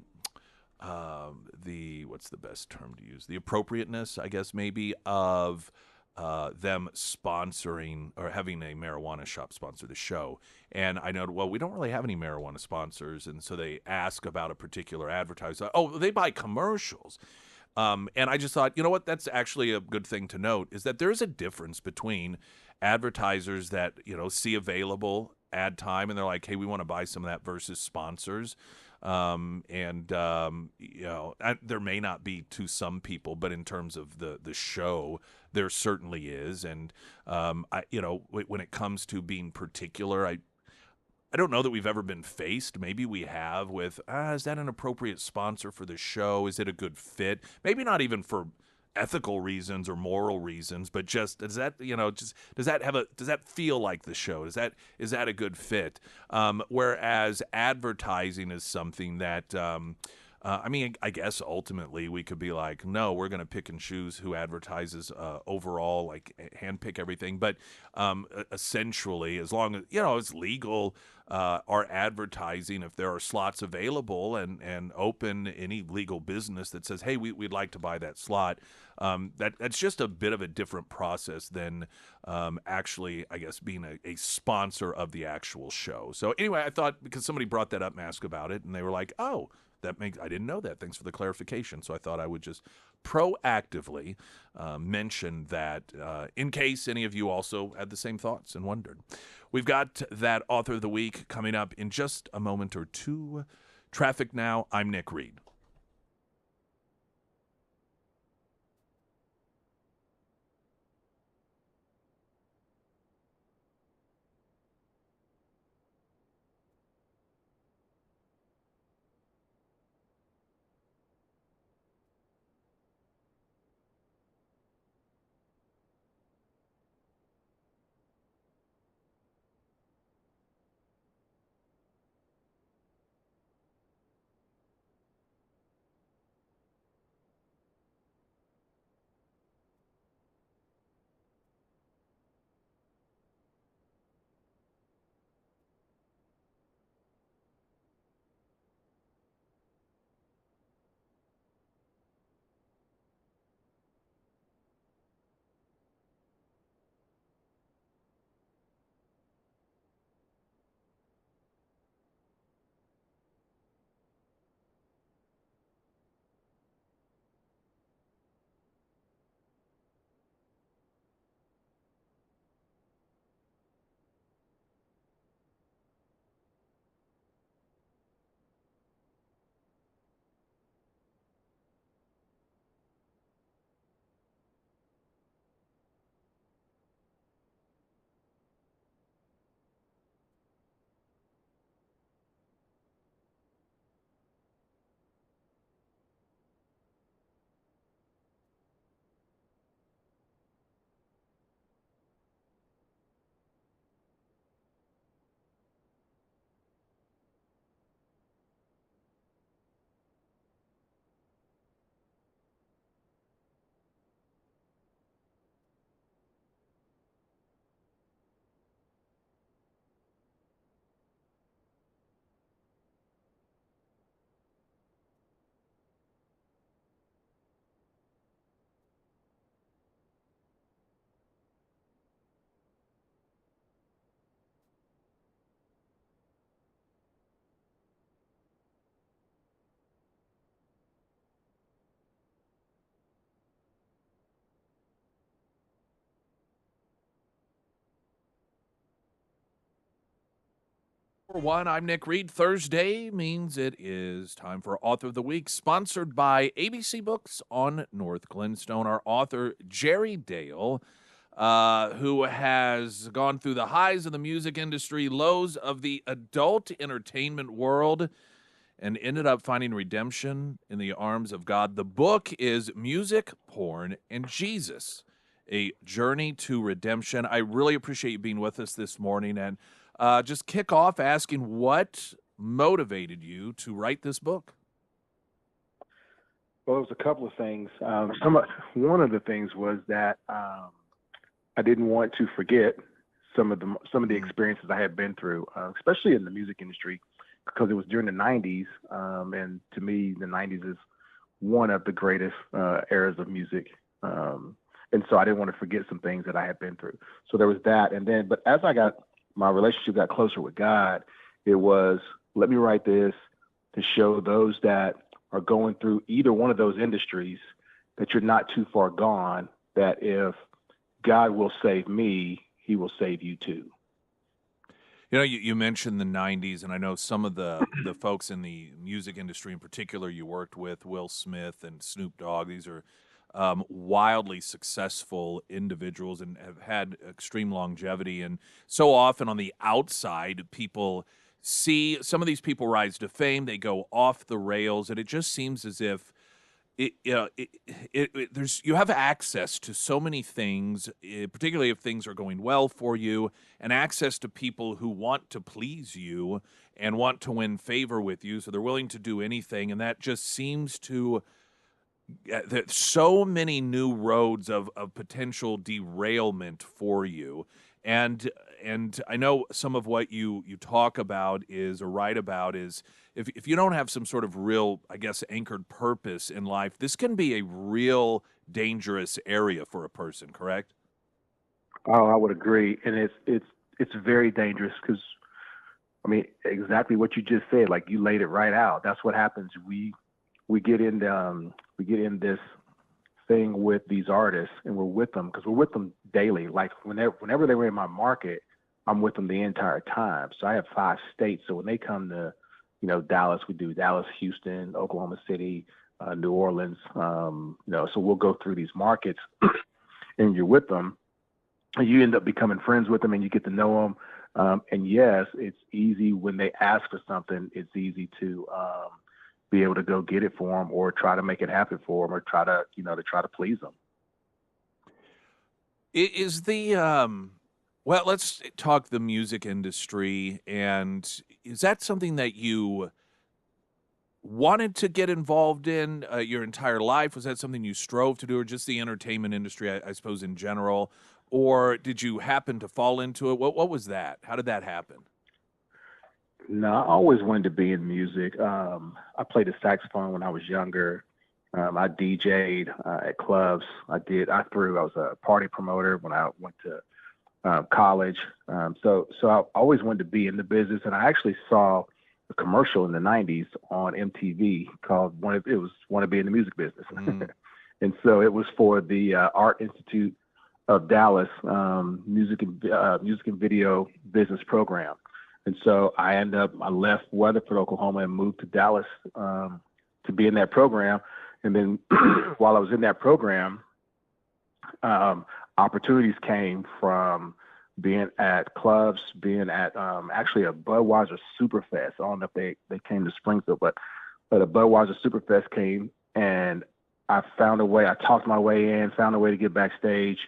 Speaker 1: what's the best term to use? The appropriateness, I guess, maybe, of them sponsoring or having a marijuana shop sponsor the show. And I know, well, we don't really have any marijuana sponsors. And so they ask about a particular advertiser. Oh, they buy commercials. And I just thought, you know what, that's actually a good thing to note, is that there is a difference between advertisers that, see available ad time and they're like, hey, we want to buy some of that, versus sponsors. There may not be to some people, but in terms of the show, there certainly is. And, when it comes to being particular, I don't know that we've ever been faced. Maybe we have with, is that an appropriate sponsor for the show? Is it a good fit? Maybe not even for ethical reasons or moral reasons, but just does that feel like the show? Is that a good fit? Whereas advertising is something that I guess ultimately we could be like, no, we're going to pick and choose who advertises overall, like handpick everything. But essentially, as long as it's legal, our advertising, if there are slots available and open any legal business that says, hey, we'd like to buy that slot, that's just a bit of a different process than actually, I guess, being a sponsor of the actual show. So anyway, I thought, because somebody brought that up and asked about it, and they were like, oh, I didn't know that. Thanks for the clarification. So I thought I would just proactively mention that in case any of you also had the same thoughts and wondered. We've got that Author of the Week coming up in just a moment or two. Traffic now. I'm Nick Reed. For one, I'm Nick Reed. Thursday means it is time for Author of the Week, sponsored by ABC Books on North Glenstone. Our author, Jerry Dale, who has gone through the highs of the music industry, lows of the adult entertainment world, and ended up finding redemption in the arms of God. The book is Music, Porn, and Jesus, A Journey to Redemption. I really appreciate you being with us this morning, and just kick off asking what motivated you to write this book.
Speaker 5: Well, it was a couple of things. One of the things was that I didn't want to forget some of the experiences I had been through, especially in the music industry, because it was during the '90s, and to me, the '90s is one of the greatest eras of music, and so I didn't want to forget some things that I had been through. So there was that, and then, but as my relationship got closer with God, it was, let me write this to show those that are going through either one of those industries that you're not too far gone, that if God will save me, he will save you too.
Speaker 1: You know, you mentioned the '90s, and I know some of the folks in the music industry in particular you worked with, Will Smith and Snoop Dogg. These are wildly successful individuals and have had extreme longevity. And so often on the outside, people see some of these people rise to fame, they go off the rails, and it just seems as if there's you have access to so many things, particularly if things are going well for you, and access to people who want to please you and want to win favor with you, so they're willing to do anything, and that just seems to there's so many new roads of potential derailment for you. And I know some of what you talk about is, or write about is, if you don't have some sort of real, I guess, anchored purpose in life, this can be a real dangerous area for a person, correct?
Speaker 5: Oh, I would agree, and it's very dangerous because, I mean, exactly what you just said, like you laid it right out. That's what happens. We get in this thing with these artists, and we're with them because we're with them daily. Like whenever they were in my market, I'm with them the entire time. So I have 5 states. So when they come to, Dallas, we do Dallas, Houston, Oklahoma City, New Orleans. So we'll go through these markets, and you're with them, and you end up becoming friends with them, and you get to know them. And yes, it's easy when they ask for something. It's easy to be able to go get it for them, or try to make it happen for them, or try to please them.
Speaker 1: Is the well, let's talk the music industry, and is that something that you wanted to get involved in your entire life? Was that something you strove to do, or just the entertainment industry, I suppose, in general? Or did you happen to fall into it? What was that? How did that happen?
Speaker 5: No, I always wanted to be in music. I played the saxophone when I was younger. I DJ'd at clubs. I was a party promoter when I went to college. So I always wanted to be in the business. And I actually saw a commercial in the '90s on MTV called it was "Want to Be in the Music Business," and so it was for the Art Institute of Dallas music and video business program. And so I left Weatherford, Oklahoma, and moved to Dallas to be in that program. And then while I was in that program, opportunities came from being at clubs, being at actually a Budweiser Superfest. I don't know if they came to Springfield, but a Budweiser Superfest came, and I talked my way in, found a way to get backstage.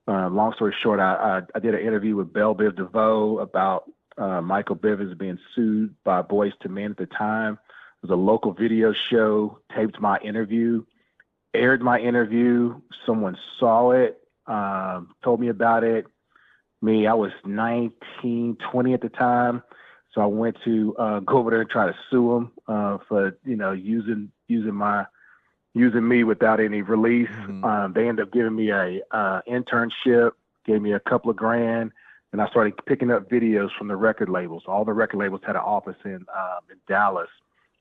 Speaker 5: Long story short, I did an interview with Belle Biv DeVoe about Michael Bivins being sued by Boyz II Men at the time. It was a local video show, taped my interview, aired my interview. Someone saw it, told me about it. I was 19, 20 at the time. So I went to go over there and try to sue them for, using me without any release.
Speaker 1: Mm-hmm.
Speaker 5: They ended up giving me a internship, gave me a couple of grand, and I started picking up videos from the record labels. All the record labels had an office in Dallas.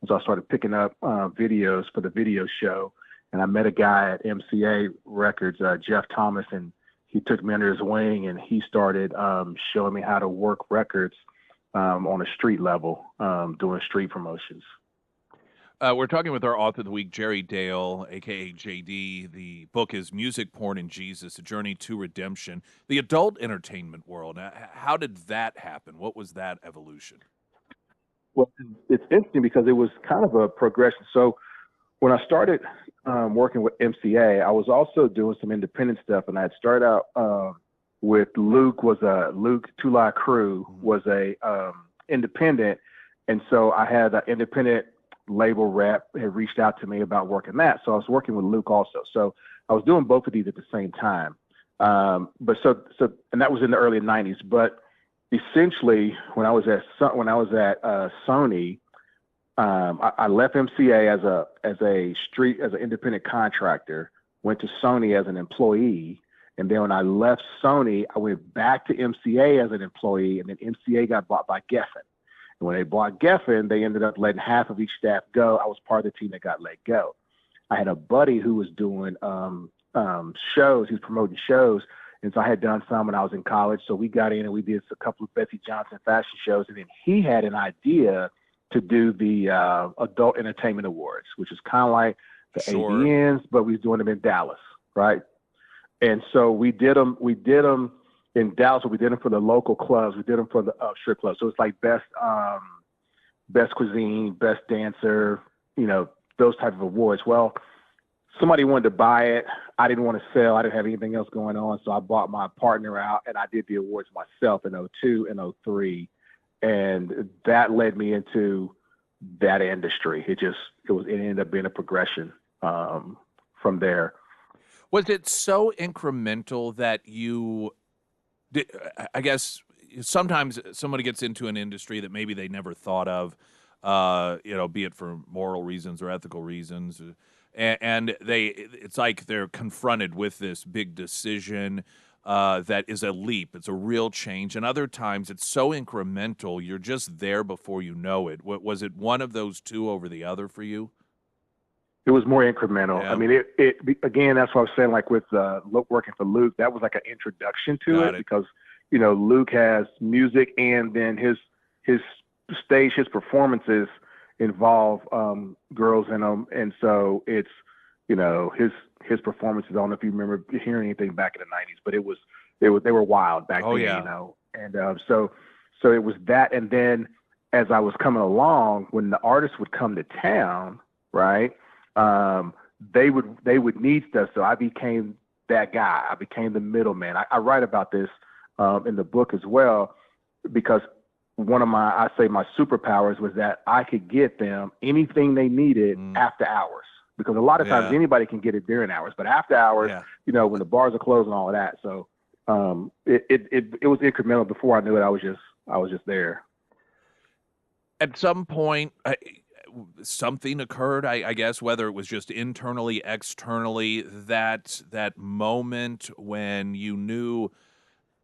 Speaker 5: So I started picking up videos for the video show, and I met a guy at MCA Records, Jeff Thomas, and he took me under his wing, and he started showing me how to work records on a street level, doing street promotions.
Speaker 1: We're talking with our author of the week, Jerry Dale, a.k.a. JD. The book is Music, Porn, and Jesus, A Journey to Redemption. The adult entertainment world, how did that happen? What was that evolution?
Speaker 5: Well, it's interesting because it was kind of a progression. So when I started working with MCA, I was also doing some independent stuff, and I had started out with Luke Tulai Crew was a independent, and so I had an independent label rep had reached out to me about working that. So I was working with Luke also. So I was doing both of these at the same time. And that was in the early '90s. But essentially, when I was at Sony, I left MCA as an independent contractor, went to Sony as an employee, and then when I left Sony, I went back to MCA as an employee, and then MCA got bought by Geffen. And when they bought Geffen, they ended up letting half of each staff go. I was part of the team that got let go. I had a buddy who was doing shows. He was promoting shows. And so I had done some when I was in college. So we got in and we did a couple of Bessie Johnson fashion shows. And then he had an idea to do the Adult Entertainment Awards, which is kind of like the AVNs, but we was doing them in Dallas, right? And so we did them in Dallas, but we did them for the local clubs. We did them for the strip clubs. So it's like best cuisine, best dancer, those type of awards. Well, somebody wanted to buy it. I didn't want to sell. I didn't have anything else going on. So I bought my partner out and I did the awards myself in 2002 and 2003. And that led me into that industry. It ended up being a progression from there.
Speaker 1: Was it so incremental that you did, I guess sometimes somebody gets into an industry that maybe they never thought of, be it for moral reasons or ethical reasons, and it's like they're confronted with this big decision that is a leap. It's a real change. And other times it's so incremental, you're just there before you know it. Was it one of those two over the other for you?
Speaker 5: It was more incremental.
Speaker 1: Yeah.
Speaker 5: I mean, it again, that's what I was saying, like with working for Luke, that was like an introduction to it because, Luke has music and then his stage, his performances involve girls in them. And so it's, his performances, I don't know if you remember hearing anything back in the '90s, but they were wild back then,
Speaker 1: yeah.
Speaker 5: And so it was that. And then as I was coming along, when the artists would come to town, right, they would need stuff. So I became that guy. I became the middleman. I write about this in the book as well, because one of my superpowers was that I could get them anything they needed after hours. Because a lot of times anybody can get it during hours, but after hours, when the bars are closed and all of that. So it was incremental. Before I knew it, I was just there.
Speaker 1: At some point, something occurred, I guess, whether it was just internally, externally, that moment when you knew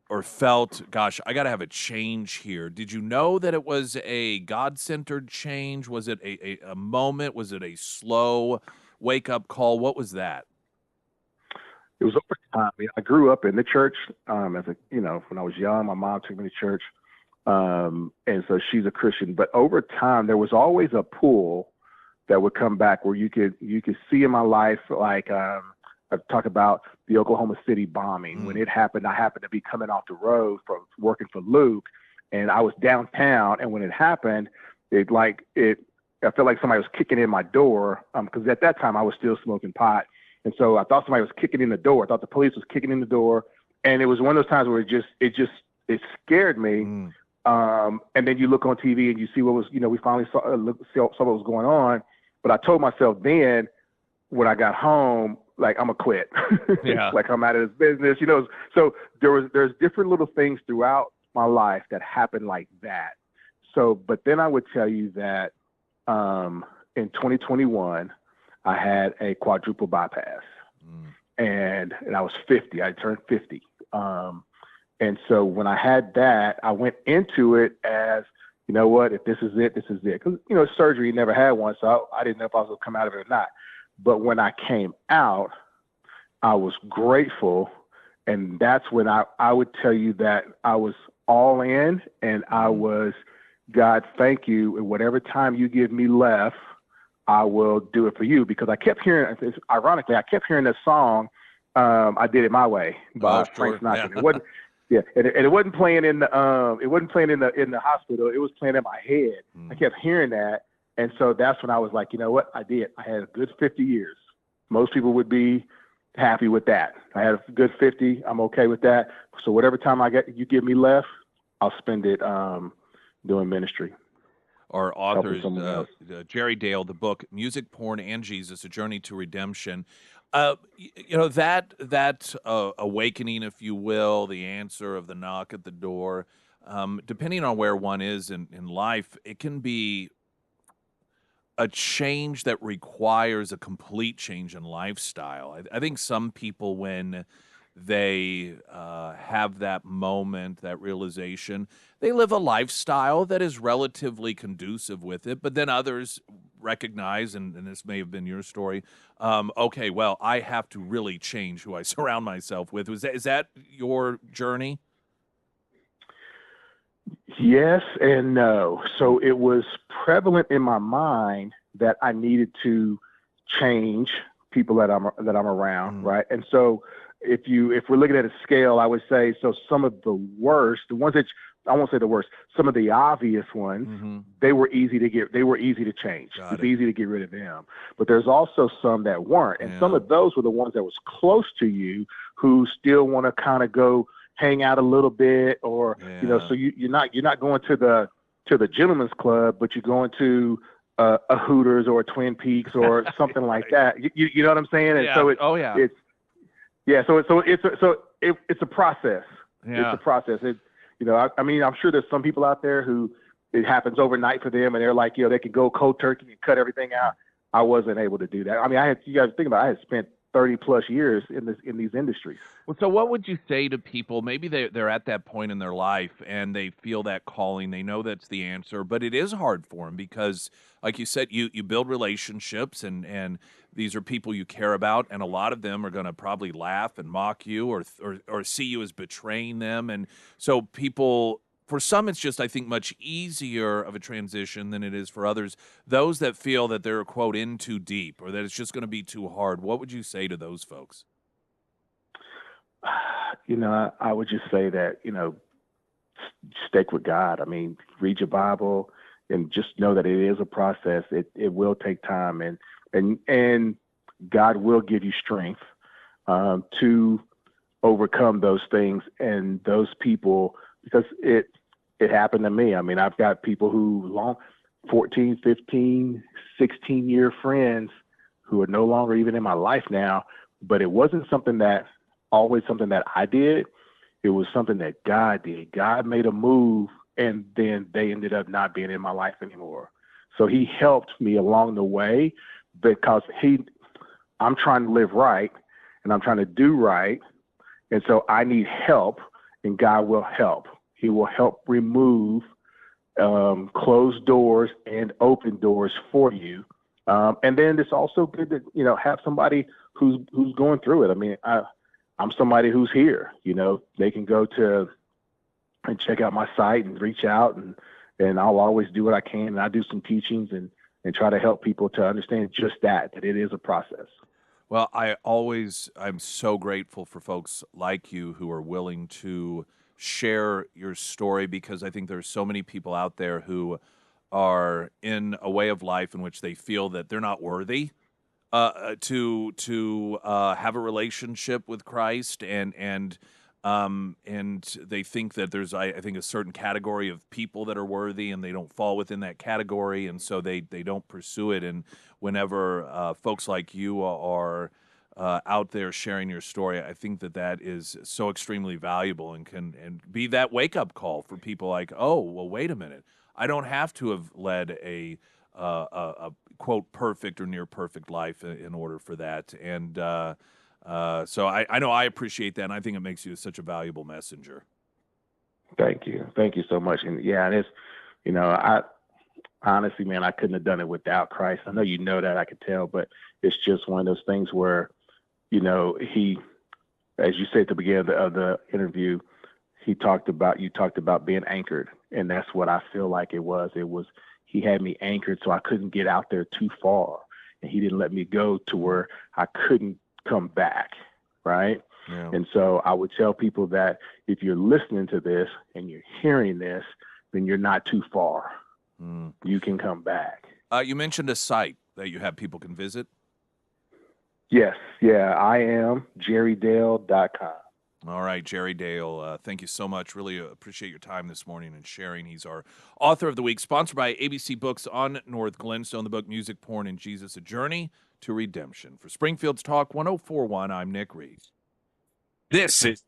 Speaker 1: or felt, gosh, I got to have a change here. Did you know that it was a God-centered change? Was it a moment? Was it a slow wake-up call? What was that?
Speaker 5: It was over time. I grew up in the church when I was young. My mom took me to church. And so she's a Christian, but over time there was always a pull that would come back where you could see in my life, like, I talk about the Oklahoma City bombing. When it happened, I happened to be coming off the road from working for Luke, and I was downtown. And when it happened, I felt like somebody was kicking in my door. Cause at that time I was still smoking pot. And so I thought somebody was kicking in the door. I thought the police was kicking in the door. And it was one of those times where it scared me. And then you look on TV and you see what was, we finally saw what was going on. But I told myself then when I got home, like, I'm gonna quit.
Speaker 1: Yeah.
Speaker 5: Like, I'm out of this business, So there's different little things throughout my life that happened like that. So, but then I would tell you that in 2021, I had a quadruple bypass, and I was 50. I turned 50. And so when I had that, I went into it as, you know what, if this is it, this is it. Because, surgery, never had one, so I didn't know if I was going to come out of it or not. But when I came out, I was grateful. And that's when I would tell you that I was all in, and I was God, thank you. And whatever time you give me left, I will do it for you. Because I kept hearing, ironically, I kept hearing this song, "I Did It My Way" by Frank
Speaker 1: Sure.
Speaker 5: Sinatra.
Speaker 1: Yeah.
Speaker 5: It wasn't, yeah, and it wasn't playing in the, it wasn't playing in the hospital. It was playing in my head. I kept hearing that, and so that's when I was like, you know what, I did. I had a good 50 years. Most people would be happy with that. I had a good 50. I'm okay with that. So whatever time you give me left, I'll spend it doing ministry.
Speaker 1: Our
Speaker 5: Helping
Speaker 1: authors,
Speaker 5: someone else.
Speaker 1: Jerry Dale, the book "Music, Porn, and Jesus: A Journey to Redemption." That awakening, if you will, the answer of the knock at the door. Depending on where one is in life, it can be a change that requires a complete change in lifestyle. I think some people, when they have that moment, that realization, they live a lifestyle that is relatively conducive with it. But then others recognize, and this may have been your story, okay, well, I have to really change who I surround myself with. Is that your journey?
Speaker 5: Yes and no. So it was prevalent in my mind that I needed to change people that I'm around, right? And so if we're looking at a scale, I would say so some of the worst, the ones that I won't say the worst, some of the obvious ones, they were easy to change.
Speaker 1: Got
Speaker 5: It's
Speaker 1: it.
Speaker 5: easy to get rid of them. But there's also some that weren't. And some of those were the ones that was close to you who still want to kind of go hang out a little bit, or so you're not going to the gentleman's club, but you're going to a Hooters or a Twin Peaks or something like that. You know what I'm saying? And so it's a process.
Speaker 1: Yeah.
Speaker 5: It's a process. I mean, I'm sure there's some people out there who it happens overnight for them, and they're like, they can go cold turkey and cut everything out. I wasn't able to do that. I mean, you guys think about it, I had spent 30 plus years in these industries.
Speaker 1: Well, so what would you say to people? Maybe they're at that point in their life and they feel that calling. They know that's the answer, but it is hard for them because, like you said, you build relationships and these are people you care about, and a lot of them are going to probably laugh and mock you or see you as betraying them, and so people. For some, it's just, I think, much easier of a transition than it is for others. Those that feel that they're, quote, in too deep or that it's just going to be too hard, what would you say to those folks?
Speaker 5: I would just say that, stick with God. I mean, read your Bible and just know that it is a process. It will take time, and God will give you strength to overcome those things and those people, because it happened to me. I mean, I've got people who 14, 15, 16-year friends who are no longer even in my life now, but it wasn't always something that I did. It was something that God did. God made a move, and then they ended up not being in my life anymore. So he helped me along the way because I'm trying to live right and I'm trying to do right. And so I need help, and God will help. He will help remove closed doors and open doors for you. And then it's also good to, have somebody who's going through it. I mean, I'm somebody who's here, they can go to and check out my site and reach out, and I'll always do what I can. And I do some teachings and try to help people to understand just that it is a process.
Speaker 1: Well, I'm so grateful for folks like you who are willing to share your story, because I think there's so many people out there who are in a way of life in which they feel that they're not worthy to have a relationship with Christ, and they think that there's I think a certain category of people that are worthy, and they don't fall within that category, and so they don't pursue it. And whenever folks like you are out there sharing your story, I think that is so extremely valuable and can be that wake up call for people like, oh, well, wait a minute, I don't have to have led a quote perfect or near perfect life in order for that. And so I know I appreciate that, and I think it makes you such a valuable messenger.
Speaker 5: Thank you so much. And yeah, and it's I honestly, man, I couldn't have done it without Christ. I know that, I could tell, but it's just one of those things where he, as you said at the beginning of the interview, you talked about being anchored, And that's what I feel like it was. He had me anchored so I couldn't get out there too far. And he didn't let me go to where I couldn't come back. Right.
Speaker 1: Yeah.
Speaker 5: And so I would tell people that if you're listening to this and you're hearing this, then you're not too far. You can come back.
Speaker 1: You mentioned a site that you have people can visit.
Speaker 5: Yes. Yeah, I am jerrydale.com.
Speaker 1: All right, Jerry Dale, thank you so much. Really appreciate your time this morning and sharing. He's our author of the week, sponsored by ABC Books on North Glenstone, the book Music, Porn, and Jesus, A Journey to Redemption. For Springfield's Talk 1041, I'm Nick Reed. This is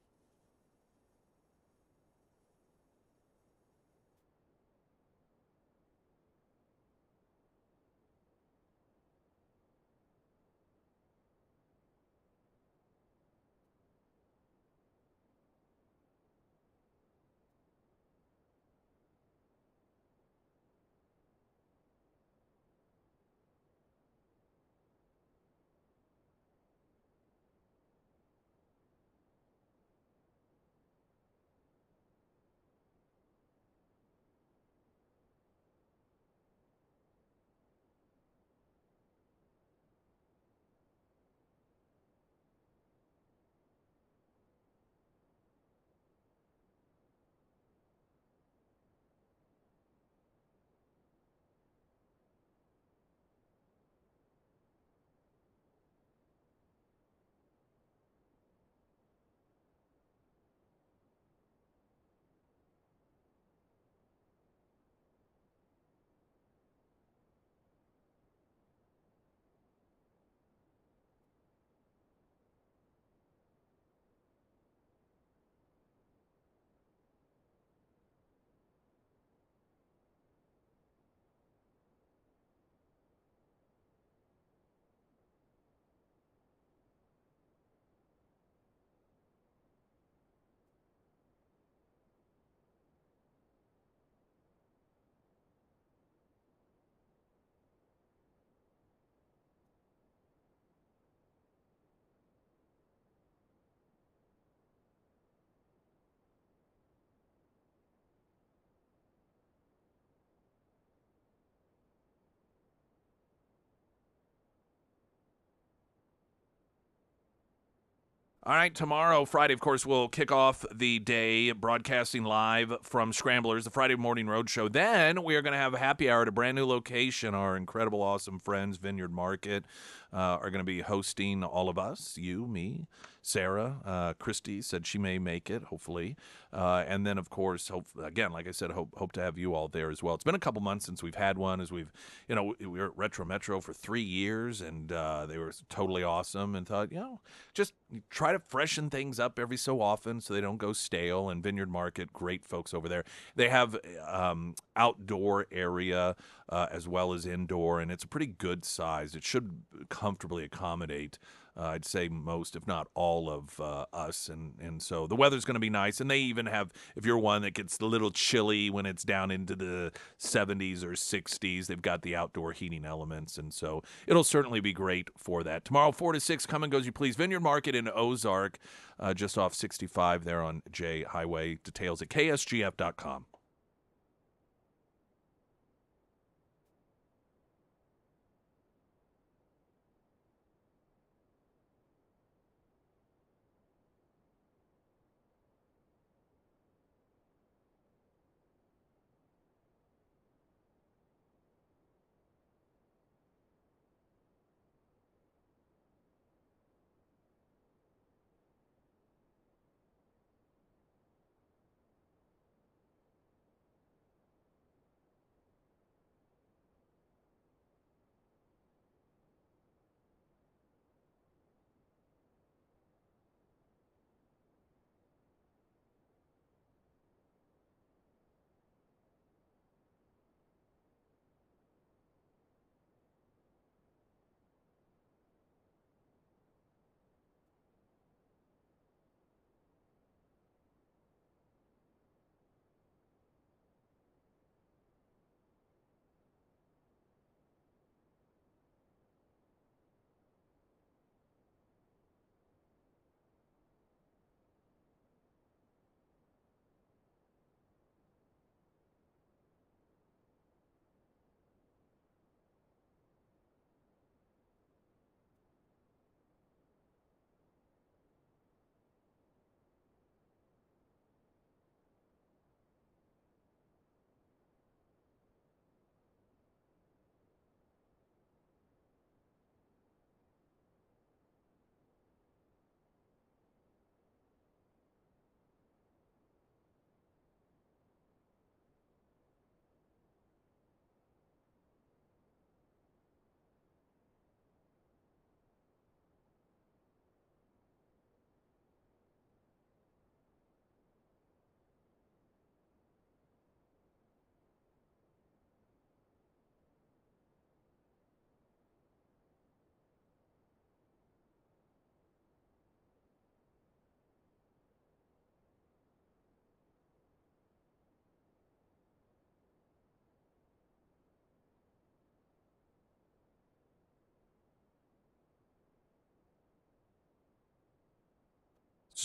Speaker 1: All right, tomorrow, Friday, of course, we'll kick off the day broadcasting live from Scramblers, the Friday Morning Roadshow. Then we are going to have a happy hour at a brand new location. Our incredible, awesome friends, Vineyard Market, are going to be hosting all of us, you, me, Sarah. Christy said she may make it, hopefully. And then, of course, again, like I said, hope to have you all there as well. It's been a couple months since we've had one, as we were at Retro Metro for 3 years, and they were totally awesome, and thought, just try to freshen things up every so often so they don't go stale. And Vineyard Market, great folks over there. They have outdoor area as well as indoor, and it's a pretty good size. It should comfortably accommodate I'd say most, if not all, of us. And so the weather's going to be nice. And they even have, if you're one that gets a little chilly when it's down into the 70s or 60s, they've got the outdoor heating elements. And so it'll certainly be great for that. Tomorrow, 4 to 6, come and go as you please. Vineyard Market in Ozark, just off 65 there on J Highway. Details at ksgf.com.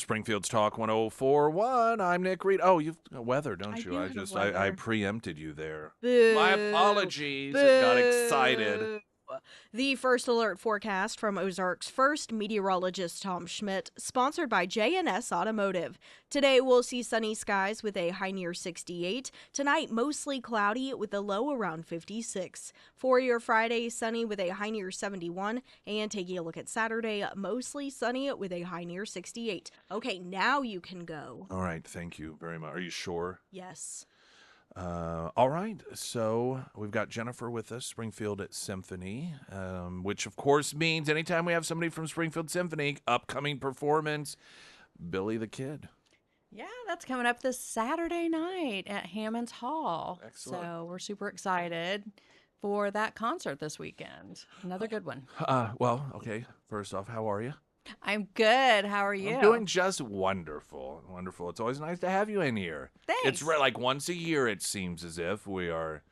Speaker 1: Springfield's Talk 104.1. I'm Nick Reed. Oh, you've got weather, don't
Speaker 3: I
Speaker 1: you?
Speaker 3: do
Speaker 1: I
Speaker 3: have
Speaker 1: just
Speaker 3: weather.
Speaker 1: I preempted you there.
Speaker 2: Boo.
Speaker 1: My apologies. Got excited.
Speaker 2: Boo. The first alert forecast from Ozarks First meteorologist Tom Schmidt, sponsored by J&S Automotive. Today we'll see sunny skies with a high near 68. Tonight mostly cloudy with a low around 56. For your Friday, sunny with a high near 71. And taking a look at Saturday, mostly sunny with a high near 68. Okay, now you can go.
Speaker 1: All right, thank you very much. Are you sure?
Speaker 2: Yes.
Speaker 1: All right, so we've got Jennifer with us, Springfield Symphony, which of course means anytime we have somebody from Springfield Symphony, upcoming performance, Billy the Kid.
Speaker 6: Yeah, that's coming up this Saturday night at Hammond's Hall.
Speaker 1: Excellent.
Speaker 6: So we're super excited for that concert this weekend. Another good one.
Speaker 1: Well, okay, first off, how are you?
Speaker 6: I'm good. How are you?
Speaker 1: I'm doing just wonderful. Wonderful. It's always nice to have you in here.
Speaker 6: Thanks.
Speaker 1: It's like once a year, it seems as if we are,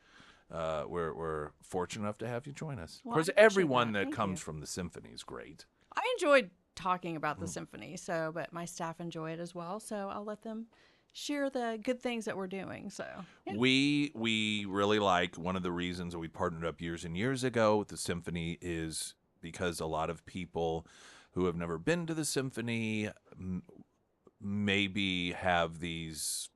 Speaker 1: we're fortunate enough to have you join us.
Speaker 6: Well,
Speaker 1: of course,
Speaker 6: I appreciate
Speaker 1: everyone
Speaker 6: that.
Speaker 1: that
Speaker 6: Thank
Speaker 1: comes
Speaker 6: you.
Speaker 1: from the symphony is great.
Speaker 6: I enjoyed talking about the symphony, but my staff enjoy it as well. So I'll let them share the good things that we're doing. So yeah.
Speaker 1: We really like, one of the reasons that we partnered up years and years ago with the symphony is because a lot of people who have never been to the symphony maybe have these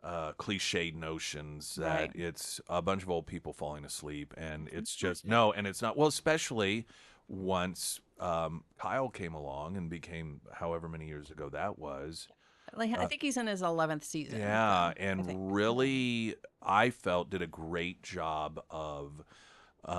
Speaker 1: cliched notions that
Speaker 6: Right.
Speaker 1: it's a bunch of old people falling asleep, and it's just no, and it's not. Well, especially once Kyle came along and became, however many years ago that was.
Speaker 6: Like, I think he's in his 11th season.
Speaker 1: Yeah,
Speaker 6: so, I
Speaker 1: and
Speaker 6: think.
Speaker 1: really, I felt did a great job of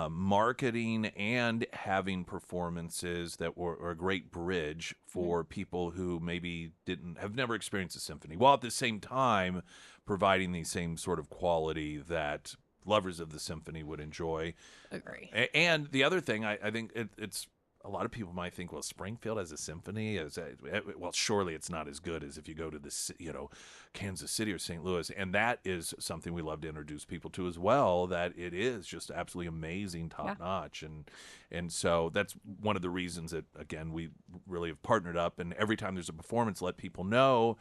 Speaker 1: marketing and having performances that were a great bridge for people who maybe have never experienced a symphony, while at the same time providing the same sort of quality that lovers of the symphony would enjoy.
Speaker 6: Agree.
Speaker 1: And the other thing, I think it's a lot of people might think, well, Springfield has a symphony. Well, surely it's not as good as if you go to Kansas City or St. Louis. And that is something we love to introduce people to as well, that it is just absolutely amazing, top notch. And so that's one of the reasons that, again, we really have partnered up. And every time there's a performance, let people know,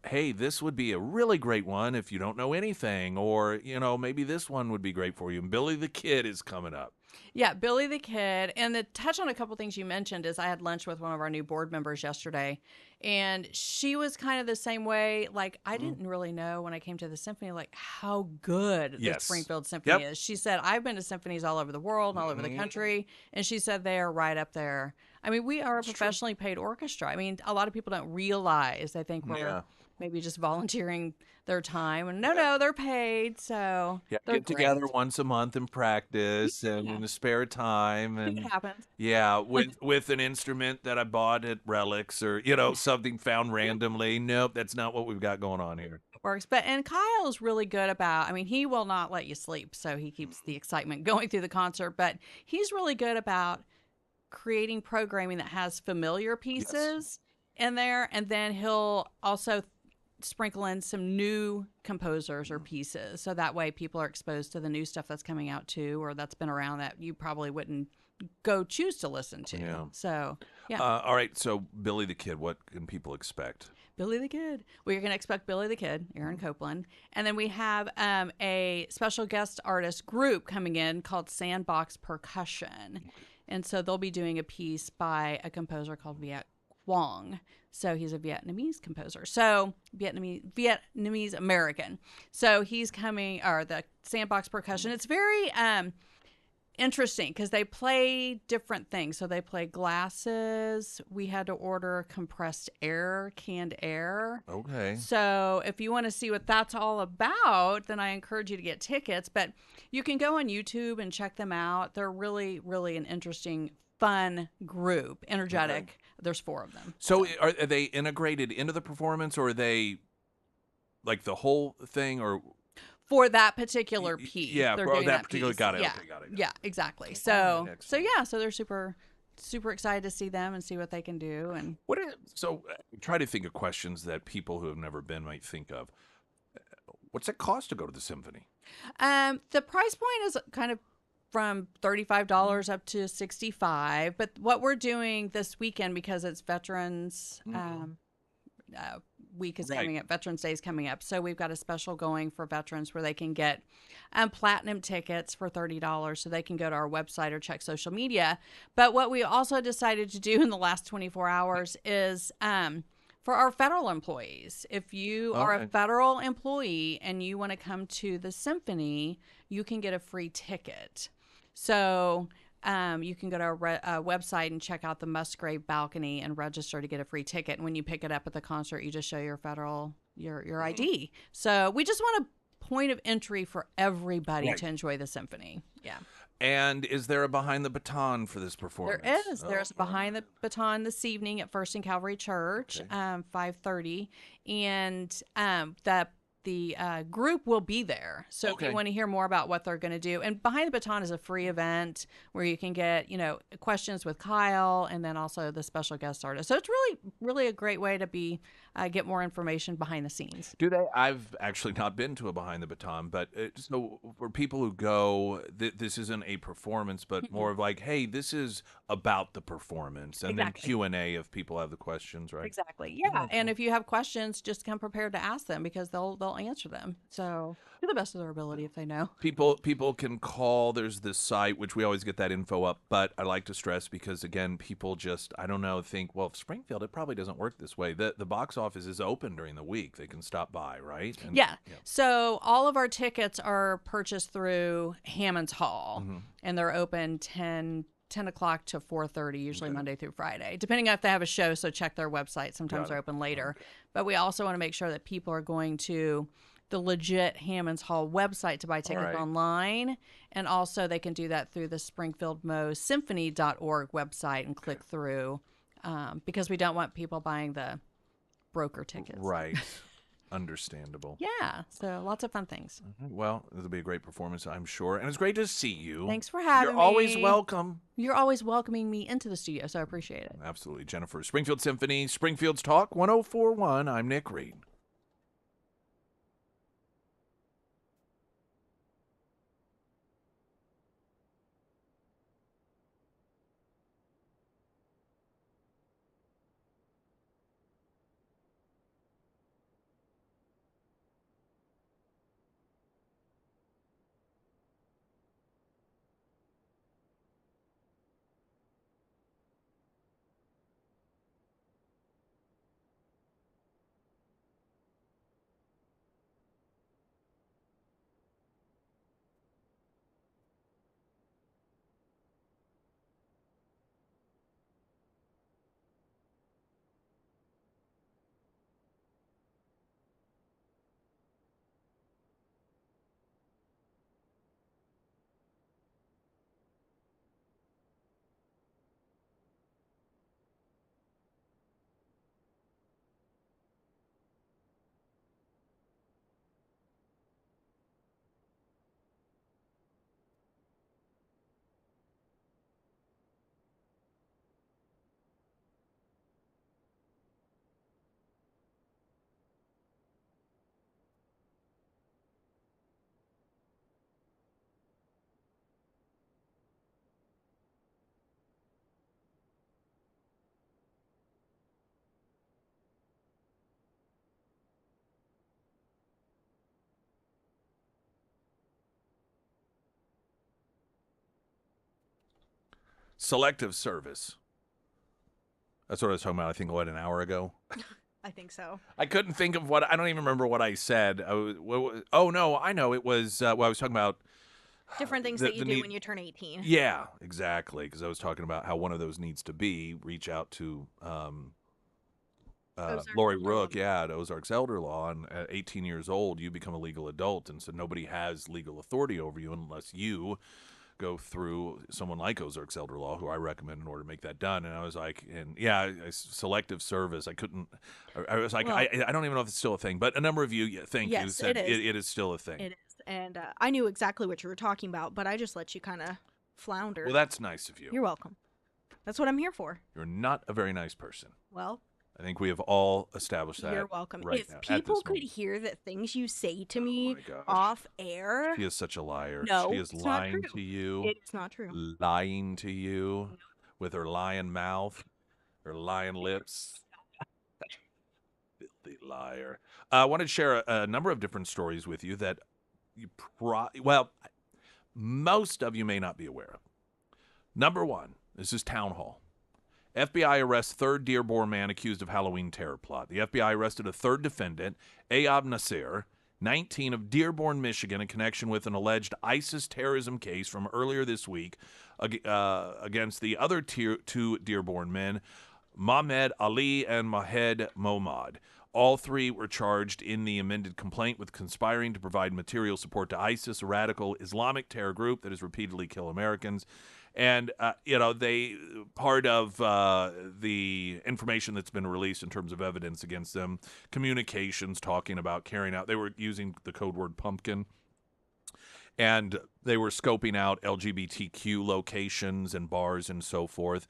Speaker 1: hey, this would be a really great one if you don't know anything, or, maybe this one would be great for you. And Billy the Kid is coming up.
Speaker 6: Yeah, Billy the Kid. And to touch on a couple things you mentioned is I had lunch with one of our new board members yesterday, and she was kind of the same way. Like, I didn't really know when I came to the symphony, like, how good the
Speaker 1: Yes.
Speaker 6: Springfield Symphony
Speaker 1: Yep.
Speaker 6: is. She said, I've been to symphonies all over the world and all over the country, and she said they are right up there. I mean, we are a professionally paid orchestra. I mean, a lot of people don't realize. They think we're maybe just volunteering their time. And no, they're paid. So
Speaker 1: Yeah,
Speaker 6: they're
Speaker 1: get together
Speaker 6: great.
Speaker 1: once a month and practice, and in the spare time,
Speaker 6: It
Speaker 1: and
Speaker 6: happens.
Speaker 1: yeah, with an instrument that I bought at Relics, or something found randomly. Nope, that's not what we've got going on here.
Speaker 6: Works. And Kyle's really good about, I mean, he will not let you sleep. So he keeps the excitement going through the concert. But he's really good about creating programming that has familiar pieces in there. And then he'll also sprinkle in some new composers or pieces, so that way people are exposed to the new stuff that's coming out too, or that's been around that you probably wouldn't go choose to listen to.
Speaker 1: Yeah.
Speaker 6: So yeah.
Speaker 1: All right, so Billy the Kid, what can people expect?
Speaker 6: Billy the Kid. We're going to expect Billy the Kid, Aaron Copeland. And then we have a special guest artist group coming in called Sandbox Percussion. And so they'll be doing a piece by a composer called Viet Quang. So he's a Vietnamese composer. So Vietnamese American. So he's coming, or the Sandbox Percussion. It's very interesting because they play different things. So they play glasses. We had to order compressed air, canned air.
Speaker 1: Okay.
Speaker 6: So if you want to see what that's all about, then I encourage you to get tickets. But you can go on YouTube and check them out. They're really, really an interesting, fun group, energetic.
Speaker 1: Okay.
Speaker 6: There's 4 of them.
Speaker 1: So are they integrated into the performance, or are they like the whole thing, or
Speaker 6: For that particular piece.
Speaker 1: Yeah,
Speaker 6: they're
Speaker 1: for
Speaker 6: doing
Speaker 1: that particular.
Speaker 6: piece.
Speaker 1: Got it.
Speaker 6: Yeah.
Speaker 1: Okay, got it.
Speaker 6: Yeah, exactly.
Speaker 1: All
Speaker 6: So
Speaker 1: right,
Speaker 6: so they're super, super excited to see them and see what they can do. And
Speaker 1: Try to think of questions that people who have never been might think of. What's it cost to go to the symphony?
Speaker 6: the price point is kind of from $35 up to $65. But what we're doing this weekend, because it's Veterans Week is coming up, Veterans Day is coming up. So we've got a special going for veterans where they can get platinum tickets for $30, so they can go to our website or check social media. But what we also decided to do in the last 24 hours is for our federal employees. If you are a federal employee and you want to come to the symphony, you can get a free ticket. So you can go to our website and check out the Musgrave balcony and register to get a free ticket. And when you pick it up at the concert, you just show your your ID. So we just want a point of entry for everybody to enjoy the symphony. Yeah.
Speaker 1: And is there a behind the baton for this performance?
Speaker 6: There is. There's a behind the baton this evening at First and Calvary Church, 5:30, and the group will be there. So if you want to hear more about what they're going to do, and Behind the Baton is a free event where you can get, questions with Kyle and then also the special guest artist. So it's really, really a great way to get more information behind the scenes.
Speaker 1: Do they? I've actually not been to a Behind the Baton, but so for people who go, this isn't a performance, but more of like, hey, this is about the performance, and then Q&A if people have the questions, right?
Speaker 6: Exactly. Yeah. And if you have questions, just come prepared to ask them because they'll answer them. So to the best of their ability if they know.
Speaker 1: People can call. There's this site, which we always get that info up, but I like to stress because, again, people just, I don't know, think, well, Springfield, it probably doesn't work this way. The box office is open during the week. They can stop by, right? And,
Speaker 6: yeah. So all of our tickets are purchased through Hammond's Hall, and they're open 10 o'clock to 4:30, usually Monday through Friday, depending on if they have a show. So check their website. Sometimes they're open later. But we also want to make sure that people are going to the legit Hammond's Hall website to buy tickets online. And also they can do that through the SpringfieldMoSymphony.org website and click through because we don't want people buying the broker tickets.
Speaker 1: Right. Understandable.
Speaker 6: Yeah. So lots of fun things.
Speaker 1: Well, it'll be a great performance, I'm sure. And it's great to see you.
Speaker 6: Thanks for having me.
Speaker 1: You're always welcome.
Speaker 6: You're always welcoming me into the studio, so I appreciate it.
Speaker 1: Absolutely. Jennifer, Springfield Symphony, Springfield's Talk 104.1. I'm Nick Reed. Selective service. That's what I was talking about, I think, an hour ago?
Speaker 2: I think so.
Speaker 1: I couldn't think of I don't even remember what I said. Oh, no, I know. It was, I was talking about.
Speaker 2: Different things that you do when you turn 18.
Speaker 1: Yeah, exactly. Because I was talking about how one of those needs to be reach out to Lori Rook, at Ozarks Elder Law. And at 18 years old, you become a legal adult. And so nobody has legal authority over you unless you go through someone like Ozarks Elder Law, who I recommend in order to make that done. And I was like, selective service. I couldn't. I was like, I don't even know if it's still a thing. But a number of you, thank you, said it is still a thing.
Speaker 2: It is. And I knew exactly what you were talking about, but I just let you kind of flounder.
Speaker 1: Well, that's nice of you.
Speaker 2: You're welcome. That's what I'm here for.
Speaker 1: You're not a very nice person.
Speaker 2: Well,
Speaker 1: I think we have all established that.
Speaker 2: You're welcome.
Speaker 1: Right
Speaker 2: If
Speaker 1: now, at
Speaker 2: people
Speaker 1: this
Speaker 2: could
Speaker 1: moment.
Speaker 2: hear the things you say to me
Speaker 1: my gosh.
Speaker 2: off air,
Speaker 1: She is such a liar.
Speaker 2: no,
Speaker 1: She is
Speaker 2: it's not
Speaker 1: lying
Speaker 2: true.
Speaker 1: to you.
Speaker 2: It is not true.
Speaker 1: Lying to you with her lying mouth, her lying lips. Filthy liar. I wanted to share a number of different stories with you that most of you may not be aware of. Number one, this is Town Hall. FBI arrests third Dearborn man accused of Halloween terror plot. The FBI arrested a third defendant, Ayab Nasir, 19, of Dearborn, Michigan, in connection with an alleged ISIS terrorism case from earlier this week against the other two Dearborn men, Mahmed Ali and Mahed Momad. All three were charged in the amended complaint with conspiring to provide material support to ISIS, a radical Islamic terror group that has repeatedly killed Americans. And, they part of the information that's been released in terms of evidence against them, communications talking about carrying out, they were using the code word pumpkin, and they were scoping out LGBTQ locations and bars and so forth.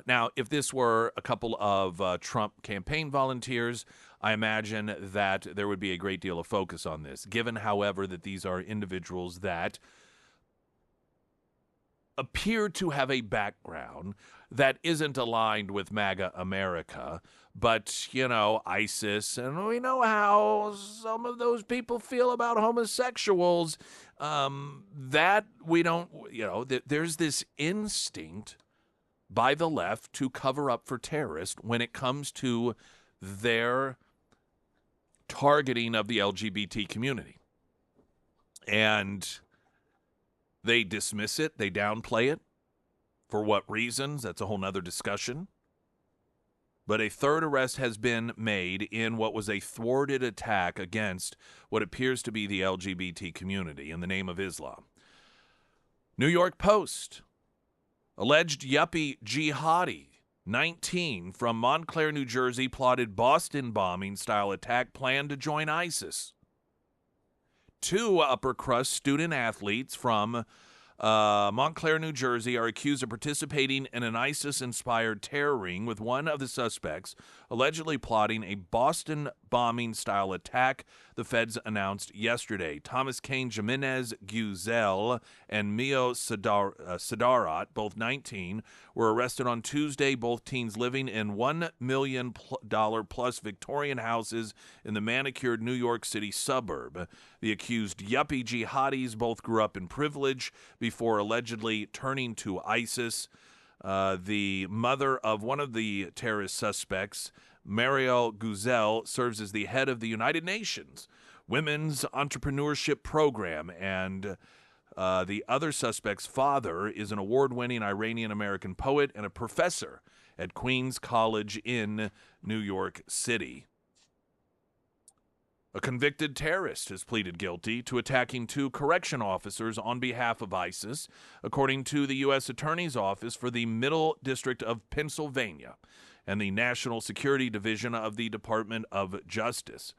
Speaker 1: Now, if this were a couple of Trump campaign volunteers, I imagine that there would be a great deal of focus on this. Given, however, that these are individuals that appear to have a background that isn't aligned with MAGA America, but, ISIS, and we know how some of those people feel about homosexuals, that we don't, there's this instinct by the left to cover up for terrorists when it comes to their targeting of the LGBT community. And they dismiss it, they downplay it. For what reasons? That's a whole nother discussion. But a third arrest has been made in what was a thwarted attack against what appears to be the LGBT community in the name of Islam. New York Post, alleged yuppie jihadi, 19, from Montclair, New Jersey, plotted Boston bombing-style attack planned to join ISIS. Two upper-crust student-athletes from Montclair, New Jersey, are accused of participating in an ISIS-inspired terror ring, with one of the suspects allegedly plotting a Boston bombing-style attack, the feds announced yesterday. Thomas Kane Jimenez Guzel and Mio Sadarat, both 19, were arrested on Tuesday, both teens living in $1 million plus Victorian houses in the manicured New York City suburb. The accused yuppie jihadis both grew up in privilege before allegedly turning to ISIS. The mother of one of the terrorist suspects, Mariel Guzel, serves as the head of the United Nations Women's Entrepreneurship Program, and the other suspect's father is an award-winning Iranian-American poet and a professor at Queens College in New York City. A convicted terrorist has pleaded guilty to attacking two correction officers on behalf of ISIS, according to the U.S. Attorney's Office for the Middle District of Pennsylvania and the National Security Division of the Department of Justice.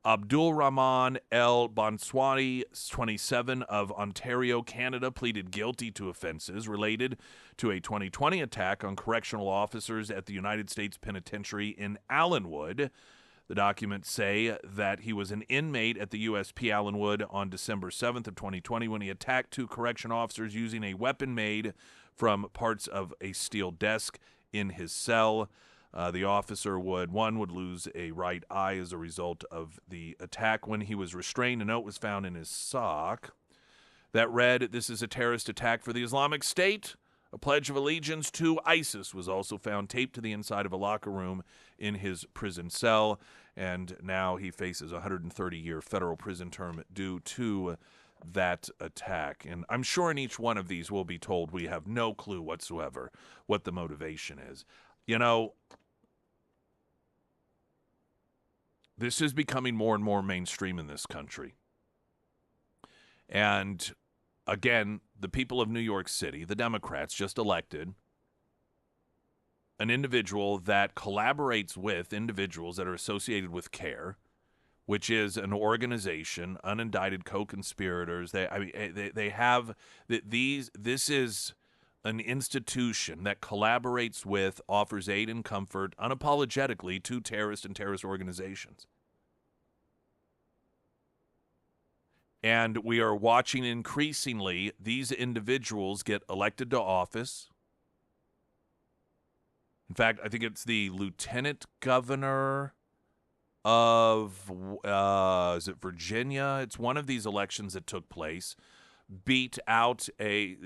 Speaker 1: Abdul Rahman El Banswani, 27, of Ontario, Canada, pleaded guilty to offenses related to a 2020 attack on correctional officers at the United States Penitentiary in Allenwood. The documents say that he was an inmate at the USP Allenwood on December 7th of 2020 when he attacked two correction officers using a weapon made from parts of a steel desk in his cell. The officer would lose a right eye as a result of the attack. When he was restrained, a note was found in his sock that read, "This is a terrorist attack for the Islamic State." A pledge of allegiance to ISIS was also found taped to the inside of a locker room in his prison cell, and now he faces a 130-year federal prison term due to that attack. And I'm sure in each one of these we'll be told we have no clue whatsoever what the motivation is. This is becoming more and more mainstream in this country. And again, the people of New York City, the Democrats, just elected an individual that collaborates with individuals that are associated with CARE, which is an organization, unindicted co-conspirators. This is an institution that collaborates with, offers aid and comfort unapologetically to terrorists and terrorist organizations. And we are watching increasingly these individuals get elected to office. In fact, I think it's the lieutenant governor of, is it Virginia? It's one of these elections that took place. Beat out a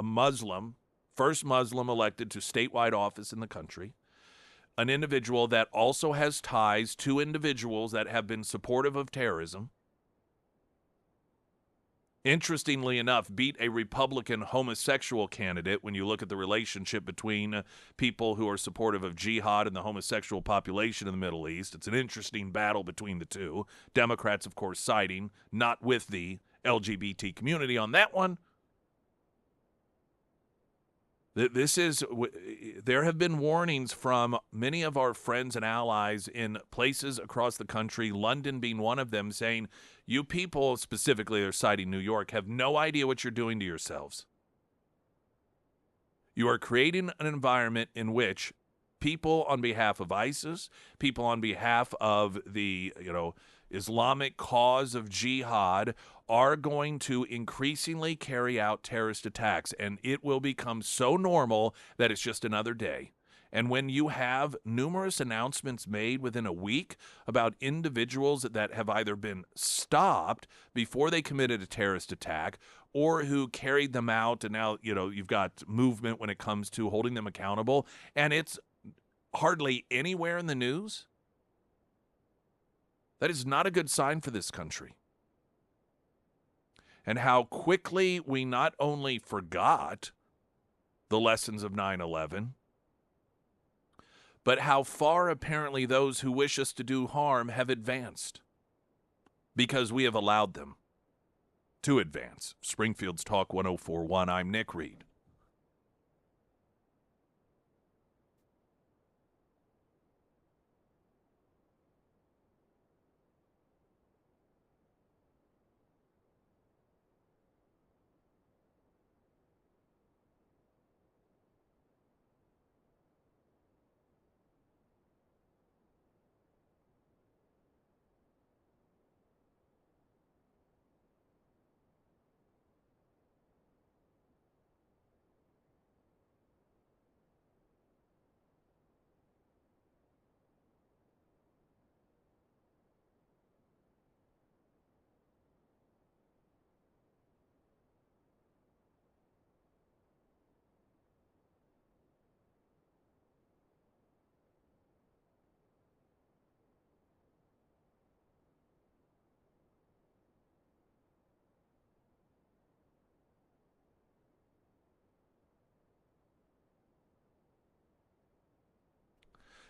Speaker 1: Muslim, first Muslim elected to statewide office in the country, an individual that also has ties to individuals that have been supportive of terrorism. Interestingly enough, beat a Republican homosexual candidate when you look at the relationship between people who are supportive of jihad and the homosexual population in the Middle East. It's an interesting battle between the two. Democrats, of course, siding not with the LGBT community on that one. There have been warnings from many of our friends and allies in places across the country, London being one of them, saying, you people, specifically they're citing New York, have no idea what you're doing to yourselves. You are creating an environment in which people on behalf of ISIS, people on behalf of the, Islamic cause of jihad are going to increasingly carry out terrorist attacks, and it will become so normal that it's just another day. And when you have numerous announcements made within a week about individuals that have either been stopped before they committed a terrorist attack or who carried them out, and now, you've got movement when it comes to holding them accountable, and it's hardly anywhere in the news, that is not a good sign for this country. And how quickly we not only forgot the lessons of 9/11, but how far apparently those who wish us to do harm have advanced because we have allowed them to advance. Springfield's Talk 104.1. I'm Nick Reed.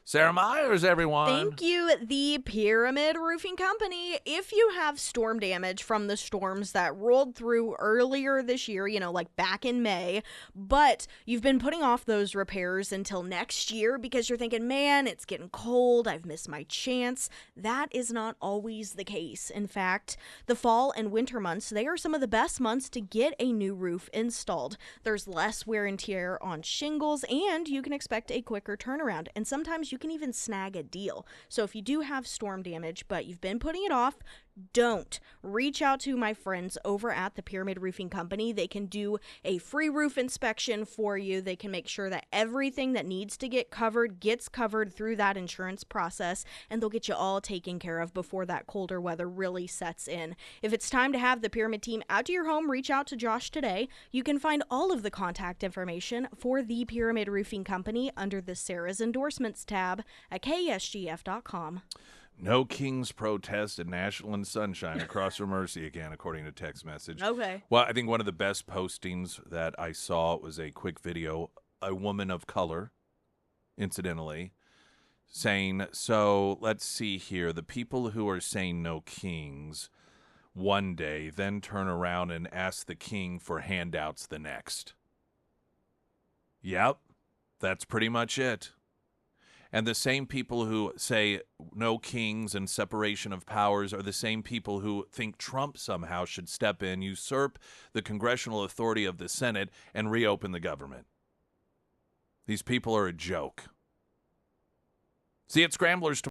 Speaker 1: Sarah Myers, everyone.
Speaker 2: Thank you, the Pyramid Roofing Company. If you have storm damage from the storms that rolled through earlier this year, like back in May, but you've been putting off those repairs until next year because you're thinking, man, it's getting cold, I've missed my chance. That is not always the case. In fact, the fall and winter months, they are some of the best months to get a new roof installed. There's less wear and tear on shingles, and you can expect a quicker turnaround. And sometimes you can even snag a deal. So if you do have storm damage, but you've been putting it off, don't. Reach out to my friends over at the Pyramid Roofing Company. They can do a free roof inspection for you. They can make sure that everything that needs to get covered gets covered through that insurance process, and they'll get you all taken care of before that colder weather really sets in. If it's time to have the Pyramid team out to your home, reach out to Josh today. You can find all of the contact information for the Pyramid Roofing Company under the Sarah's Endorsements tab at KSGF.com.
Speaker 1: No Kings protest at National and Sunshine across from Mercy again, according to text message.
Speaker 2: Okay.
Speaker 1: Well, I think one of the best postings that I saw was a quick video, a woman of color, incidentally, saying, so let's see here, the people who are saying no Kings one day then turn around and ask the king for handouts the next. Yep, that's pretty much it. And the same people who say no kings and separation of powers are the same people who think Trump somehow should step in, usurp the congressional authority of the Senate, and reopen the government. These people are a joke. See you at Scramblers tomorrow.